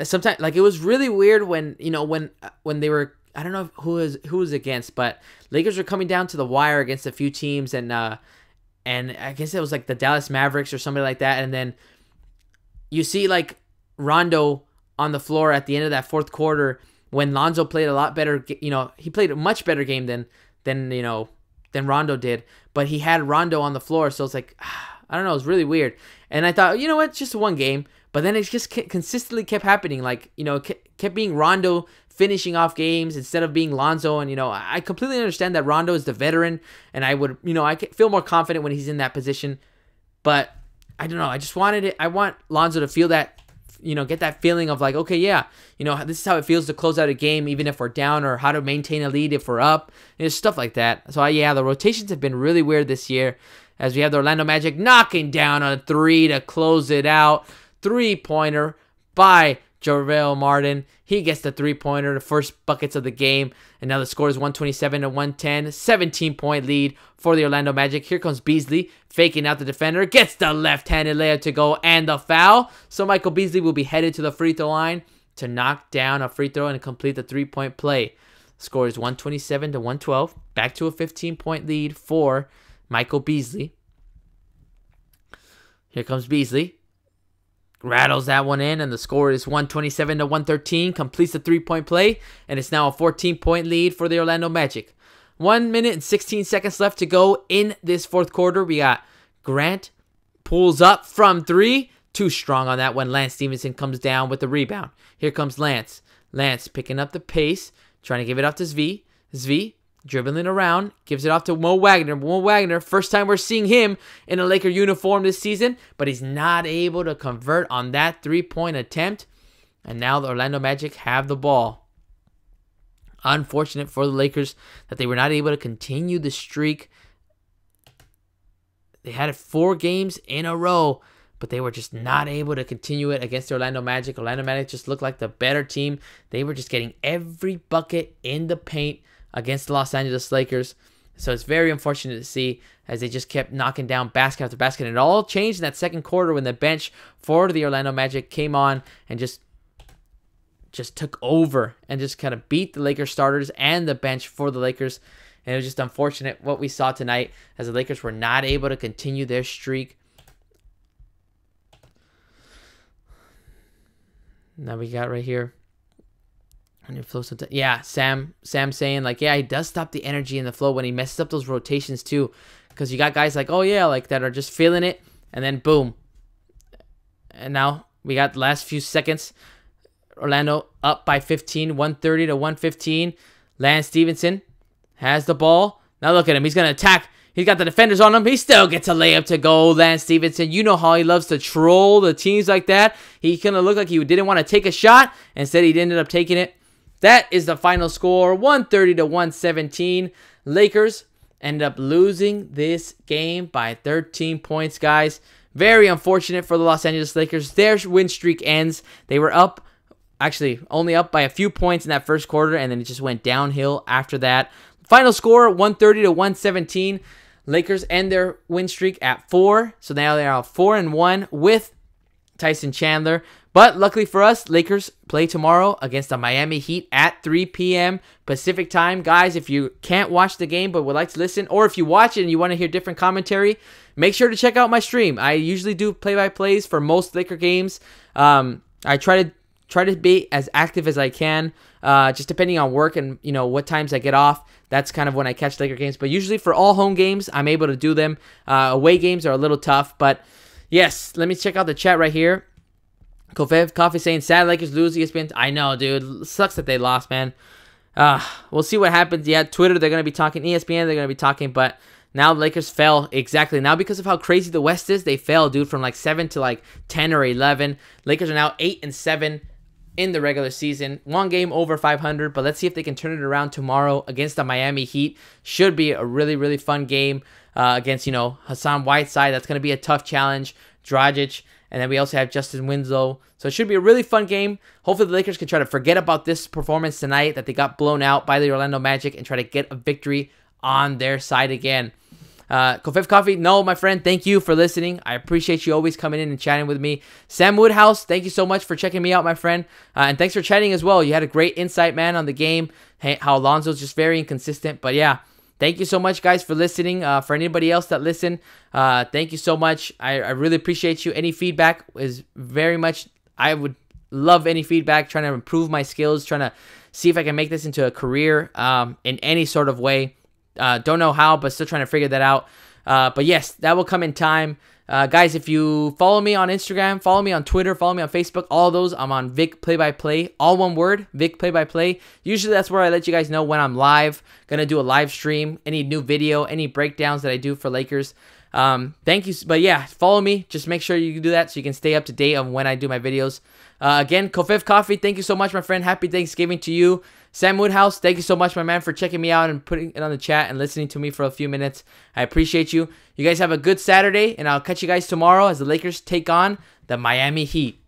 Sometimes, like, it was really weird when, you know, when they were... I don't know who was against, but Lakers were coming down to the wire against a few teams, and I guess it was like the Dallas Mavericks or somebody like that. And then you see like Rondo on the floor at the end of that fourth quarter, when Lonzo played a lot better. You know, he played a much better game than Rondo did. But he had Rondo on the floor, so it's like I don't know. It was really weird. And I thought, you know what? It's just one game. But then it just consistently kept happening. Like, you know, kept being Rondo finishing off games instead of being Lonzo. And, you know, I completely understand that Rondo is the veteran. And I would, you know, I feel more confident when he's in that position. But I don't know. I just wanted it. I want Lonzo to feel that, you know, get that feeling of like, okay, yeah, you know, this is how it feels to close out a game, even if we're down, or how to maintain a lead if we're up, you know, stuff like that. So yeah, the rotations have been really weird this year, as we have the Orlando Magic knocking down a 3 to close it out. 3-pointer by JaVale Martin. He gets the 3-pointer, the first buckets of the game. And now the score is 127 to 110. 17-point lead for the Orlando Magic. Here comes Beasley, faking out the defender. Gets the left-handed layup to go and the foul. So Michael Beasley will be headed to the free throw line to knock down a free throw and complete the 3-point play. Score is 127 to 112. Back to a 15-point lead for Michael Beasley. Here comes Beasley. Rattles that one in, and the score is 127 to 113. Completes the 3-point play, and it's now a 14-point lead for the Orlando Magic. 1 minute and 16 seconds left to go in this fourth quarter. We got Grant pulls up from 3. Too strong on that one. Lance Stevenson comes down with the rebound. Here comes Lance. Lance picking up the pace, trying to give it off to Zvi. Zvi dribbling around, gives it off to Mo Wagner. Mo Wagner, first time we're seeing him in a Laker uniform this season, but he's not able to convert on that 3-point attempt. And now the Orlando Magic have the ball. Unfortunate for the Lakers that they were not able to continue the streak. They had it 4 games in a row, but they were just not able to continue it against the Orlando Magic. Orlando Magic just looked like the better team. They were just getting every bucket in the paint against the Los Angeles Lakers. So it's very unfortunate to see as they just kept knocking down basket after basket. And it all changed in that second quarter when the bench for the Orlando Magic came on and just took over and just kind of beat the Lakers starters and the bench for the Lakers. And it was just unfortunate what we saw tonight as the Lakers were not able to continue their streak. Now we got right here. Yeah, Sam saying like, yeah, he does stop the energy and the flow when he messes up those rotations too, because you got guys like, oh yeah, like that are just feeling it, and then boom. And now we got the last few seconds. Orlando up by 15, 130 to 115. Lance Stevenson has the ball. Now look at him. He's going to attack. He's got the defenders on him. He still gets a layup to go. Lance Stevenson, you know how he loves to troll the teams like that. He kind of looked like he didn't want to take a shot. Instead, he ended up taking it. That is the final score, 130 to 117. Lakers end up losing this game by 13 points, guys. Very unfortunate for the Los Angeles Lakers. Their win streak ends. They were up, actually only up by a few points in that first quarter, and then it just went downhill after that. Final score, 130 to 117. Lakers end their win streak at 4. So now they are 4-1 with Tyson Chandler. But luckily for us, Lakers play tomorrow against the Miami Heat at 3 p.m. Pacific time. Guys, if you can't watch the game but would like to listen, or if you watch it and you want to hear different commentary, make sure to check out my stream. I usually do play-by-plays for most Laker games. I try to be as active as I can, just depending on work and what times I get off. That's kind of when I catch Laker games. But usually for all home games, I'm able to do them. Away games are a little tough. But yes, let me check out the chat right here. Kofev Coffee saying, sad Lakers lose. ESPN. I know, dude. Sucks that they lost, man. We'll see what happens. Yeah, Twitter, they're going to be talking. ESPN, they're going to be talking. But now the Lakers fell. Exactly. Now because of how crazy the West is, they fell, dude, from like 7 to like 10 or 11. Lakers are now 8-7 in the regular season. One game over 500. But let's see if they can turn it around tomorrow against the Miami Heat. Should be a really, really fun game against, Hassan Whiteside. That's going to be a tough challenge. Dragic. And then we also have Justin Winslow. So it should be a really fun game. Hopefully the Lakers can try to forget about this performance tonight, that they got blown out by the Orlando Magic, and try to get a victory on their side again. Kofev Coffee, no, my friend, thank you for listening. I appreciate you always coming in and chatting with me. Sam Woodhouse, thank you so much for checking me out, my friend. And thanks for chatting as well. You had a great insight, man, on the game. Hey, how Alonzo's just very inconsistent. But yeah, thank you so much, guys, for listening. For anybody else that listened, thank you so much. I really appreciate you. Any feedback is very much, I would love any feedback, trying to improve my skills, trying to see if I can make this into a career in any sort of way. Don't know how, but still trying to figure that out. But yes, that will come in time. Guys, if you follow me on Instagram, follow me on Twitter, follow me on Facebook, all those, I'm on vicplaybyplay, all one word, vicplaybyplay. Usually that's where I let you guys know when I'm live, gonna do a live stream, any new video, any breakdowns that I do for Lakers. Thank you. But yeah, follow me. Just make sure you do that so you can stay up to date on when I do my videos. Again, Kofif Coffee, thank you so much, my friend. Happy Thanksgiving to you. Sam Woodhouse, thank you so much, my man, for checking me out and putting it on the chat and listening to me for a few minutes. I appreciate you. You guys have a good Saturday, and I'll catch you guys tomorrow as the Lakers take on the Miami Heat.